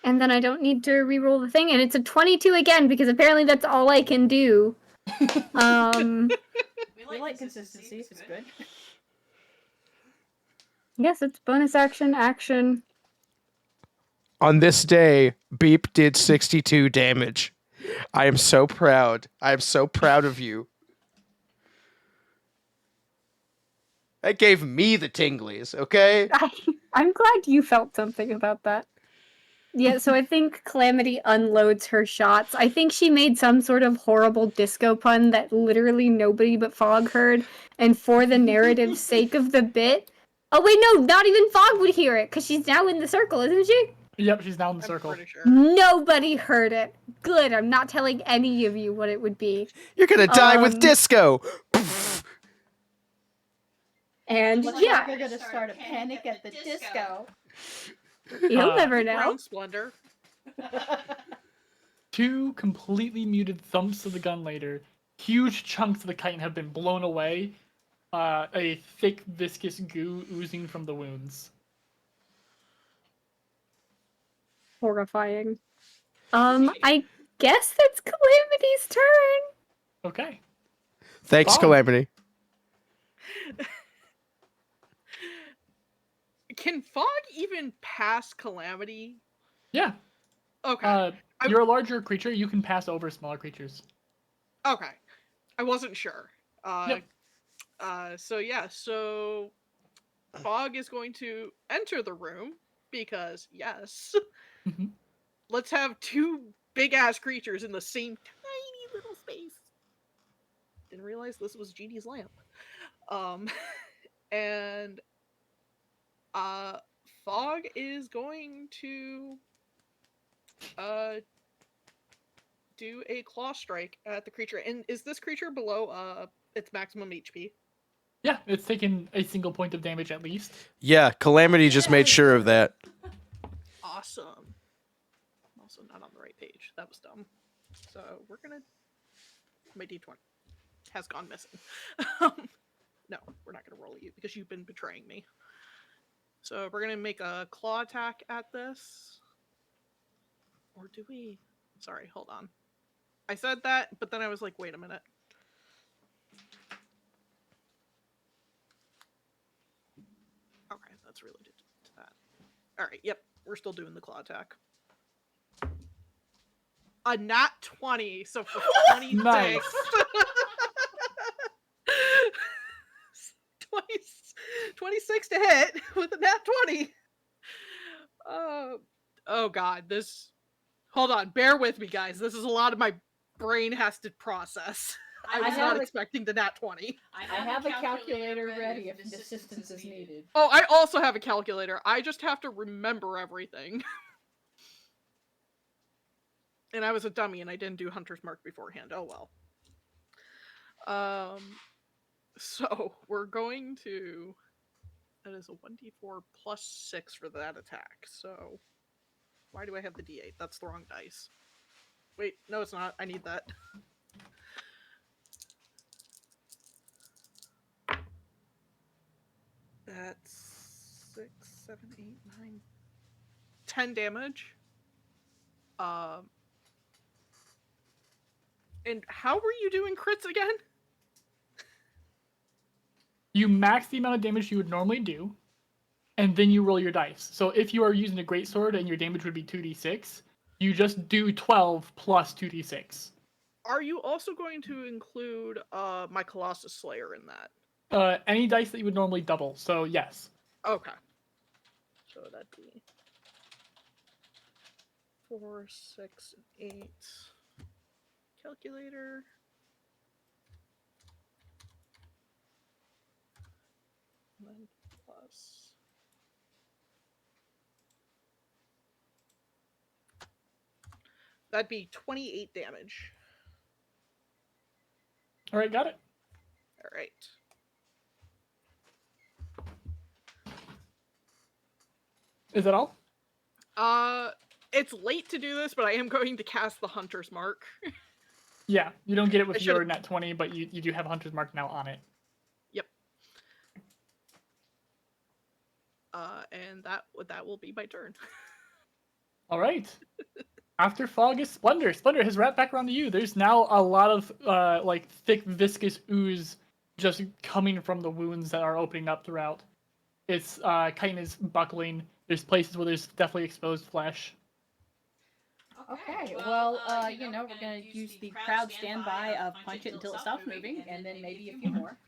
And then I don't need to re-roll the thing, and it's a 22 again because apparently that's all I can do. We like consistency. It's good. Yes, it's bonus action, action. On this day, Beep did 62 damage. I am so proud. I am so proud of you. That gave me the tinglies, okay? I'm glad you felt something about that. Yeah, so I think Calamity unloads her shots. I think she made some sort of horrible disco pun that literally nobody but Fogg heard, and for the narrative's sake of the bit... Oh wait, no, not even Fogg would hear it, because she's now in the circle, isn't she? Yep, she's now in the I'm circle. pretty sure. Nobody heard it. Good, I'm not telling any of you what it would be. You're gonna die with Um, disco. And Looks yeah, like we're gonna start a panic at the disco. you'll never know. Brown splendor. 2 completely muted thumps of the gun later. Huge chunks of the chitin have been blown away. A thick, viscous goo oozing from the wounds. Horrifying. I guess that's Calamity's turn. Okay. Thanks, Fogg. Calamity. Can Fog even pass Calamity? Yeah. Okay. You're a larger creature. You can pass over smaller creatures. Okay. I wasn't sure. Yep. So yeah, so Fog is going to enter the room because yes. Mhm. Let's have 2 big ass creatures in the same tiny little space. Didn't realize this was Genie's lamp. And Fog is going to do a claw strike at the creature. And is this creature below its maximum HP? Yeah, it's taken a single point of damage at least. Yeah, Calamity just made sure of that. Awesome. Also not on the right page. That was dumb. So we're gonna... My d20 has gone missing. No, we're not gonna roll at you because you've been betraying me. So we're gonna make a claw attack at this. Or do we? Sorry, hold on. I said that, but then I was like, wait a minute. Okay, that's related to that. Alright, yep, we're still doing the claw attack. A nat 20, so for 26. Nice. 26 to hit with a nat 20. Oh god, this... Hold on, bear with me, guys. This is a lot of my brain has to process. I was have not a- expecting the nat 20. I have a calculator ready if assistance is needed. Oh, I also have a calculator. I just have to remember everything. And I was a dummy and I didn't do Hunter's Mark beforehand. Oh well. So we're going to. That is a 1d4 plus 6 for that attack. So why do I have the d8? That's the wrong dice. Wait, no, it's not. I need that. That's 6, 7, 8, 9, 10 damage. And how were you doing crits again? You max the amount of damage you would normally do, and then you roll your dice. So if you are using a greatsword and your damage would be 2d6, you just do 12 plus 2d6. Are you also going to include my Colossus Slayer in that? Any dice that you would normally double. So yes. Okay. So that'd be 4, 6, 8. Calculator. And then plus. That'd be 28 damage. All right, got it. All right. Is that all? It's late to do this, but I am going to cast the Hunter's Mark. Yeah, you don't get it I with should've- your nat 20, but you do have Hunter's Mark now on it. Yep. And that will be my turn. All right. After Fog is Splendor. Splendor has wrapped back around to you. There's now a lot of like thick viscous ooze just coming from the wounds that are opening up throughout. Its chitin is buckling. There's places where there's definitely exposed flesh. Okay, well, we're gonna use the crowd standby of punch it until it stops moving, and then maybe a few more.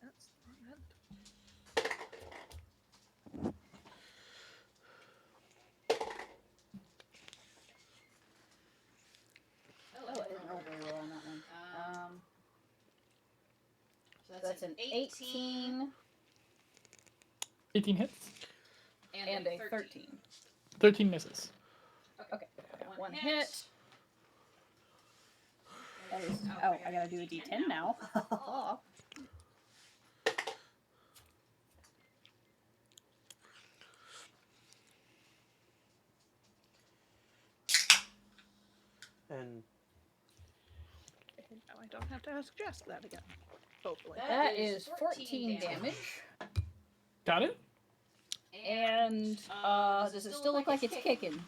That's the wrong end. Oh, I didn't roll very well on that one. So that's an 18 18 hits. and a 13. 13 misses. Okay, one hit. That is, oh, I gotta do a d10 now. And Now I don't have to ask Jess that again. Hopefully. That is 14 damage. Got it? And does it still look like it's kicking?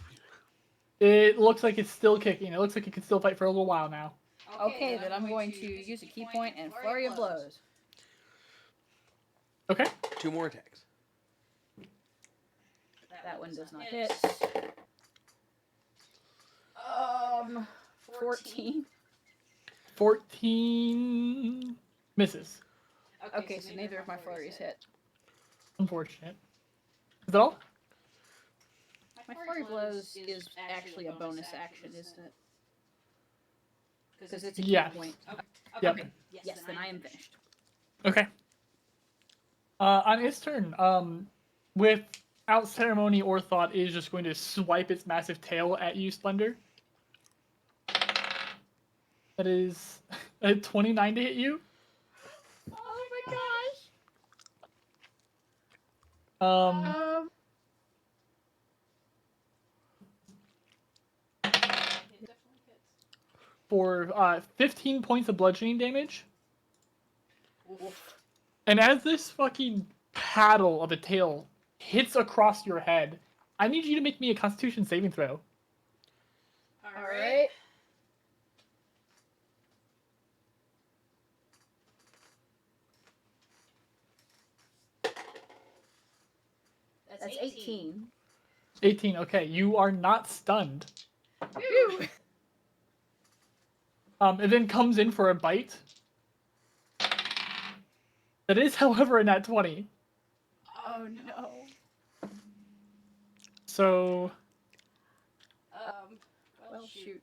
It looks like it's still kicking. It looks like it can still fight for a little while now. Okay, then I'm going to use a key point and flurry of blows. Okay. 2 more attacks. That one does not hit. 14. 14 misses. Okay, so neither of my flurries hit. Unfortunate. Is that all? My flurry blows is actually a bonus action, isn't it? Because it's a key Yes. point. Yep. Okay. Yes, then I am finished. Okay. On its turn, without ceremony or thought, it is just going to swipe its massive tail at you, Splendor. That is a 29 to hit you. Oh my gosh! For 15 points of bludgeoning damage. Oof. And as this fucking paddle of a tail hits across your head, I need you to make me a Constitution saving throw. Alright. That's 18. 18, okay. You are not stunned. Phew. It then comes in for a bite. That is, however, a nat 20. Oh no. So, Well, shoot.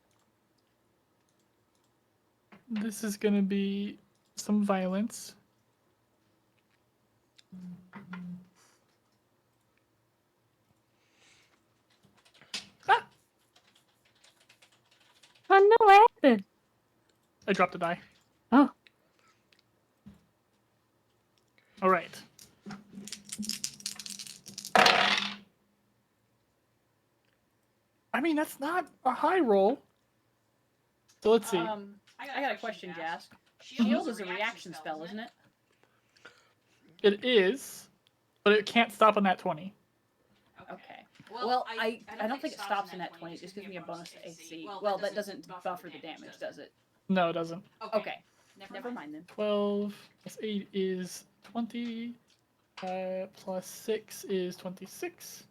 This is gonna be some violence. Ah! Oh no, what happened? I dropped a die. Oh. All right. I mean, that's not a high roll. So let's see. I got a question to ask. Shield is a reaction spell, isn't it? It is, but it can't stop on that 20. Okay. Well, I don't think it stops in that 20. It just gives me a bonus to AC. Well, that doesn't buffer the damage, does it? No, it doesn't. Okay. Never mind then. 12 plus 8 is 20. Plus 6 is 26.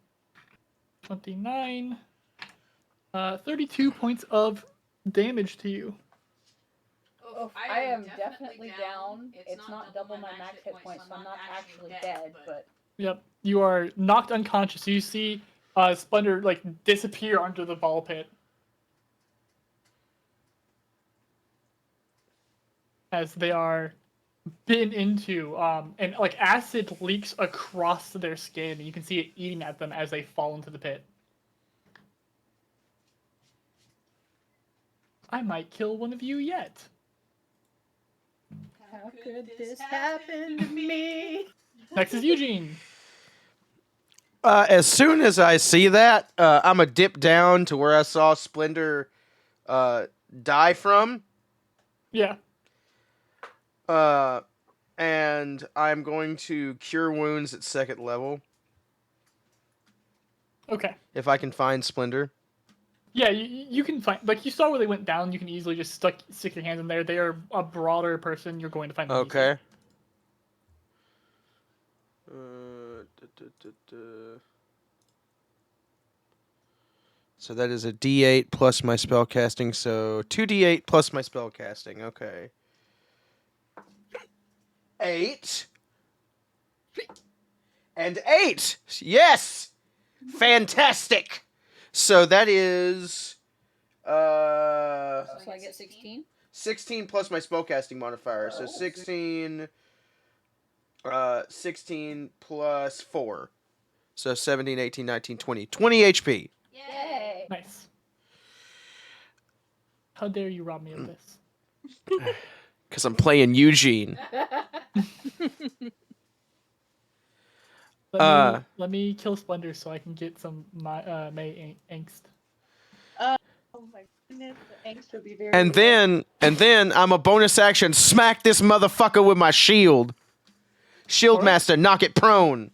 29. 32 points of damage to you. Oh, I am definitely down. It's not double my max hit points, so I'm not actually dead, but... Yep. You are knocked unconscious. You see Splendor like disappear under the ball pit. As they are bitten into, and like acid leaks across their skin, and you can see it eating at them as they fall into the pit. I might kill one of you yet. How could this happen to me? Next is Eugene. As soon as I see that, I'm a dip down to where I saw Splendor die from. Yeah. And I'm going to cure wounds at 2nd level. Okay. If I can find Splendor. Yeah, you can find, like, you saw where they went down. You can easily just stick your hands in there. They are a broader person. You're going to find them Okay. So that is a D8 plus my spellcasting. So 2D8 plus my spellcasting. Okay. 8. And 8. Yes. Fantastic. So that is So I get 16? 16 plus my spellcasting modifier. So 16 16 plus 4. So 17, 18, 19, 20. 20 HP. Yay! Nice. How dare you rob me of this? Because I'm playing Eugene. Let me kill Splendor so I can get some May angst. Oh my goodness, the angst would be very. And then I'm a bonus action smack this motherfucker with my shield. Shield Master, knock it prone.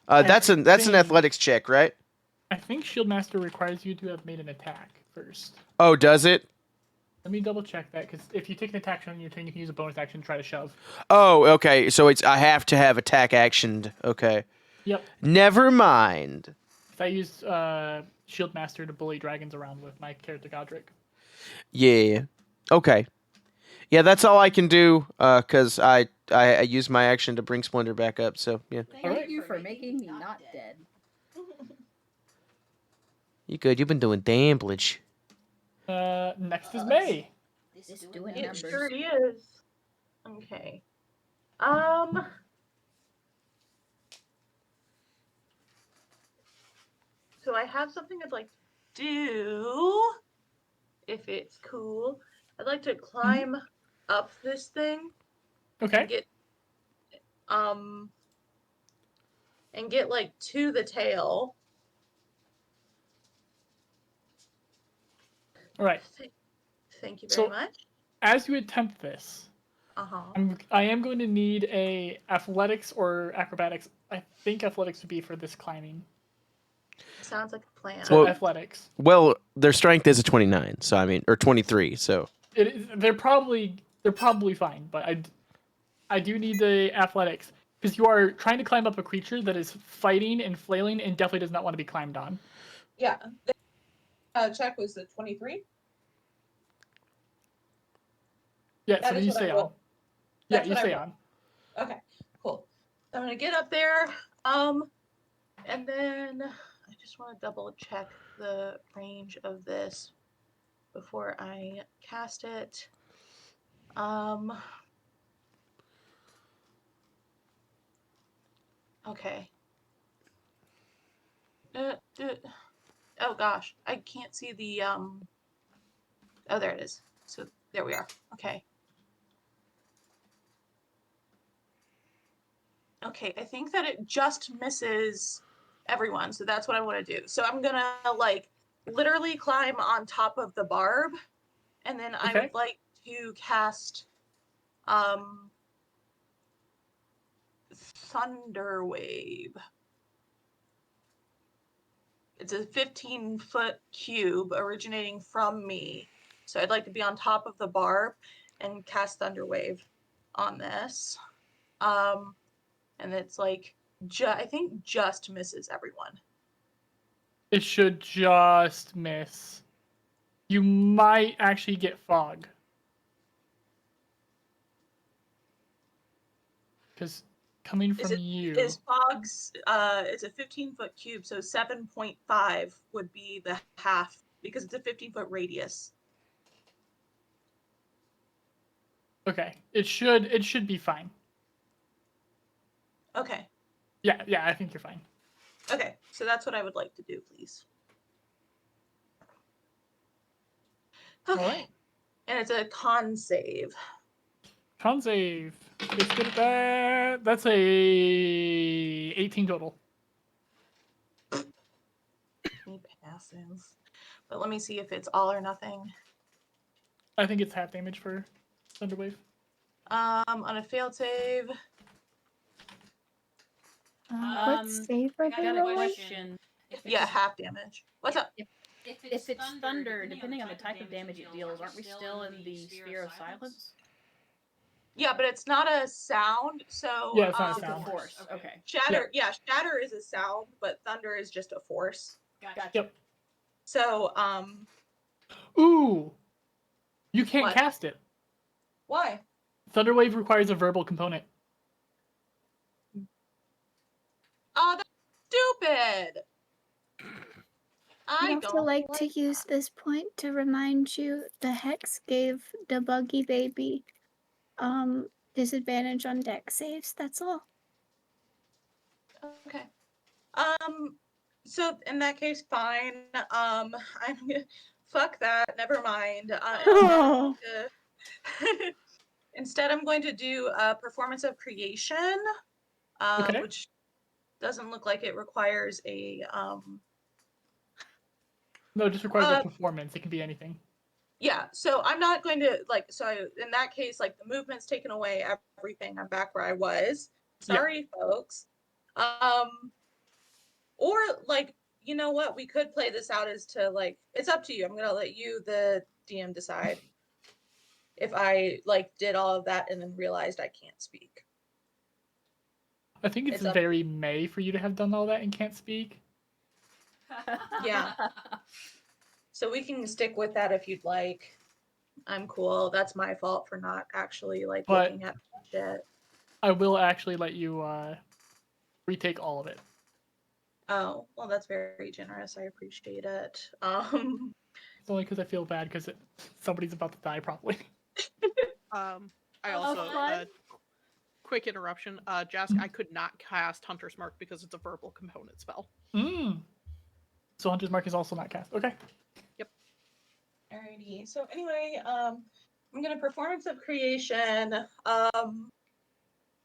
That's an athletics check, right? I think Shield Master requires you to have made an attack first. Oh, does it? Let me double check that, because if you take an attack on your turn, you can use a bonus action to try to shove. Oh, okay. So I have to have attack actioned. Okay. Yep. Never mind. I used Shield Master to bully dragons around with my character Godric. Yeah. Okay. Yeah, that's all I can do. Because I used my action to bring Splendor back up. So yeah. Thank you for making me not dead. You good? You've been doing damage. Next is May. This is doing It numbers. sure is. Okay. So I have something I'd like to do, if it's cool. I'd like to climb up this thing. Okay. And get like to the tail. All right. Thank you very much. As you attempt this, I am going to need a athletics or acrobatics. I think athletics would be for this climbing. Sounds like a plan. So athletics. Well, their strength is a 29, so I mean, or 23, so. They're probably fine, but I do need the athletics because you are trying to climb up a creature that is fighting and flailing and definitely does not want to be climbed on. Yeah. Check was the 23. Yeah, so you stay on. Yeah, you stay on. Okay, cool. So I'm gonna get up there, and then I just want to double check the range of this before I cast it. Okay. Oh gosh, I can't see the Oh, there it is. So there we are. Okay. Okay, I think that it just misses everyone, so that's what I want to do. So I'm gonna like literally climb on top of the barb, and then I would like to cast Thunder Wave. It's a 15-foot cube originating from me. So I'd like to be on top of the barb and cast Thunder Wave on this. And it's like, I think just misses everyone. It should just miss. You might actually get fog. Because coming from you... Is fog's, it's a 15-foot cube, so 7.5 would be the half, because it's a 15-foot radius. Okay, it should be fine. Okay. Yeah, I think you're fine. Okay, so that's what I would like to do, please. Okay. All right. And it's a con save. Con save. It's good at that. That's a 18 total. He passes. But let me see if it's all or nothing. I think it's half damage for Thunderwave. On a failed save. What save are I they got a rolling? question. Yeah, half damage. What's up? If If it's thunder, depending on the type of damage it deals, aren't we still in the sphere of silence? Yeah, but it's not a sound, so Yeah, it's not a It's a sound. force. Okay. Shatter, yeah, shatter is a sound, but thunder is just a force. Gotcha. Yep. So, Ooh! You can't What? cast it. why? Thunderwave requires a verbal component. Oh, that's stupid. I'd I also don't like to use this point to remind you the Hex gave the Buggy Baby disadvantage on deck saves, that's all. Okay. So in that case, fine. I'm gonna fuck that. Never mind. Oh. Instead, I'm going to do a performance of creation, Okay. which doesn't look like it requires a No, it just requires a performance. It can be anything. Yeah, so I'm not going to in that case, like the movement's taken away, everything. I'm back where I was. Sorry, folks. Or like, you know what? We could play this out as to like, it's up to you. I'm gonna let you, the DM, decide if I like did all of that and then realized I can't speak. I think it's It's very May for you to have done all that and can't speak. Yeah. So we can stick with that if you'd like. I'm cool. That's my fault for not actually like looking at shit. I will actually let you retake all of it. Oh, well, that's very generous. I appreciate it. It's only because I feel bad because somebody's about to die probably. I also quick interruption. Jask, I could not cast Hunter's Mark because it's a verbal component spell. So Hunter's Mark is also not cast. Okay. Yep. Alrighty. So anyway, I'm gonna performance of creation.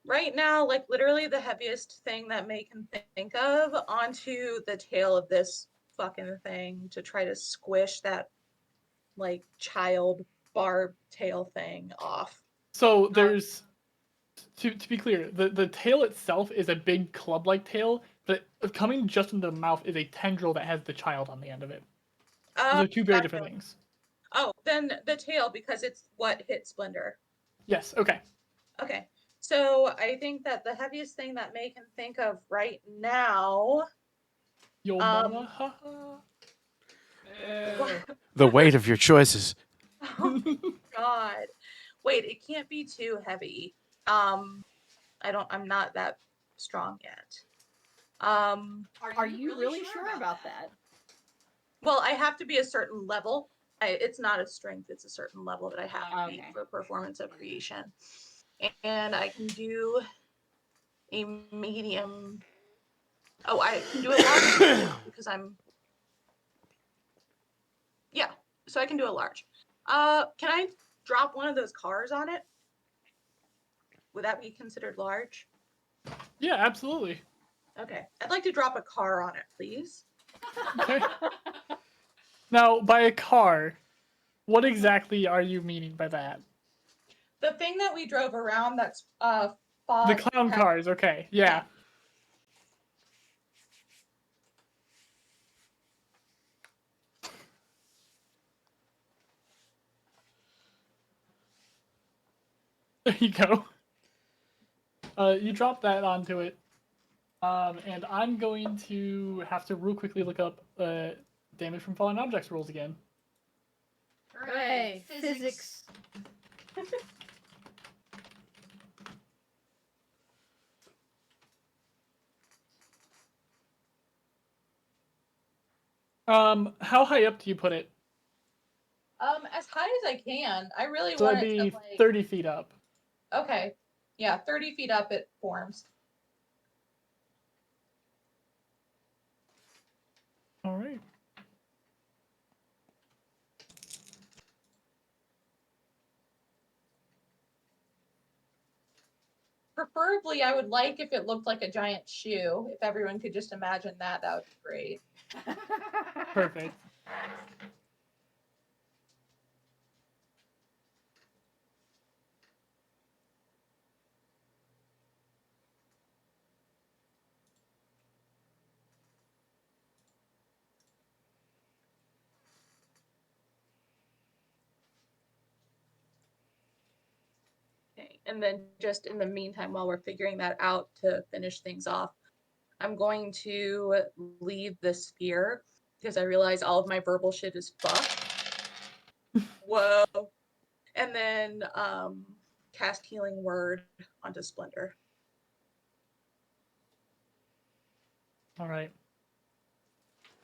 Right now, like literally the heaviest thing that May can think of onto the tail of this fucking thing to try to squish that like child barb tail thing off. So there's to be clear, the tail itself is a big club-like tail, but coming just into the mouth is a tendril that has the child on the end of it. Those are two very different things. Oh, then the tail, because it's what hit Splendor. Yes, okay. Okay. So I think that the heaviest thing that May can think of right now. Your mama? The weight of your choices. Oh God. Wait, it can't be too heavy. I'm not that strong yet. Are you really sure about that? Well, I have to be a certain level. It's not a strength, it's a certain level that I have to be Okay. for performance of creation. And I can do a medium. Oh, I can do a large because I'm. Yeah, so I can do a large. Can I drop one of those cars on it? Would that be considered large? Yeah, absolutely. Okay, I'd like to drop a car on it, please. Okay. Now, by a car, what exactly are you meaning by that? The thing that we drove around that's The fog clown had- cars, okay. Yeah. There you go. You drop that onto it. And I'm going to have to real quickly look up damage from falling objects rules again. Hooray! Physics. How high up do you put it? As high as I can. I really So want that'd it be to like. 30 feet up. Okay, yeah, 30 feet up it forms. All right. Preferably, I would like if it looked like a giant shoe. If everyone could just imagine that, that would be great. Perfect. Okay. And then just in the meantime, while we're figuring that out to finish things off, I'm going to leave the sphere because I realize all of my verbal shit is fucked. Whoa. And then cast Healing Word onto Splendor. All right.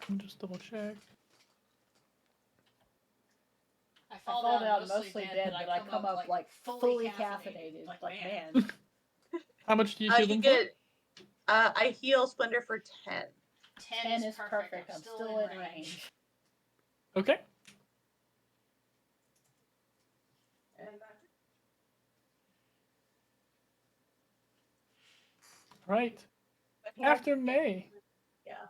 Let me just double check. I fall down mostly dead, but I come up like fully caffeinated. Like, man. How much do you heal You them get, I heal Splendor for 10. 10 is perfect. I'm still in range. for? Okay. Right. After May. Yeah.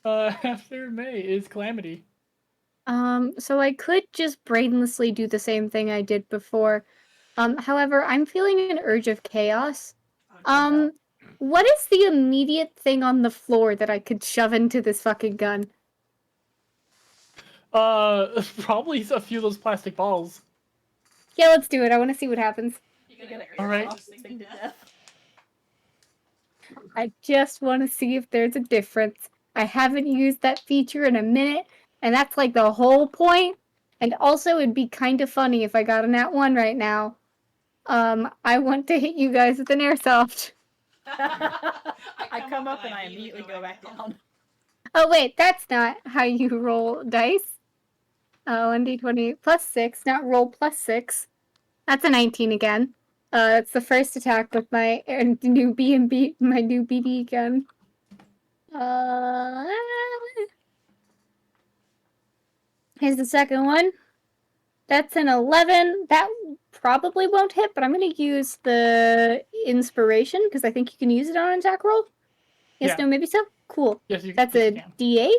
After May is Calamity. So I could just brainlessly do the same thing I did before. However, I'm feeling an urge of chaos. What is the immediate thing on the floor that I could shove into this fucking gun? Probably a few of those plastic balls. Yeah, let's do it. I want to see what happens. All right. I just want to see if there's a difference. I haven't used that feature in a minute, and that's like the whole point. And also, it'd be kind of funny if I got a nat 1 right now. I want to hit you guys with an airsoft. I come up and I immediately go back down. Oh wait, that's not how you roll dice. 1d20 plus 6, not roll plus 6. That's a 19 again. It's the first attack with my new B&B, my new BB gun. Here's the second one. That's an 11. That probably won't hit, but I'm going to use the inspiration because I think you can use it on an attack roll. Yes, Yeah. no, maybe so? Cool. Yes, you, That's yes, a you can.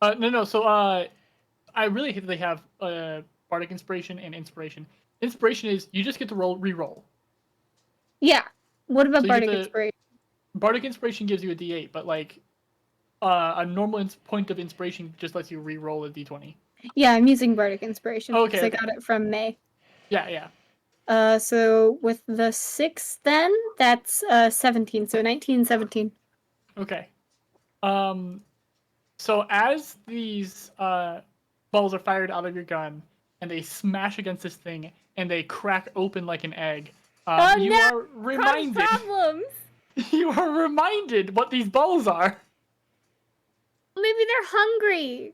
D8? No. So, I really hate that they have Bardic Inspiration and Inspiration. Inspiration is you just get to re-roll. Yeah. What about So you get Bardic the- Inspiration? Bardic Inspiration gives you a D8, but like a normal point of inspiration just lets you re-roll a D20. Yeah, I'm using Bardic Inspiration Okay, because I okay. got it from May. Yeah. So with the 6 then, that's 17. So 19, 17. Okay. So as these balls are fired out of your gun and they smash against this thing and they crack open like an egg, Oh, you no! are reminded. Problems! You are reminded what these balls are. Maybe they're hungry.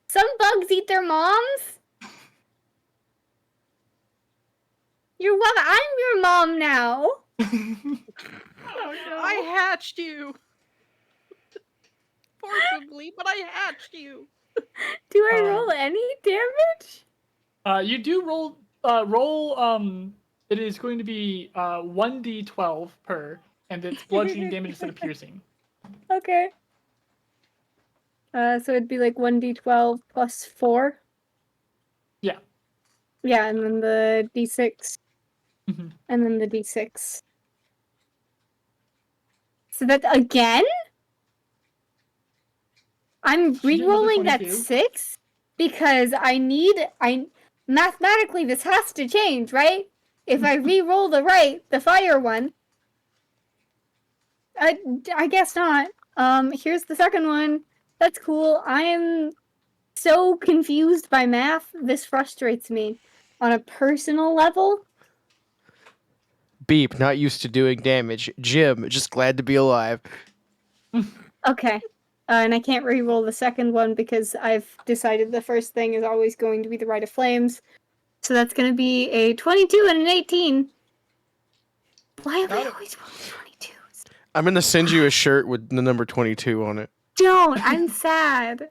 Some bugs eat their moms. You're welcome. I'm your mom now. I hatched you. Forcibly, but I hatched you. Do I roll any damage? You do roll. It is going to be 1d12 per, and it's bludgeoning damage instead of piercing. Okay. So it'd be like 1d12 plus 4. Yeah. Yeah, and then the d6. Mhm. And then the d6. So that again? I'm Should you get another re-rolling that 22? 6 because mathematically this has to change, right? If I re-roll the fire one. I guess not. Here's the second one. That's cool. I am so confused by math. This frustrates me on a personal level. Beep, not used to doing damage. Jim, just glad to be alive. Okay. And I can't re-roll the second one because I've decided the first thing is always going to be the Rite of Flames. So that's going to be a 22 and an 18. Why am I always rolling 22s? I'm gonna send you a shirt with the number 22 on it. Don't. I'm sad.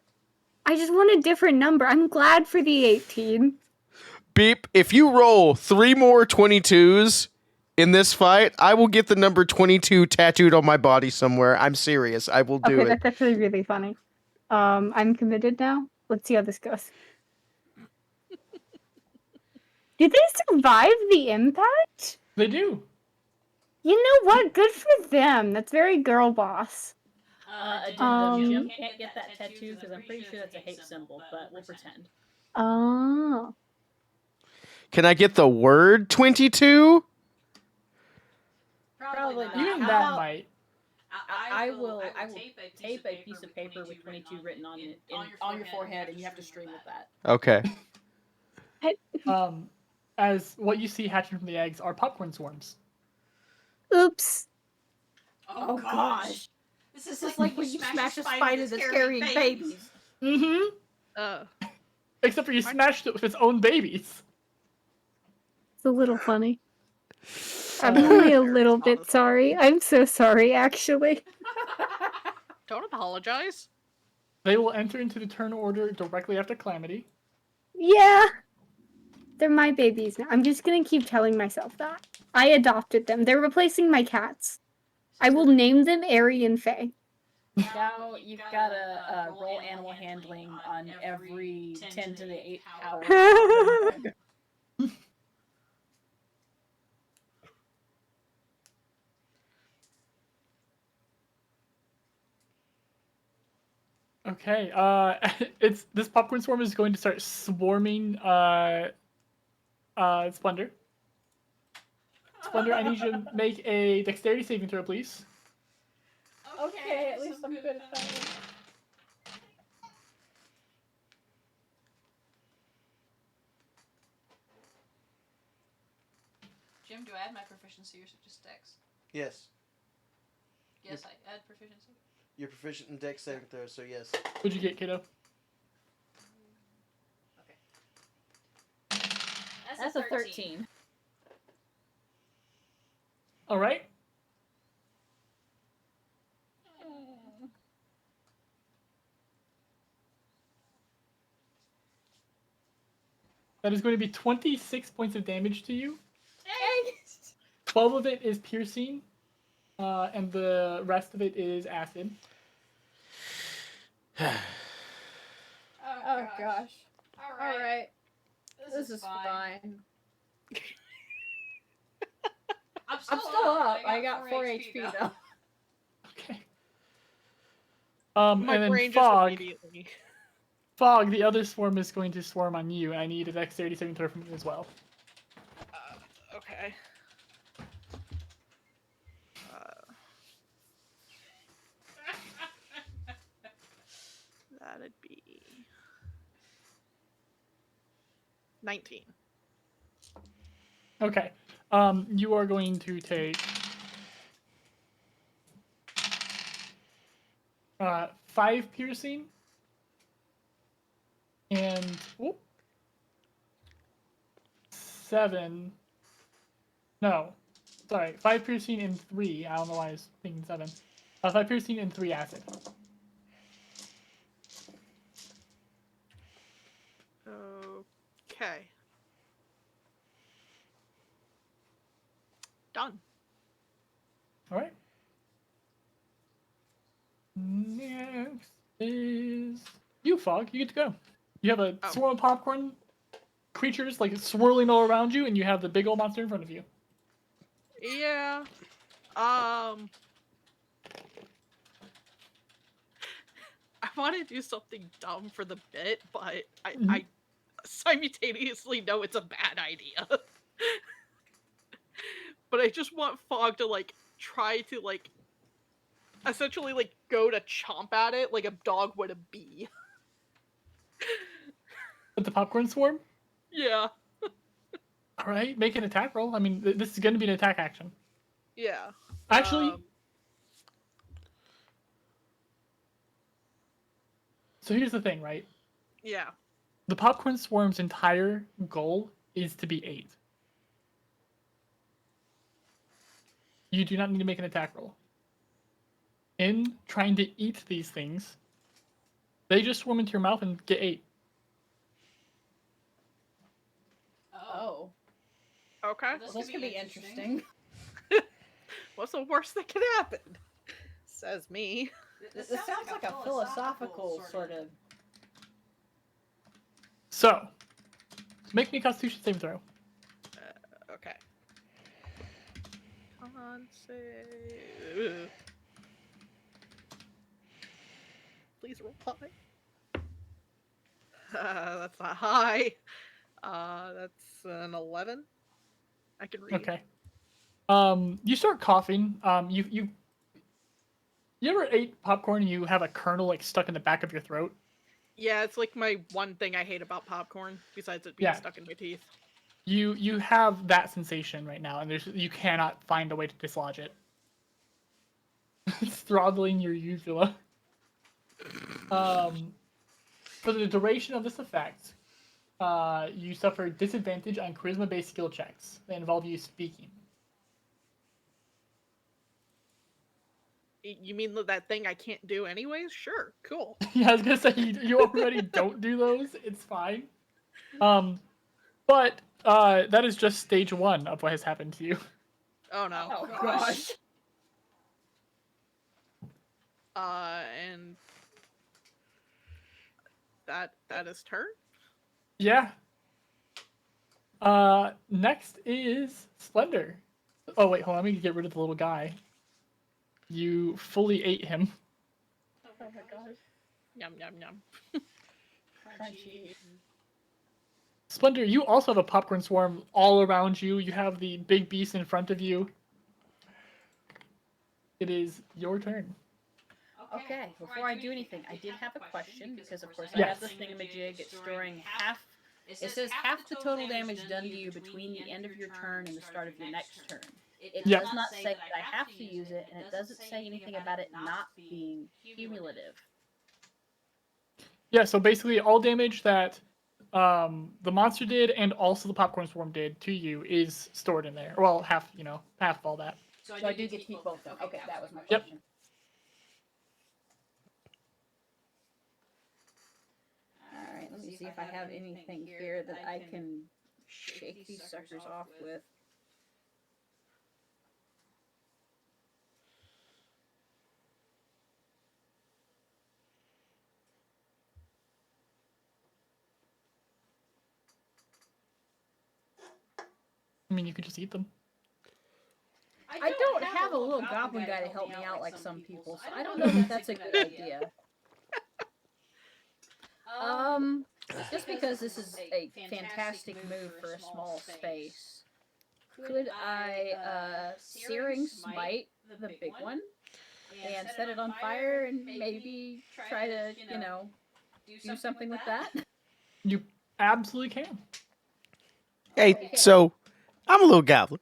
I just want a different number. I'm glad for the 18. Beep, if you roll 3 more 22s in this fight, I will get the number 22 tattooed on my body somewhere. I'm serious. I will do Okay, it. that's actually really funny. I'm committed now. Let's see how this goes. Did they survive the impact? They do. You know what? Good for them. That's very girl boss. Addendum, Jim can't get that tattoo because I'm pretty sure that's a hate symbol, but we'll pretend. Oh. Can I get the word 22? Probably not. Even How that about- might. I will tape a piece of paper with 22 written on it on your forehead, and you have to string with that. Okay. As what you see hatching from the eggs are popcorn swarms. Oops. Oh gosh. This is like when you smash a spider that's carrying babies. Mm-hmm. Except for you smashed it with its own babies. It's a little funny. I'm only a little bit sorry. I'm so sorry, actually. Don't apologize. They will enter into the turn order directly after Calamity. Yeah. They're my babies now. I'm just gonna keep telling myself that. I adopted them. They're replacing my cats. I will name them Ari and Faye. Now you've got to roll animal handling on every 10 to the 8 hours. Okay, it's this popcorn swarm is going to start swarming Splendor. Splendor, I need you to make a dexterity saving throw, please. Okay, at least I'm good at that one. Jim, do I add my proficiency or just dex? Yes. Yes, I add proficiency. You're proficient in dex saving throws, so yes. What'd you get, kiddo? That's a 13. All right. That is going to be 26 points of damage to you. 12 of it is piercing, and the rest of it is acid. Oh gosh. Alright. This is fine. I'm I'm still up. I got 4 HP though. Okay. My and then brain just immediately. Fog, the other swarm is going to swarm on you. I need a dexterity saving throw from you as well. Okay. That'd be 19. Okay. You are going to take 5 piercing, and 7. No, sorry, 5 piercing and 3. I don't know why I was thinking 7. 5 piercing and 3 acid. Okay. Done. All right. Next is you, Fog. You get to go. You have a swarm of popcorn creatures like swirling all around you, and you have the big old monster in front of you. Yeah. I want to do something dumb for the bit, but I simultaneously know it's a bad idea. But I just want Fog to like try to like essentially like go to chomp at it like a dog would a bee. With the popcorn swarm? Yeah. All right, make an attack roll. I mean, this is going to be an attack action. Yeah. Actually, so here's the thing, right? Yeah. The popcorn swarm's entire goal is to be 8. You do not need to make an attack roll. In trying to eat these things, they just swarm into your mouth and get 8. Oh. Okay. Well, this could be interesting. What's the worst that could happen? Says me. This sounds like a philosophical sort of. So, make me a Constitution saving throw. Okay. Con save. Please roll high. That's not high. That's an 11. I can read. Okay. You start coughing. You ever ate popcorn and you have a kernel like stuck in the back of your throat? Yeah, it's like my one thing I hate about popcorn, besides it being stuck in my teeth. You have that sensation right now, and you cannot find a way to dislodge it. It's throttling your uvula. For the duration of this effect, you suffer disadvantage on charisma-based skill checks that involve you speaking. You mean that thing I can't do anyways? Sure, cool. Yeah, I was gonna say you already don't do those. It's fine. But that is just stage 1 of what has happened to you. Oh no. Oh gosh. And that is turn? Yeah. Next is Splendor. Oh wait, hold on. Let me get rid of the little guy. You fully ate him. Oh my gosh. Yum yum yum. Crunchy. Splendor, you also have a popcorn swarm all around you. You have the big beast in front of you. It is your turn. Okay, before I do anything, I did have a question because, of course, I have this thingamajig. It's storing half. It says half the total damage done to you between the end of your turn and the start of your next turn. It does not say that I have to use it, and it doesn't say anything about it not being cumulative. Yeah, so basically all damage that the monster did and also the popcorn swarm did to you is stored in there. Well, half of all that. So I do get to keep both of them. Okay, that was my question. Alright, let me see if I have anything here that I can shake these suckers off with. I mean, you could just eat them. I don't have a little goblin guy to help me out like some people, so I don't know if that's a good idea. Just because this is a fantastic move for a small space, could I, Searing Smite the big one, and set it on fire and maybe try to, do something with that? You absolutely can. Hey, so I'm a little goblin.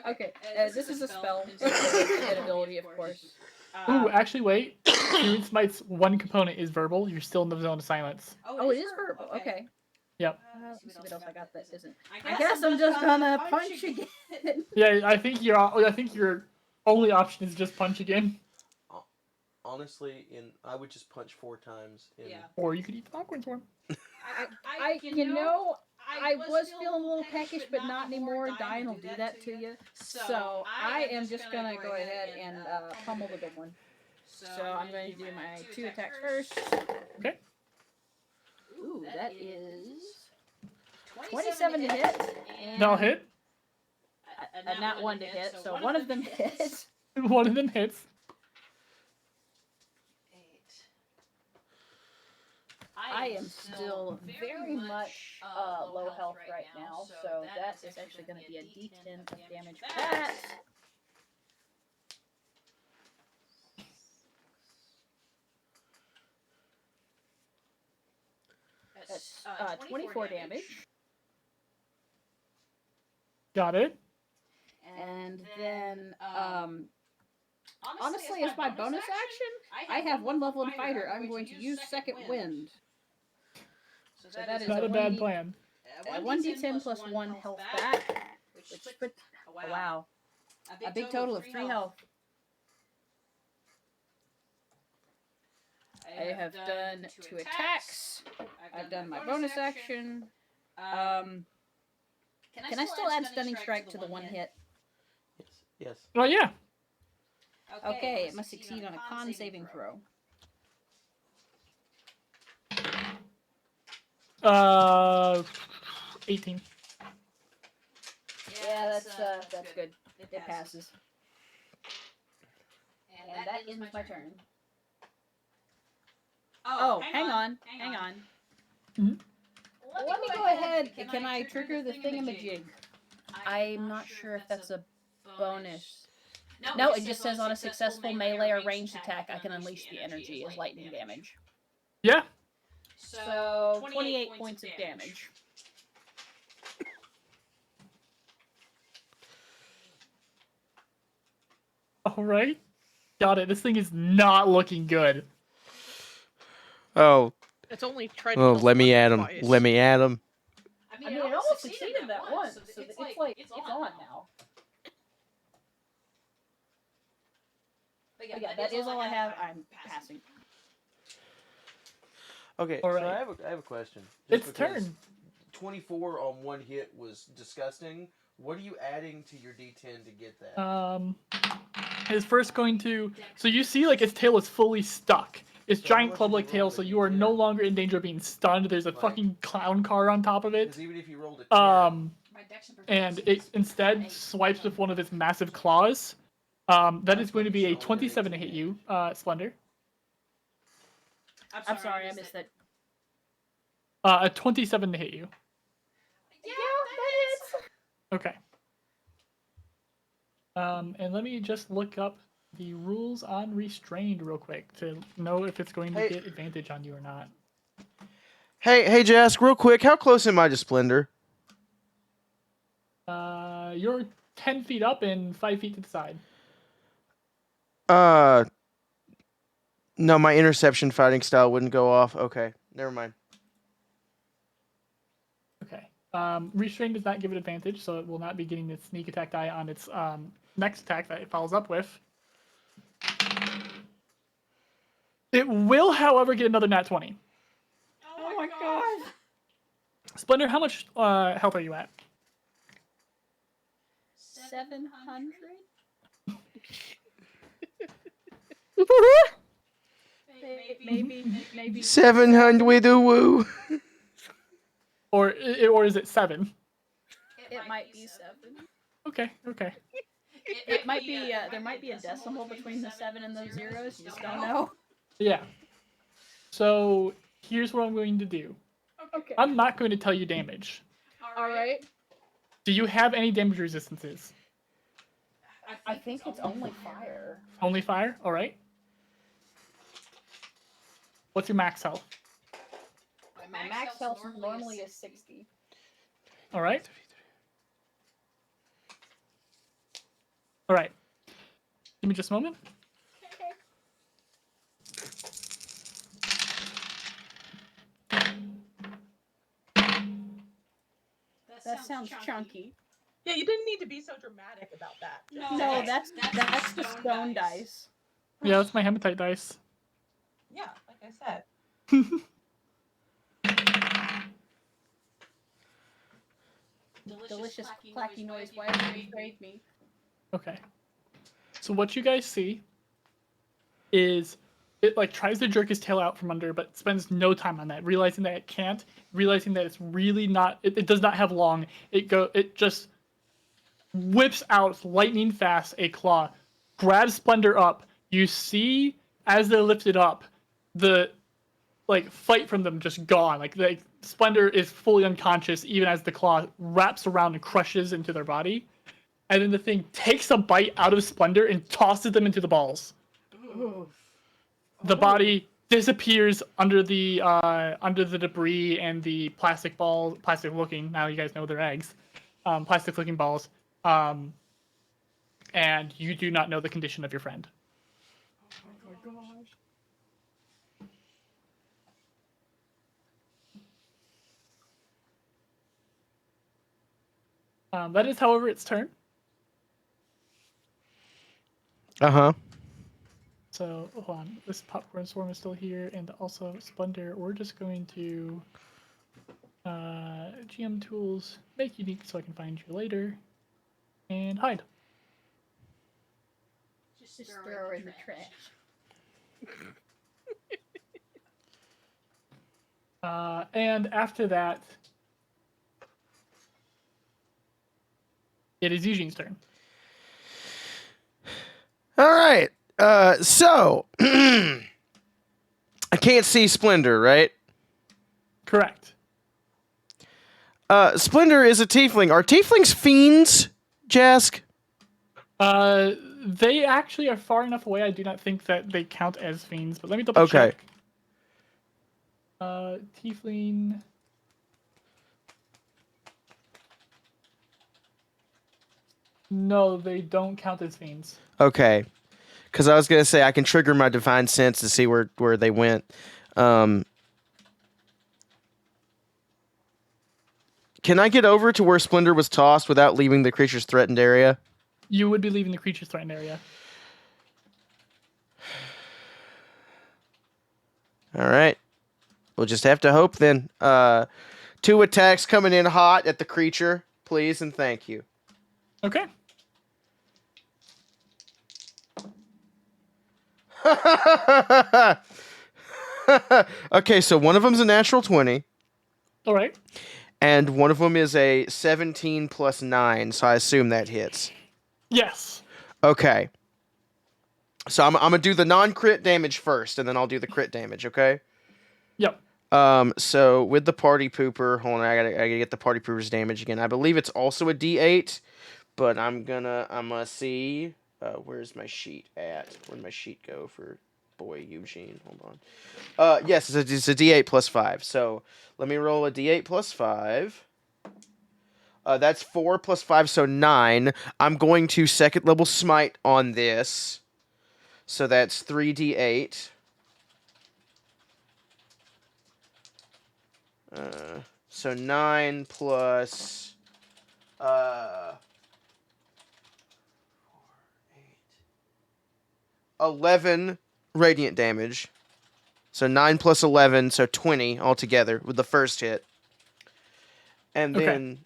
Okay, this is a spell. It's an ability, of course. Ooh, actually, wait. Human Smite's one component is verbal. You're still in the zone of silence. Oh, it is verbal. Okay. Yep. Let me see what else I got that isn't. I guess I'm just gonna punch again. Yeah, I think your only option is just punch again, Honestly, I would just punch 4 times. Yeah. or you could eat the popcorn for him. I was feeling a little peckish, but not anymore. Dying will do that to you. So I am just gonna go ahead and pummel the big one. So I'm going to do my 2 attacks first. Okay. Ooh, that is 27 to hit. And That'll hit. not 1 to hit, so one of them hits. One of them hits. 8. I am still very much low health right now, so that is actually going to be a D10 of damage for that. That's 24 damage. Got it. And then, honestly, as my bonus action, I have 1 level in fighter. I'm going to use second wind. So that is Not a bad plan. 1d10 plus 1 health back, which put, wow, a big total of 3 health. I have done 2 attacks. I've done my bonus action. Can I still add stunning strike to the 1 hit? Yes. Oh yeah. Okay, it must succeed on a con saving throw. 18. Yeah, that's good. It passes. And that ends my turn. Oh, hang on. Mm-hmm. Let me go ahead. Can I trigger the thingamajig? I'm not sure if that's a bonus. No, it just says on a successful melee or ranged attack, I can unleash the energy as lightning damage. Yeah. So 28 points of damage. All right. Got it. This thing is not looking good. Oh. It's only tried to Oh, kill let me Splinter add him. twice. Let me add him. I mean, it almost succeeded that once, so it's on now. But yeah, that is all I have. I'm passing. Okay, All so right. I have a question. It's turn. 24 on 1 hit was disgusting. What are you adding to your D10 to get that? Is first going to. So you see, like its tail is fully stuck. It's So how giant much club-like did you roll tail, so the you are D10? no longer in danger of being stunned. There's a Right. fucking clown car on top of it. Because even if you rolled a 10, My dex and And proficiency it is instead 8. swipes with one of its massive claws. That is going to be a 27 to hit you, Splendor. I'm sorry, I missed that. A 27 to hit you. Yeah, that is. Okay. And let me just look up the rules on restrained real quick to know if it's going to Hey. get advantage on you or not. Hey, Jask, real quick, how close am I to Splendor? You're 10 feet up and 5 feet to the side. No, my interception fighting style wouldn't go off. Okay, never mind. Okay. Restrained does not give it advantage, so it will not be getting the sneak attack die on its next attack that it follows up with. It will, however, get another nat 20. Oh my god. Splendor, how much health are you at? 700? Maybe 700 with a woo. Or is it 7? It might be 7. Okay. It might be. There might be a decimal between the 7 and those zeros. You just don't know. Yeah. So here's what I'm going to do. Okay. I'm not going to tell you damage. All right. Do you have any damage resistances? I think it's only fire. Only fire? Alright. What's your max health? My max health normally is 60. Alright. All right. Give me just a moment. That sounds chunky. Yeah, you didn't need to be so dramatic about that. No, that's the stone dice. Yeah, that's my hematite dice. Yeah, like I said. Delicious clacky noise. Why are you afraid me? Okay. So what you guys see is it like tries to jerk his tail out from under, but spends no time on that, realizing that it can't, realizing that it's really not. It does not have long. It just whips out lightning fast a claw, grabs Splendor up. You see as they lift it up, the like fight from them just gone. Like Splendor is fully unconscious, even as the claw wraps around and crushes into their body. And then the thing takes a bite out of Splendor and tosses them into the balls. Ooh. The body disappears under the debris and the plastic looking. Now you guys know they're eggs, plastic looking balls. And you do not know the condition of your friend. Oh my gosh. That is, however, its turn. Uh-huh. So, hold on. This popcorn swarm is still here, and also Splendor. We're just going to GM tools, make unique so I can find you later, and hide. Just Just throw her in the trash. And after that, it is Eugene's turn. All right. So I can't see Splendor, right? Correct. Splendor is a tiefling. Are tieflings fiends, Jask? They actually are far enough away. I do not think that they count as fiends, but let me double Okay. check. Tiefling. No, they don't count as fiends. Okay. Because I was going to say I can trigger my divine sense to see where they went. Can I get over to where Splendor was tossed without leaving the creature's threatened area? You would be leaving the creature's threatened area. All right. We'll just have to hope then. 2 attacks coming in hot at the creature. Please and thank you. Okay. Okay, so one of them's a natural 20. All right. And one of them is a 17 plus 9, so I assume that hits. Yes. Okay. So I'm going to do the non-crit damage first, and then I'll do the crit damage, okay? Yep. So with the party pooper, hold on, I gotta get the party pooper's damage again. I believe it's also a D8, but I'm gonna see, where's my sheet at? Where'd my sheet go for boy Eugene? Hold on. Yes, it's a D8 plus 5. So let me roll a D8 plus 5. That's 4 plus 5, so 9. I'm going to second level smite on this. So that's 3d8. So 9 plus 11 radiant damage. So 9 plus 11, so 20 altogether with the first hit. And then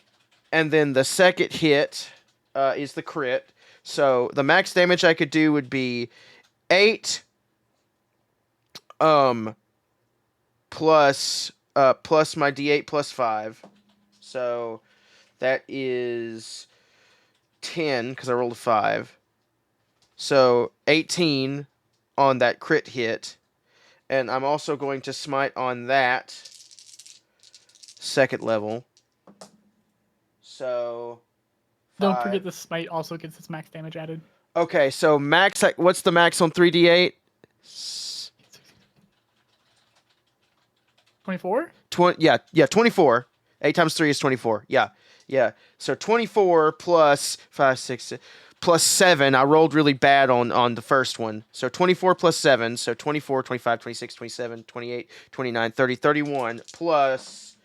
the second hit is the crit. So the max damage I could do would be 8 plus my D8 plus 5. So that is 10 because I rolled a 5. So 18 on that crit hit. And I'm also going to smite on that second level. So Don't 5. forget the smite also gets its max damage added. Okay, so max, what's the max on 3d8? 24? 24. 8 times 3 is 24. Yeah. So 24 plus 5, 6, plus 7. I rolled really bad on the first one. So 24 plus 7. So 24, 25, 26, 27, 28, 29, 30, 31 plus...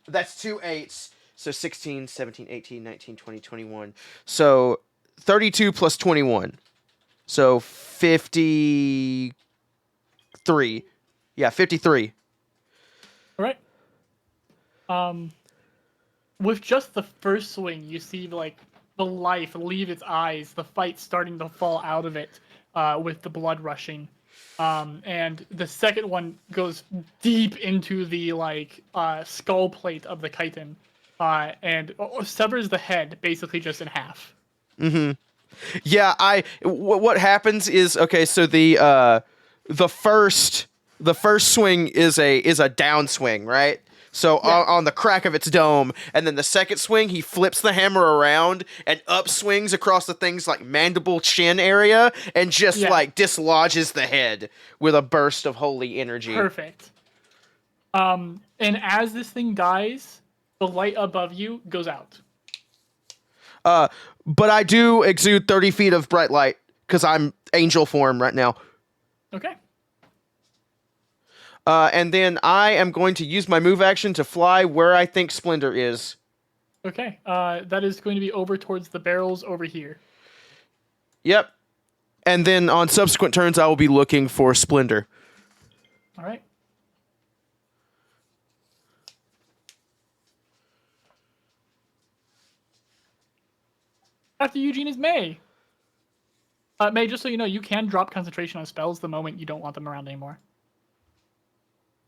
That's 2 8s. So 16, 17, 18, 19, 20, 21. So 32 plus 21. So 53. Yeah, 53. All right. With just the first swing, you see like the life leave its eyes, the fight starting to fall out of it, with the blood rushing. And the second one goes deep into the skull plate of the chitin, and severs the head basically just in half. Yeah, what happens is, okay, so the first swing is a downswing, right? So Yeah. on the crack of its dome, and then the second swing, he flips the hammer around and upswings across the thing's like mandible chin area, and just Yeah. like dislodges the head with a burst of holy energy. Perfect. And as this thing dies, the light above you goes out. But I do exude 30 feet of bright light because I'm angel form right now. Okay. And then I am going to use my move action to fly where I think Splendor is. Okay. That is going to be over towards the barrels over here. Yep. And then on subsequent turns, I will be looking for Splendor. All right. After Eugene is May. May, just so you know, you can drop concentration on spells the moment you don't want them around anymore.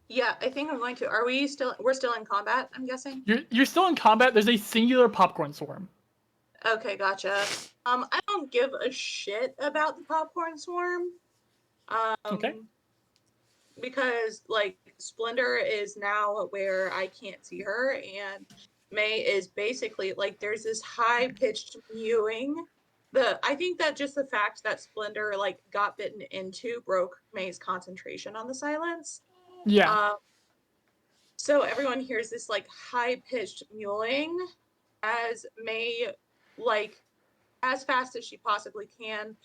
Yeah, I think I'm going to. We're still in combat, I'm guessing? You're still in combat. There's a singular popcorn swarm. Okay, gotcha. I don't give a shit about the popcorn swarm. Okay. Because like Splendor is now where I can't see her, and May is basically like there's this high pitched mewing. I think that just the fact that Splendor like got bitten into broke May's concentration on the silence. Yeah. So everyone hears this like high pitched mewing as May, like as fast as she possibly can,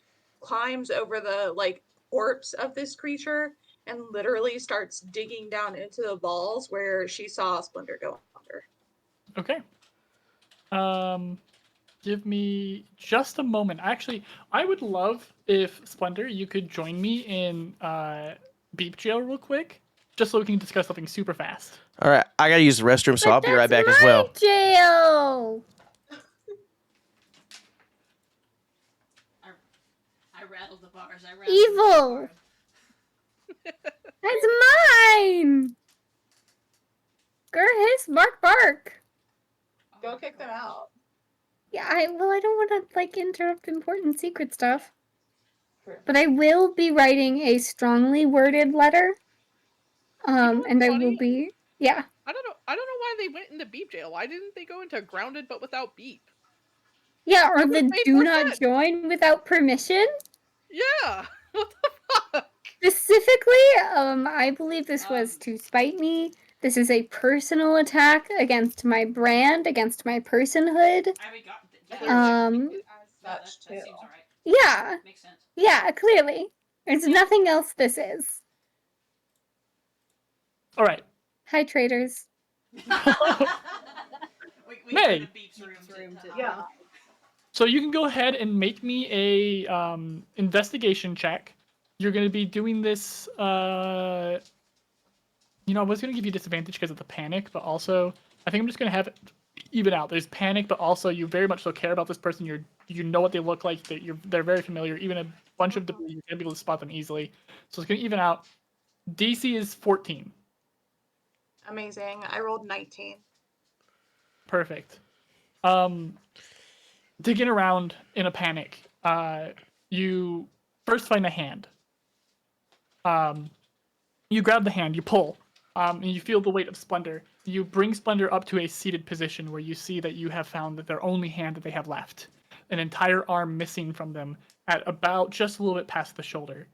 climbs over the like corpse of this creature and literally starts digging down into the balls where she saw Splendor go under. Okay. Give me just a moment. Actually, I would love if Splendor, you could join me in Beep Jail real quick, just so we can discuss something super fast. All right, I gotta use the restroom, so But I'll be right that's back as well. my jail. I rattled the bars. Evil. That's mine. Gerhis, bark, bark. Go kick them out. Yeah, I don't want to like interrupt important secret stuff. But I will be writing a strongly worded letter. what's And I funny? will be I don't know why they went into beep jail. Why didn't they go into grounded but without beep? Yeah, or That the would've made do more not sense. join without permission. Yeah. What the fuck? Specifically, I believe this was to spite me. This is a personal attack against my brand, against my personhood. I mean, That that too. seems alright. Yeah, Makes sense. yeah, clearly. There's nothing else this is. All right. Hi, traders. we May. go to Beep's room to Yeah. So you can go ahead and make me a investigation check. You're going to be doing this. I was going to give you disadvantage because of the panic, but also I think I'm just going to have it even out. There's panic, but also you very much so care about this person. You know what they look like. They're very familiar. Even a bunch of debris, you're going to be able to spot them easily. So it's going to even out. DC is 14. Amazing. I rolled 19. Perfect. Digging around in a panic, you first find a hand. You grab the hand, you pull, and you feel the weight of Splendor. You bring Splendor up to a seated position where you see that you have found that their only hand that they have left. An entire arm missing from them at about just a little bit past the shoulder.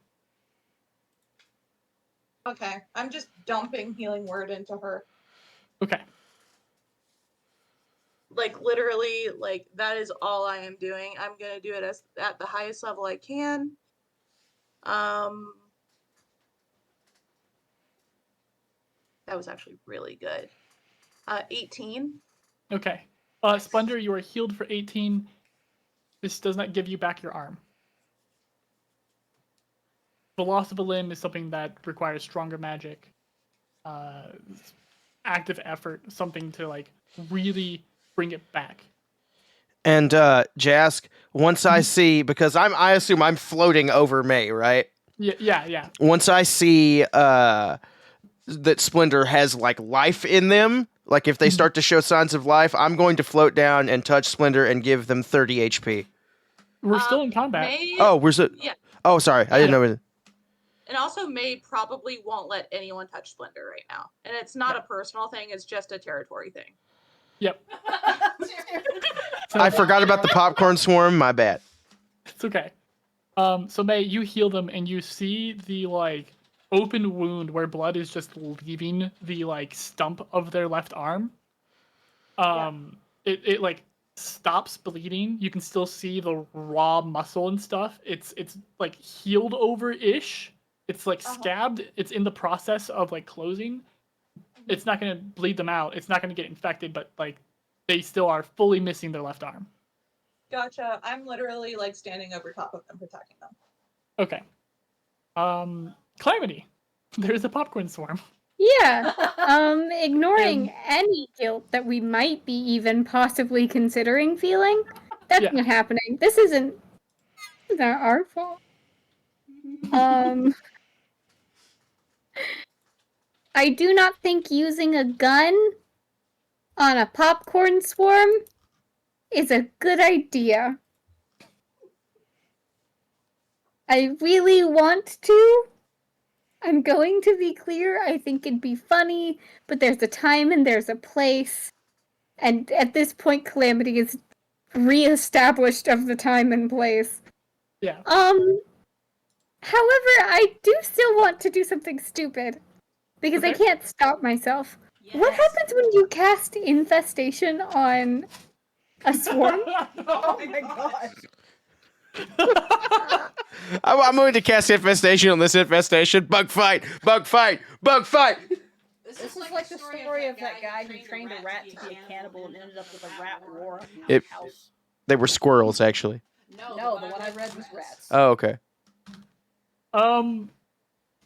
Okay. I'm just dumping healing word into her. Okay. Like literally, like that is all I am doing. I'm gonna do it at the highest level I can. That was actually really good. 18. Okay. Splendor, you are healed for 18. This does not give you back your arm. The loss of a limb is something that requires stronger magic, active effort, something to like really bring it back. And Jask, once I see, because I assume I'm floating over May, right? Yeah. Once I see that Splendor has like life in them, like if they start to show signs of life, I'm going to float down and touch Splendor and give them 30 HP. We're still in combat. Oh, where's it? Yeah. Oh, sorry, I didn't know it. And also, May probably won't let anyone touch Splendor right now. And it's not a personal thing, it's just a territory thing. Yep. I forgot about the popcorn swarm, my bad. It's okay. So May, you heal them and you see the like open wound where blood is just leaving the like stump of their left arm. It like stops bleeding. You can still see the raw muscle and stuff. It's like healed over-ish. It's like scabbed. It's in the process of like closing. It's not gonna bleed them out. It's not gonna get infected, but like they still are fully missing their left arm. Gotcha. I'm literally like standing over top of them, protecting them. Okay. Calamity. There's a popcorn swarm. Yeah. Ignoring any guilt that we might be even possibly considering feeling. That's not happening. This isn't our fault. I do not think using a gun on a popcorn swarm is a good idea. I really want to. I'm going to be clear. I think it'd be funny, but there's a time and there's a place. And at this point, Calamity is re-established of the time and place. Yeah. However, I do still want to do something stupid. Because I can't stop myself. Yes. What happens when you cast Infestation on a swarm? Oh my god. I'm going to cast Infestation on this infestation. Bug fight! Bug fight! Bug fight! This is like the story of that guy who trained a rat to be a cannibal and ended up with a rat war in his house. They were squirrels, actually. No, the one I read was rats. Oh, okay.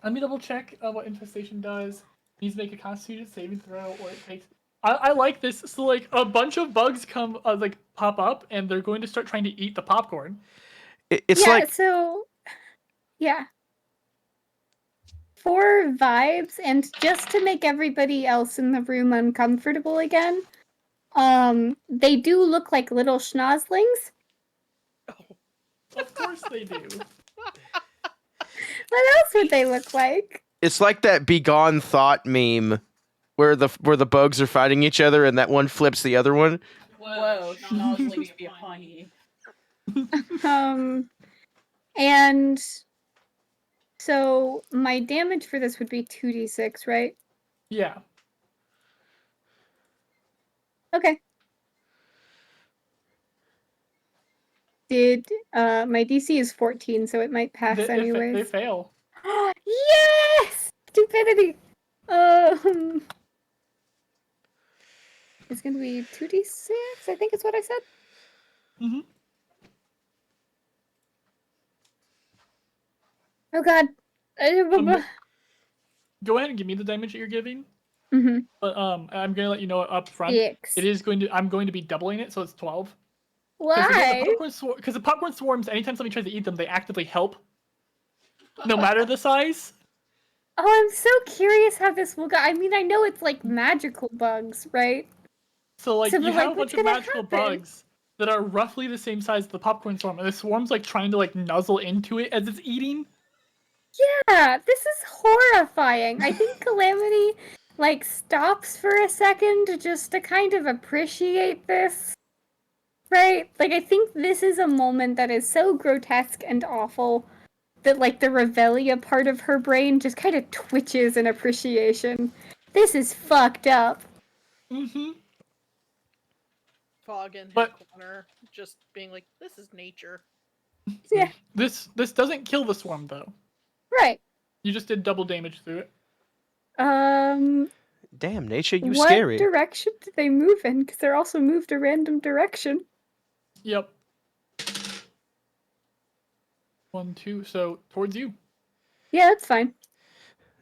Let me double check what Infestation does. Needs to make a Constitution saving throw, or it takes. I like this. So like a bunch of bugs come like pop up, and they're going to start trying to eat the popcorn. It's like for vibes, and just to make everybody else in the room uncomfortable again, they do look like little schnozzlings. Oh, of course they do. What else would they look like? It's like that Begone Thought meme where the bugs are fighting each other and that one flips the other one. Whoa, schnozzlings be funny. And so my damage for this would be 2d6, right? Yeah. Okay. My DC is 14, so it might pass anyways. They fail. Yes! Stupidity! It's gonna be 2d6, I think is what I said. Mm-hmm. Oh god. Go ahead and give me the damage that you're giving. Mm-hmm. But I'm gonna let you know up front. 6. I'm going to be doubling it, so it's 12. Why? Because the popcorn swarms, anytime somebody tries to eat them, they actively help. No matter the size. Oh, I'm so curious how this will go. I mean, I know it's like magical bugs, right? So like you have a bunch of magical bugs that are roughly the same size as the popcorn swarm, and the swarm's like trying to like nuzzle into it as it's eating. Yeah, this is horrifying. I think Calamity like stops for a second just to kind of appreciate this. Right? Like I think this is a moment that is so grotesque and awful that like the Revelia part of her brain just kind of twitches in appreciation. This is fucked up. Mm-hmm. Fog in his But- corner, just being like, "This is nature." Yeah, This doesn't kill the swarm though. right. You just did double damage through it. Damn, nature, you What scary. direction did they move in? Because they're also moved a random direction. Yep. 1, 2. So towards you. Yeah, that's fine.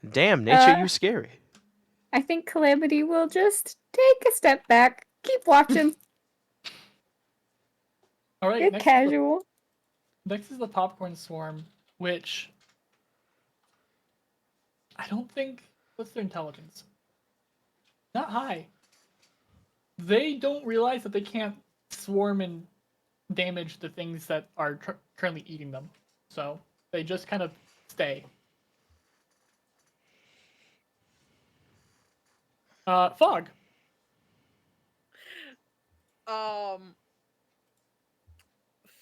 Damn, nature, Uh, you scary. I think Calamity will just take a step back, keep watching, All right. get casual. Next is the popcorn swarm, which I don't think. What's their intelligence? Not high. They don't realize that they can't swarm and damage the things that are currently eating them. So they just kind of stay. Fog.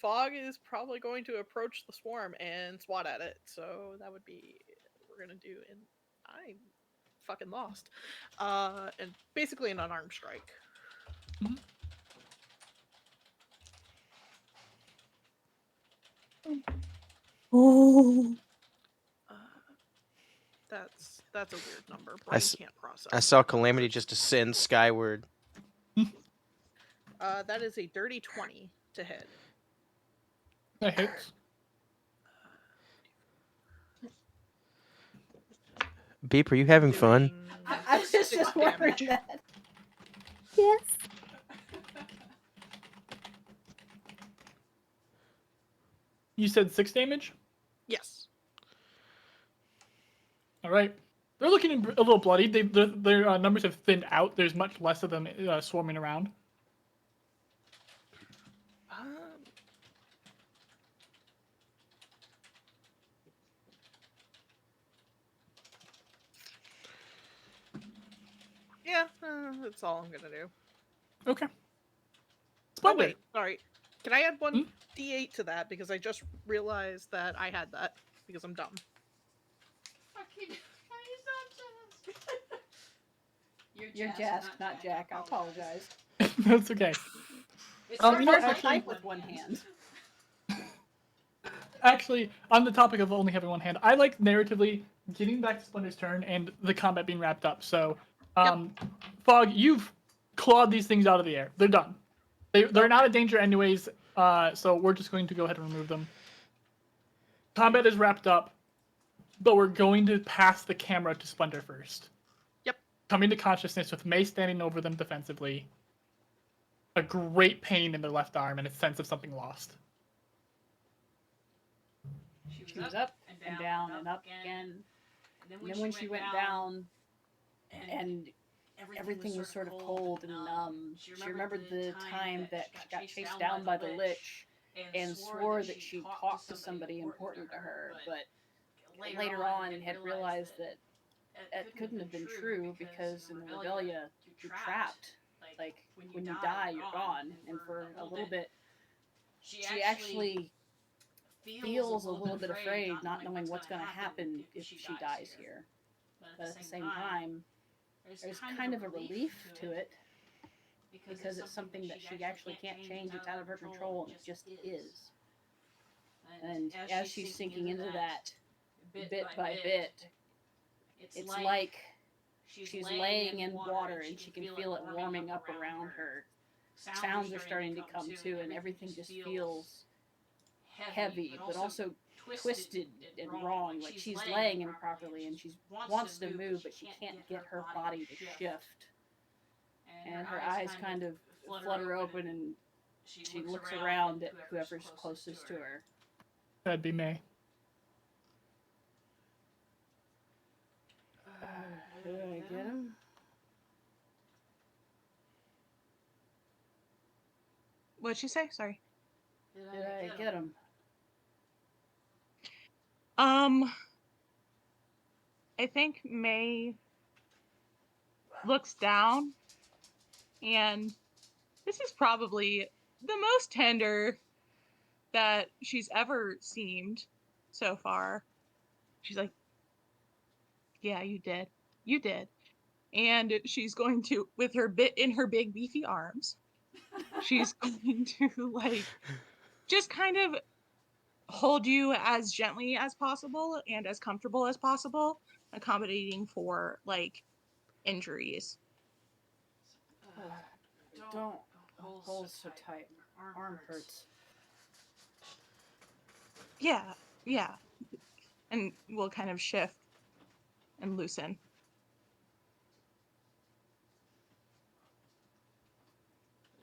Fog is probably going to approach the swarm and swat at it. So that would be what we're gonna do. And I fucking lost. And basically an unarmed strike. Oh. That's a weird number. Brain can't process. I saw Calamity just ascend skyward. That is a dirty 20 to hit. That hits. Beep, are you having fun? I was just wondering damage. that. Yes. You said 6 damage? Yes. All right. They're looking a little bloody. Their numbers have thinned out. There's much less of them swarming around. Yeah, that's all I'm gonna do. Okay. Oh Splendid. wait, sorry. Can I add one D8 to that because I just realized that I had that because I'm dumb. Fucking, You're Jask, not Jack. I apologize. That's okay. It's You Hard know, to actually- type with one hand. Actually, on the topic of only having one hand, I like narratively getting back to Splinter's turn and the combat being wrapped up. So, Fog, you've clawed these things out of the air. They're done. They're not a danger anyways, so we're just going to go ahead and remove them. Combat is wrapped up, but we're going to pass the camera to Splinter first. Yep. Coming to consciousness with May standing over them defensively. A great pain in their left arm and a sense of something lost. She was up and down and up again. And then when she went down and everything was sort of cold and numb, she remembered the time that she got chased down by the Lich and swore that she'd talked to somebody important to her, but later on had realized that it couldn't have been true because in the Regalia, you're trapped. Like, when you die, you're gone. And for a little bit, she actually feels a little bit afraid, not knowing what's going to happen if she dies here. But at the same time, there's kind of a relief to it because it's something that she actually can't change. It's out of her control, and it just is. And as she's sinking into that, bit by bit, it's like she's laying in water and she can feel it warming up around her. Sounds are starting to come too, and everything just feels heavy, but also twisted and wrong. Like she's laying improperly and she wants to move, but she can't get her body to shift. And her eyes kind of flutter open and she looks around at whoever's closest to her. That'd be May. Did I get him? What'd she say? Sorry. Did I get him? I think May looks down, and this is probably the most tender that she's ever seemed so far. She's like, yeah, you did. You did. And she's going to, with her bit in her big beefy arms, she's going to like just kind of hold you as gently as possible and as comfortable as possible, accommodating for like injuries. Don't hold so tight. My arm hurts. Yeah, yeah. And we'll kind of shift and loosen.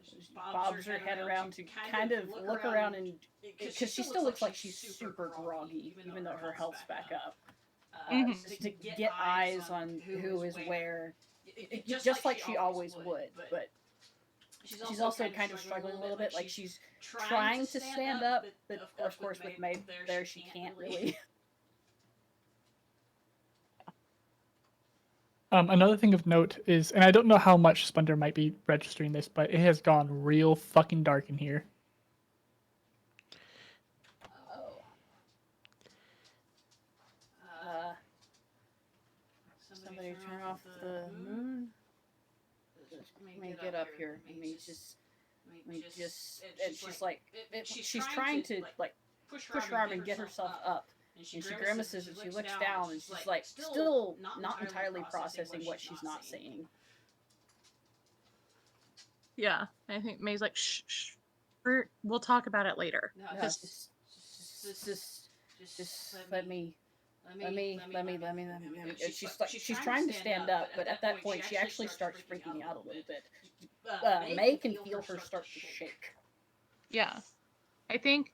She bobs her head around to kind of look around and because she still looks like she's super groggy, even though her health's back up. Just to get eyes on who is where, just like she always would. But she's also kind of struggling a little bit. Like she's trying to stand up, but of course with May there, she can't really. Another thing of note is, and I don't know how much Splendor might be registering this, but it has gone real fucking dark in here. Oh. Somebody turn off the moon. Let me get up here. Let me just. And she's like, she's trying to like push her arm and get herself up. And she grimaces and she looks down and she's like, still not entirely processing what she's not seeing. Yeah, I think May's like, shh. We'll talk about it later. No, just let me. She's trying to stand up, but at that point she actually starts freaking out a little bit. May can feel her start to shake. Yeah, I think.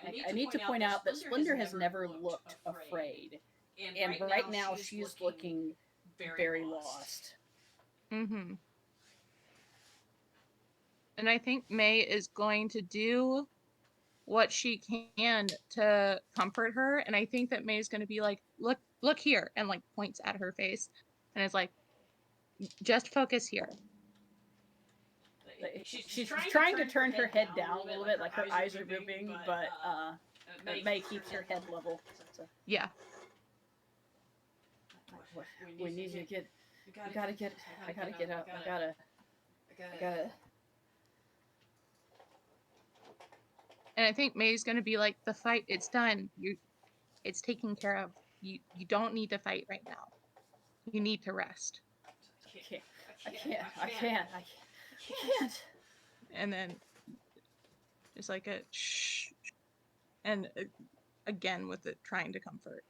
I need to point out that Splendor has never looked afraid, and right now she's looking very lost. Mm-hmm. And I think May is going to do what she can to comfort her. And I think that May is going to be like, look here, and like points at her face, and is like, just focus here. She's trying to turn her head down a little bit, like her eyes are moving, but May keeps her head level. So. Yeah. We need to get. I gotta get up. I gotta. And I think May's gonna be like, the fight, it's done. It's taken care of. You don't need to fight right now. You need to rest. I can't. And then just like a shh, and again with it trying to comfort.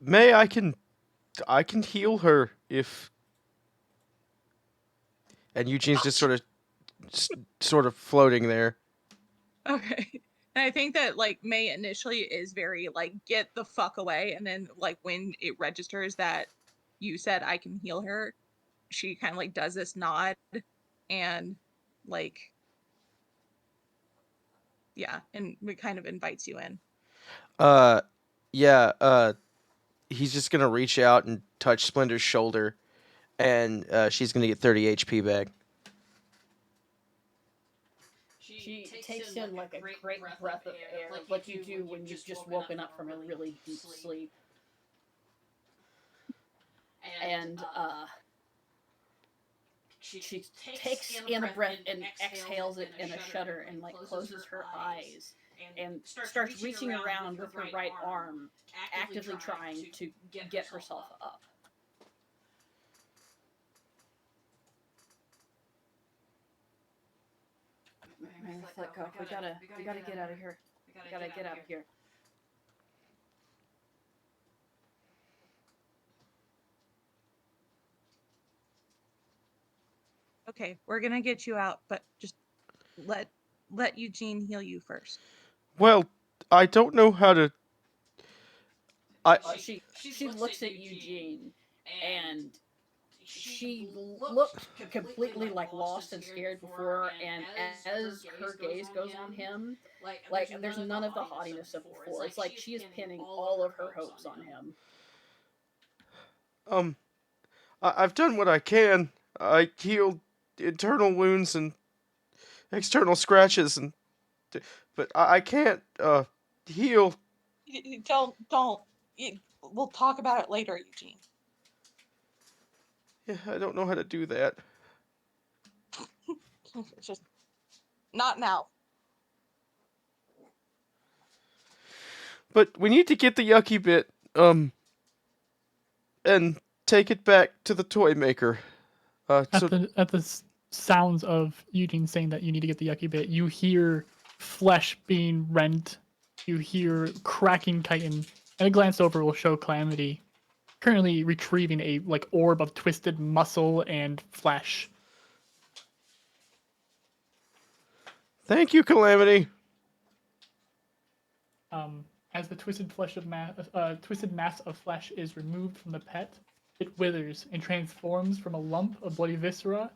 May, I can heal her if. And Eugene's just sort of floating there. Okay. And I think that like May initially is very like, get the fuck away, and then like when it registers that you said I can heal her, she kind of like does this nod and like, yeah, and it kind of invites you in. Yeah, he's just gonna reach out and touch Splendor's shoulder, and she's gonna get 30 HP back. She takes in like a great breath of air, like you do when you've just woken up from a really deep sleep. And she takes in a breath and exhales it in a shudder and like closes her eyes and starts reaching around with her right arm, actively trying to get herself up. Let go. We gotta get out of here. We gotta get out of here. Okay, we're gonna get you out, but just let Eugene heal you first. Well, I don't know how to. She looks at Eugene and she looked completely like lost and scared before, and as her gaze goes on him, like there's none of the haughtiness of before. It's like she is pinning all of her hopes on him. I've done what I can. I healed internal wounds and external scratches, but I can't heal. Don't. We'll talk about it later, Eugene. Yeah, I don't know how to do that. It's just not now. But we need to get the yucky bit, and take it back to the toy maker. At the sounds of Eugene saying that you need to get the yucky bit, you hear flesh being rent. You hear cracking chitin, and a glance over will show Calamity currently retrieving a orb of twisted muscle and flesh. Thank you, Calamity. As the twisted mass of flesh is removed from the pet, it withers and transforms from a lump of bloody viscera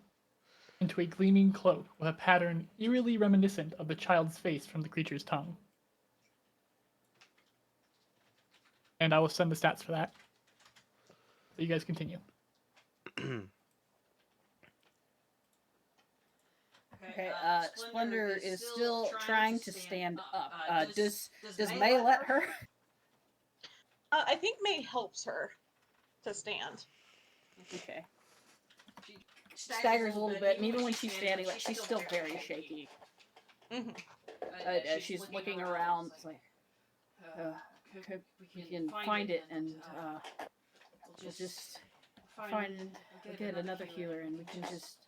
into a gleaming cloak with a pattern eerily reminiscent of the child's face from the creature's tongue. And I will send the stats for that. So you guys continue. Okay, Splendor is still trying to stand up. Does May let her? I think May helps her to stand. Okay. She staggers a little bit, and even when she's standing, she's still very shaky. Mm-hmm. She's looking around, it's like, we can find it, and we'll just get another healer, and we can just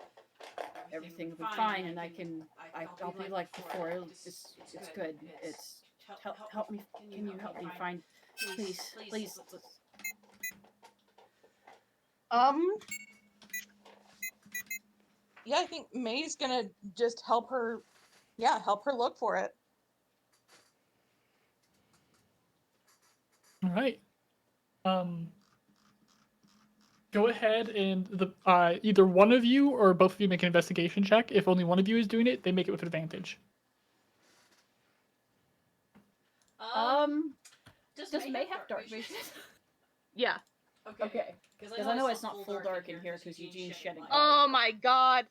everything will be fine, and I'll be like before. It's good. It's help me. Can you help me find? Please. Yeah, I think May's gonna just help her. Yeah, help her look for it. All right. Go ahead and either one of you or both of you make an investigation check. If only one of you is doing it, they make it with advantage. Does May have dark vision? Yeah. Okay. Because I know it's not full dark in here because Eugene's shedding light. Oh my god.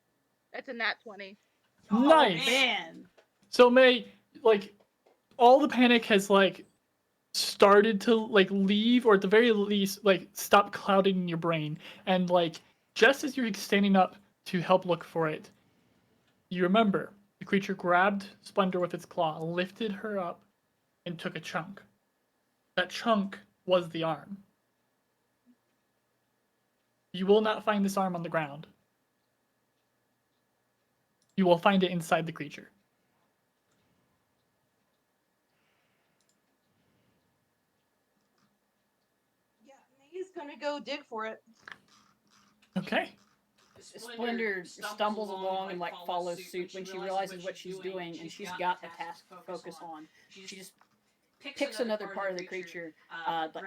That's a nat 20. Nice. Oh, man. So May, all the panic has started to leave, or at the very least stop clouding in your brain, and just as you're standing up to help look for it, you remember the creature grabbed Splendor with its claw, lifted her up, and took a chunk. That chunk was the arm. You will not find this arm on the ground. You will find it inside the creature. Yeah, May's gonna go dig for it. Okay. Splendor stumbles along and follows suit when she realizes what she's doing, and she's got a task to focus on. She just picks another part of the creature,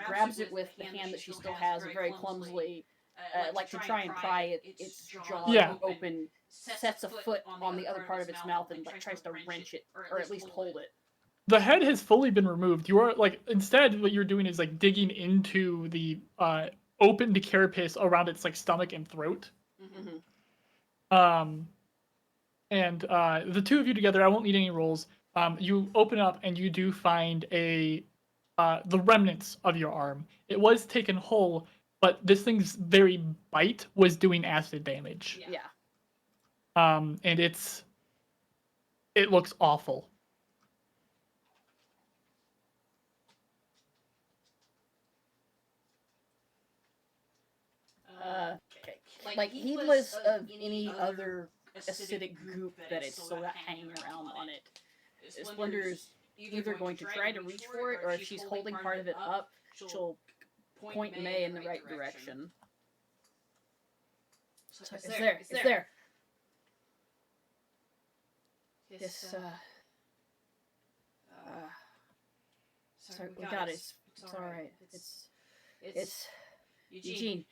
grabs it with the hand that she still has very clumsily, to try and pry its jaw open, sets a foot on the other part of its mouth and tries to wrench it, or at least hold it. The head has fully been removed. You are instead what you're doing is digging into the opened carapace around its stomach and throat. Mm-hmm. And the two of you together, I won't need any rolls. You open up and you do find the remnants of your arm. It was taken whole, but this thing's very bite was doing acid damage. Yeah. And it looks awful. Heedless of any other acidic goop that it's still got hanging around on it, Splendor's either going to try to reach for it, or if she's holding part of it up, she'll point May in the right direction. It's there. Sorry, we got it. It's all right. It's Eugene.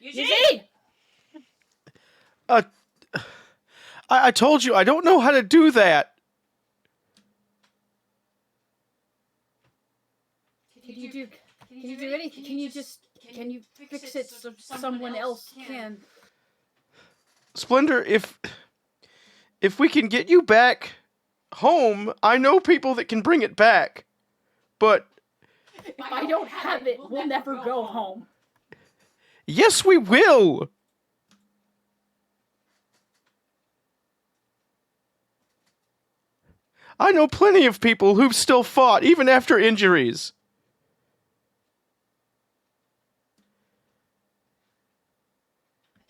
I told you I don't know how to do that. Can you do anything? Can you fix it so someone else can? Splendor, if we can get you back home, I know people that can bring it back. But If I don't have it, we'll never go home. yes, we will. I know plenty of people who've still fought, even after injuries.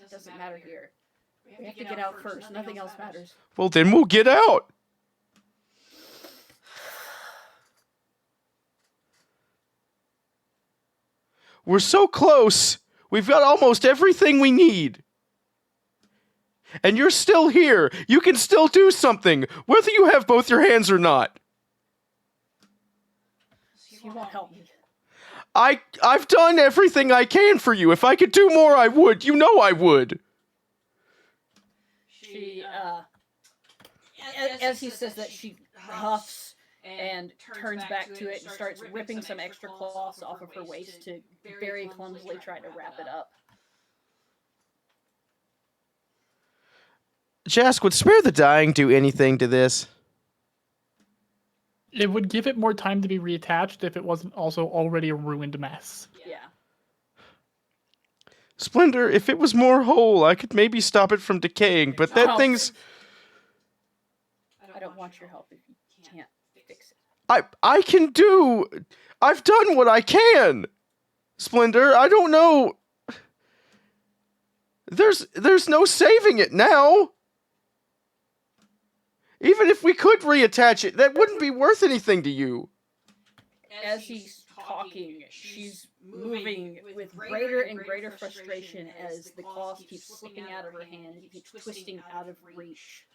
It doesn't matter here. We have to get out first. Nothing else matters. Well, then we'll get out. We're so close. We've got almost everything we need. And you're still here. You can still do something, whether you have both your hands or not. You won't help me. I've done everything I can for you. If I could do more, I would. You know I would. She, as he says that, she huffs and turns back to it and starts ripping some extra cloths off of her waist to very clumsily try to wrap it up. Jask, would Spare the Dying do anything to this? It would give it more time to be reattached if it wasn't also already a ruined mess. Yeah. Splendor, if it was more whole, I could maybe stop it from decaying, but that thing's... I don't want your help if you can't fix it. I can do... I've done what I can! Splendor, I don't know... There's no saving it now! Even if we could reattach it, that wouldn't be worth anything to you. As he's talking, she's moving with greater and greater frustration as the claws keep slipping out of her hand and keep twisting out of reach.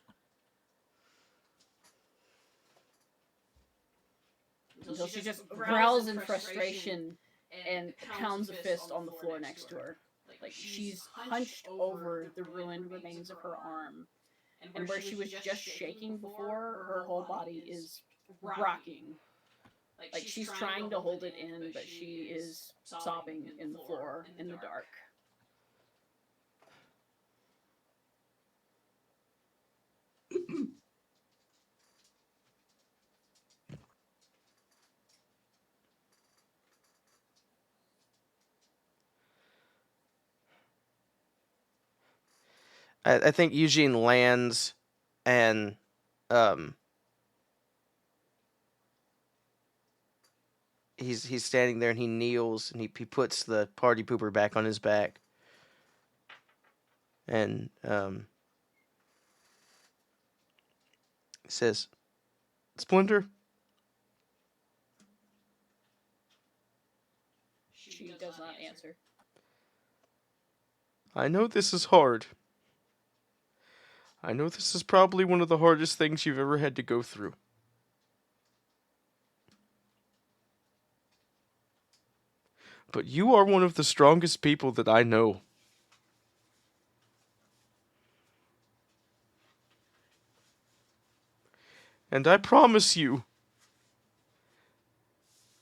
Until she just growls in frustration and pounds a fist on the floor next to her. Like she's hunched over the ruined remains of her arm. And where she was just shaking before, her whole body is rocking. Like she's trying to hold it in, but she is sobbing in the floor in the dark. I think Eugene lands and he's standing there and he kneels and he puts the party pooper back on his back. And says, Splinter? She does not answer. I know this is hard. I know this is probably one of the hardest things you've ever had to go through. But you are one of the strongest people that I know. And I promise you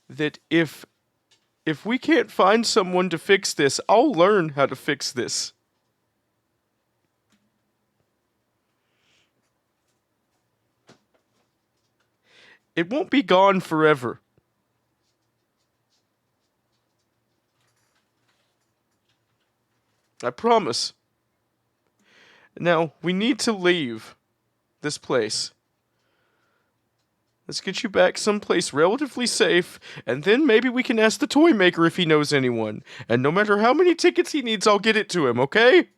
that if we can't find someone to fix this, I'll learn how to fix this. It won't be gone forever. I promise. Now, we need to leave this place. Let's get you back someplace relatively safe, and then maybe we can ask the toy maker if he knows anyone. And no matter how many tickets he needs, I'll get it to him, okay?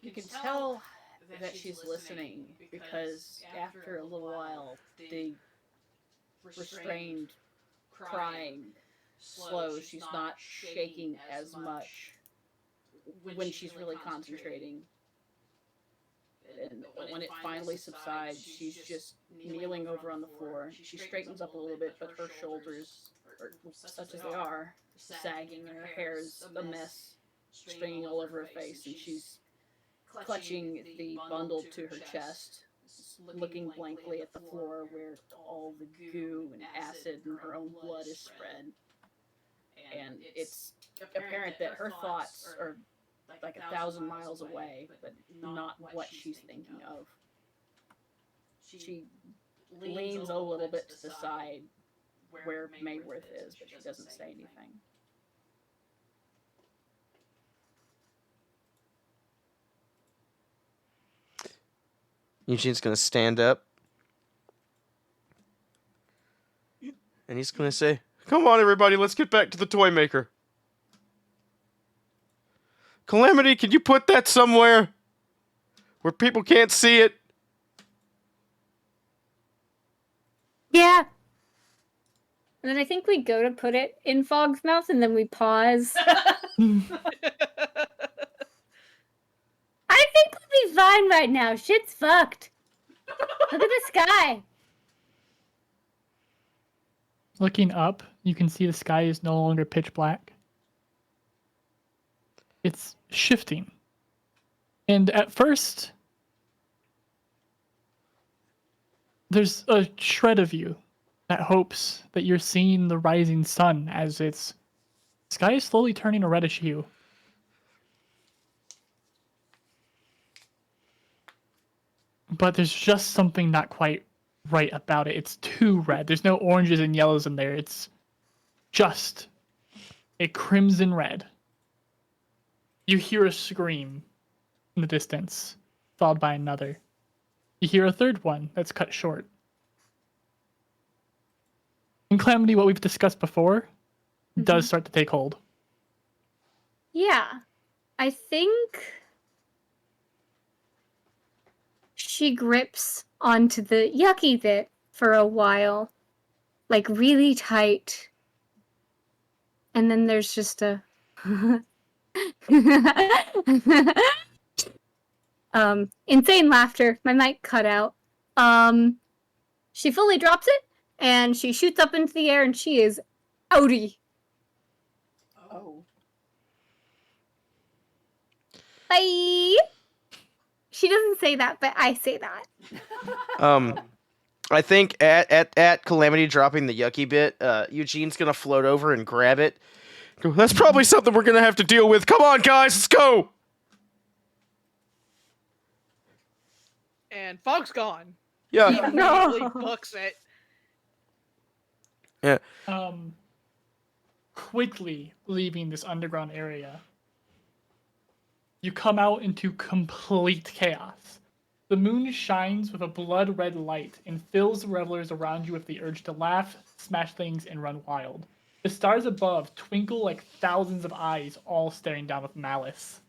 You can tell that she's listening because after a little while, the restrained crying slows. She's not shaking as much when she's really concentrating. And when it finally subsides, she's just kneeling over on the floor. She straightens up a little bit, but her shoulders, such as they are, sagging, and her hair's a mess, stringing all over her face, and she's clutching the bundle to her chest, looking blankly at the floor where all the goo and acid and her own blood is spread. and it's apparent that her thoughts are like 1,000 miles away, but not what she's thinking of. She leans a little bit to the side where Mayworth is, but she doesn't say anything. Eugene's gonna stand up. And he's gonna say, "Come on, everybody, let's get back to the toy maker. Calamity, can you put that somewhere where people can't see it?" Yeah. And then I think we go to put it in Fog's mouth, and then we pause. I think we'll be fine right now. Shit's fucked. Look at the sky. Looking up, you can see the sky is no longer pitch black. It's shifting. And at first, there's a shred of you that hopes that you're seeing the rising sun as its sky is slowly turning a reddish hue. But there's just something not quite right about it. It's too red. There's no oranges and yellows in there. It's just a crimson red. You hear a scream in the distance, followed by another. You hear a third one that's cut short. In Calamity, what we've discussed before does start to take hold. Yeah. I think she grips onto the yucky bit for a while, like really tight. And then there's just a insane laughter. My mic cut out. She fully drops it, and she shoots up into the air, and she is outie. Oh. Bye! She doesn't say that, but I say that. I think at Calamity dropping the yucky bit, Eugene's gonna float over and grab it. Go, "That's probably something we're gonna have to deal with. Come on, guys, let's go." And Fog's gone. Yeah. He immediately books it. Yeah. Quickly leaving this underground area, you come out into complete chaos. The moon shines with a blood-red light and fills the revelers around you with the urge to laugh, smash things, and run wild. The stars above twinkle like thousands of eyes, all staring down with malice.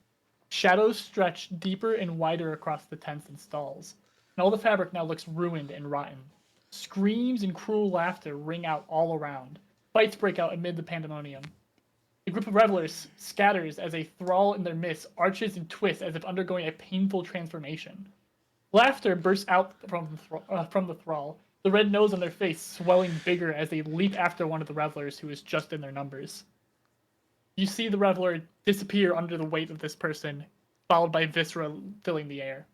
Shadows stretch deeper and wider across the tents and stalls, and all the fabric now looks ruined and rotten. Screams and cruel laughter ring out all around. Fights break out amid the pandemonium. The group of revelers scatters as a thrall in their midst arches and twists as if undergoing a painful transformation. Laughter bursts out from the thrall, the red nose on their face swelling bigger as they leap after one of the revelers who is just in their numbers. You see the reveler disappear under the weight of this person, followed by viscera filling the air.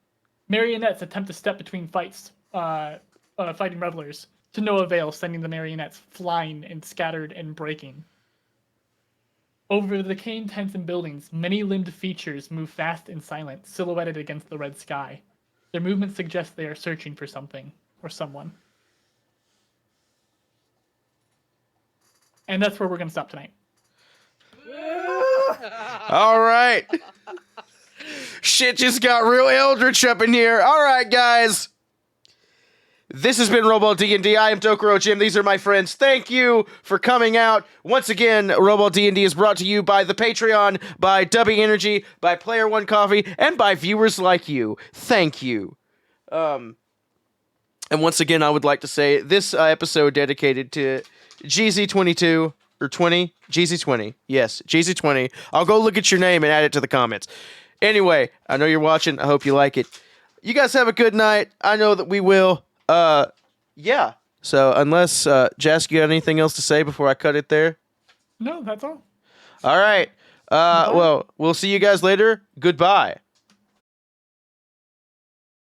Marionettes attempt to step between fighting revelers, to no avail, sending the marionettes flying and scattered and breaking. Over the decaying tents and buildings, many-limbed features move fast and silent, silhouetted against the red sky. Their movements suggest they are searching for something or someone. And that's where we're going to stop tonight. All right. Shit just got real eldritch up in here. All right, guys. This has been Rolebold D&D. I am Dokuro Jim. These are my friends. Thank you for coming out. Once again, Rolebold D&D is brought to you by the Patreon, by Dubby Energy, by Player One Coffee, and by viewers like you. Thank you. And once again, I would like to say this episode dedicated to GZ22 or 20? GZ20. Yes, GZ20. I'll go look at your name and add it to the comments. Anyway, I know you're watching. I hope you like it. You guys have a good night. I know that we will. Yeah. So unless, Jask, you got anything else to say before I cut it there? No, that's all. All right. Well, we'll see you guys later. Goodbye.